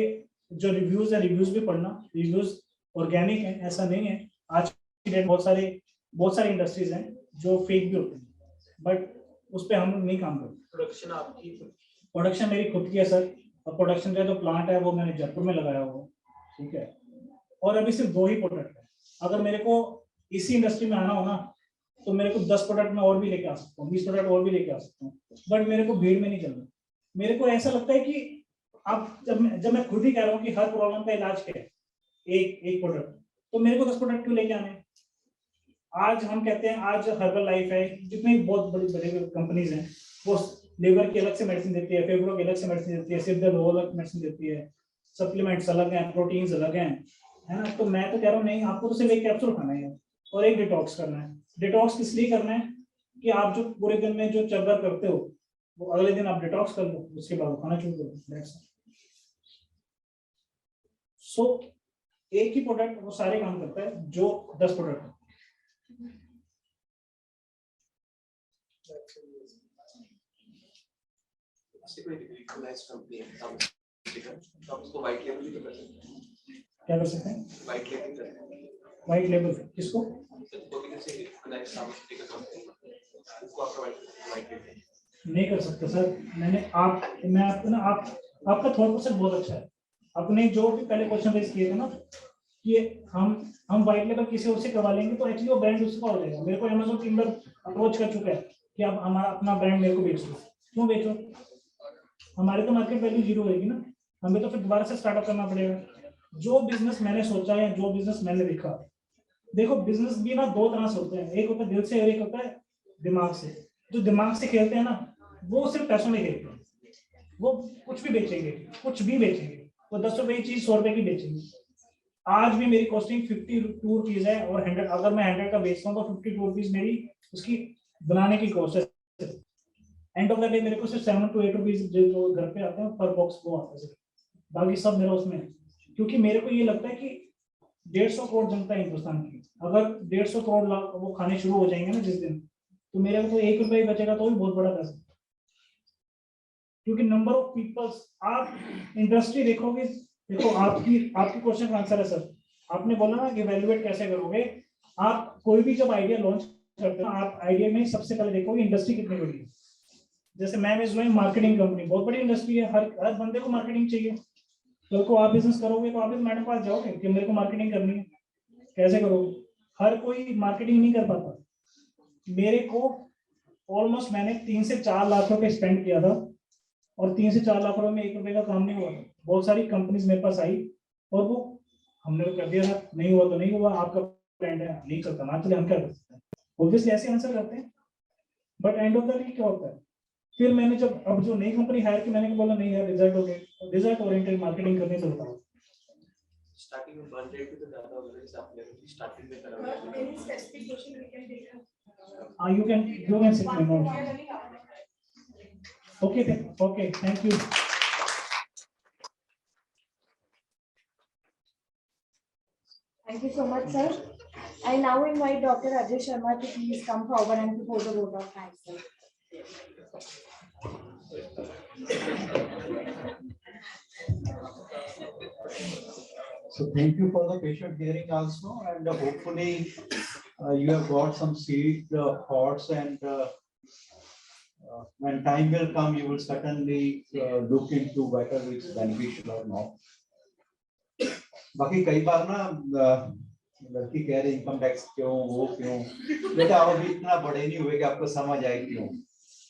जो रिव्यूज है, रिव्यूज भी पढ़ना। रिव्यूज ऑर्गेनिक है, ऐसा नहीं है। आज की डेट बहुत सारी इंडस्ट्रीज हैं जो फेक भी होते हैं, बट उस पर हम नहीं काम करते।
प्रोडक्शन आपकी?
प्रोडक्शन मेरी खुद की है सर, और प्रोडक्शन का जो प्लांट है वो मैंने जयपुर में लगाया हुआ, ठीक है। और अभी सिर्फ 2 ही प्रोडक्ट है। अगर मेरे को इसी इंडस्ट्री में आना हो ना, तो मेरे को 10 प्रोडक्ट में और भी लेके आ सकता हूँ, 20 प्रोडक्ट और भी लेके आ सकता हूँ, बट मेरे को भीड़ में नहीं चलना। मेरे को ऐसा लगता है कि आप जब मैं खुद ही कह रहा हूँ कि हर प्रॉब्लम का इलाज क्या है, एक प्रोडक्ट, तो मेरे को 10 प्रोडक्ट क्यों लेके आने। आज हम कहते हैं, आज हर्बल लाइफ है, जितनी बहुत बड़ी कंपनीज हैं, वो लिवर की अलग से मेडिसिन देती है, फेफड़ों की अलग से मेडिसिन देती है, सिर दर्द अलग मेडिसिन देती है, सप्लीमेंट्स अलग हैं, प्रोटीन्स अलग हैं, है ना। तो मैं तो कह रहा हूँ नहीं, आपको तो सिर्फ एक कैप्सूल खाना है और एक डिटॉक्स करना है। डिटॉक्स किस लिए करना है कि आप जो पूरे दिन में जो चक्कर करते हो वो अगले दिन आप डिटॉक्स कर लो, उसके बाद खाना शुरू करो। सो एक ही प्रोडक्ट वो सारे काम करता है जो 10 प्रोडक्ट है। क्या कर सकते हैं? व्हाइट लेबल किसको? नहीं कर सकते सर। मैं आपको ना, आपका थॉट प्रोसेस बहुत अच्छा है। आपने जो भी पहले क्वेश्चन रेज किए थे ना कि हम व्हाइट लेबल किसी और से करवा लेंगे तो एक्चुअली वो ब्रांड उसका हो जाएगा। मेरे को अमेज़न टीम पर अप्रोच कर चुका है कि आप हमारा अपना ब्रांड मेरे को बेच दो। क्यों बेचो? हमारे तो मार्केट वैल्यू 0 होगी ना, हमें तो फिर दोबारा से स्टार्टअप करना पड़ेगा। जो बिजनेस मैंने सोचा है, जो बिजनेस मैंने देखा, देखो बिजनेस भी ना 2 तरह से होते हैं, एक होता है दिल से और एक होता है दिमाग से। जो दिमाग से खेलते हैं ना, वो सिर्फ पैसों में खेलते हैं, वो कुछ भी बेचेंगे, कुछ भी बेचेंगे, वो 10 रुपए की चीज 100 रुपए की बेचेंगे। आज भी मेरी कॉस्टिंग 52 रुपीज है और 100 अगर मैं 100 का बेचता हूँ तो 52 रुपीज मेरी उसकी बनाने की कॉस्ट है। एंड ऑफ द डे मेरे को सिर्फ 7 to 8 रुपीज जो घर पे आते हैं पर बॉक्स वो आता है, बाकी सब मेरा उसमें है। क्योंकि मेरे को ये लगता है कि 150 करोड़ जनता है हिंदुस्तान की, अगर 150 करोड़ वो खाने शुरू हो जाएंगे ना जिस दिन, तो मेरे को तो 1 रुपया ही बचेगा तो भी बहुत बड़ा पैसा। क्योंकि नंबर ऑफ पीपल्स, आप इंडस्ट्री देखोगे, देखो आपकी क्वेश्चन का आंसर है सर। आपने बोला ना कि वैल्यूएट कैसे करोगे। आप कोई भी जब आइडिया लॉन्च करते हो, आप आइडिया में सबसे पहले देखोगे इंडस्ट्री कितनी बड़ी है। जैसे ma'am is doing marketing company, बहुत बड़ी इंडस्ट्री है, हर बंदे को मार्केटिंग चाहिए। कल को आप बिजनेस करोगे तो आप इस मैडम पास जाओगे कि मेरे को मार्केटिंग करनी है, कैसे करोगे? हर कोई मार्केटिंग नहीं कर पाता। मेरे को ऑलमोस्ट मैंने 3 से 4 लाख रुपए स्पेंड किया था और 3 से 4 लाख रुपए में 1 रुपए का काम नहीं हुआ। बहुत सारी कंपनीज मेरे पास आई और वो हमने कर दिया था, नहीं हुआ तो नहीं हुआ, आपका ब्रांड है नहीं चलता ना चले, हम क्या कर सकते हैं? ऑब्वियसली ऐसे आंसर करते हैं। But end of the day क्या होता है, फिर मैंने जब अब जो नई कंपनी हायर की, मैंने बोला नहीं यार, रिजल्ट ओरिएंटेड मार्केटिंग करने चलता हूँ।
स्टार्टिंग में बर्न रेट भी तो ज्यादा हो गया, जैसे आपने स्टार्टिंग में करा।
Any specific question we can take?
You can sit my notes. Okay, thank you.
Thank you so much, sir. I now invite Dr. Ajay Sharma to please come forward and propose a vote of thanks.
So thank you for the patient hearing also, and hopefully you have got some seed thoughts, and when time will come, you will certainly look into whether it's beneficial or not. बाकी कई बार ना लड़की कह रही income tax क्यों, वो क्यों, बेटा आप अभी इतना बड़े नहीं हुए कि आपको समझ आए क्यों,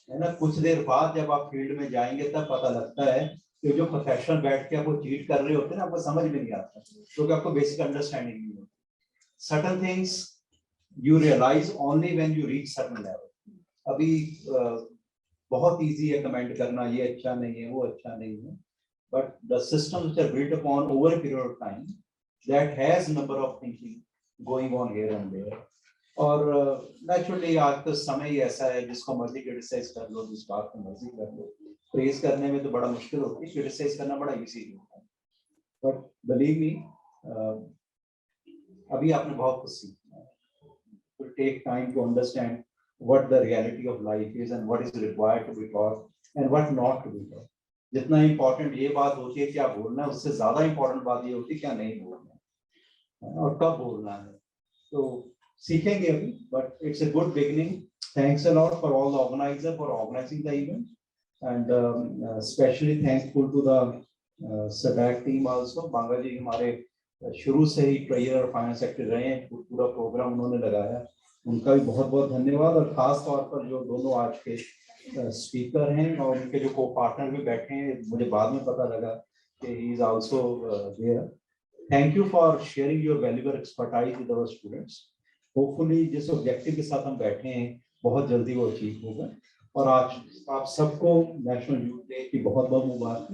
है ना। कुछ देर बाद जब आप फील्ड में जाएंगे तब पता लगता है कि जो प्रोफेशनल बैठ के आपको चीट कर रहे होते हैं ना, आपको समझ में नहीं आता क्योंकि आपको बेसिक अंडरस्टैंडिंग नहीं होती। Certain things you realize only when you reach certain level. अभी बहुत इजी है कमेंट करना, ये अच्छा नहीं है, वो अच्छा नहीं है, but the systems which are built upon over a period of time that has number of thinking going on here and there. और naturally आज तो समय ही ऐसा है जिसको मर्जी क्रिटिसाइज कर लो, जिस बात को मर्जी कर लो। प्रेज करने में तो बड़ा मुश्किल होती है, क्रिटिसाइज करना बड़ा इजी होता है। But believe me, अभी आपने बहुत कुछ सीखना है। To take time to understand what the reality of life is and what is required to be taught and what not to be taught. जितना इम्पोर्टेंट ये बात होती है क्या बोलना है, उससे ज्यादा इम्पोर्टेंट बात ये होती है क्या नहीं बोलना है और कब बोलना है। तो सीखेंगे अभी, but it's a good beginning. Thanks a lot for all the organiser for organising the event, and specially thankful to the SEDAC team also. Banga ji हमारे शुरू से ही ट्रेजरर और फाइनेंस सेक्रेटरी रहे हैं, पूरा प्रोग्राम उन्होंने लगाया, उनका भी बहुत बहुत धन्यवाद। और खास तौर पर जो दोनों आज के स्पीकर हैं और उनके जो को पार्टनर भी बैठे हैं, मुझे बाद में पता लगा कि he is also there. Thank you for sharing your valuable expertise with our students. Hopefully जिस ऑब्जेक्टिव के साथ हम बैठे हैं बहुत जल्दी वो अचीव होगा। और आज आप सबको नेशनल यूथ डे की बहुत बहुत मुबारक।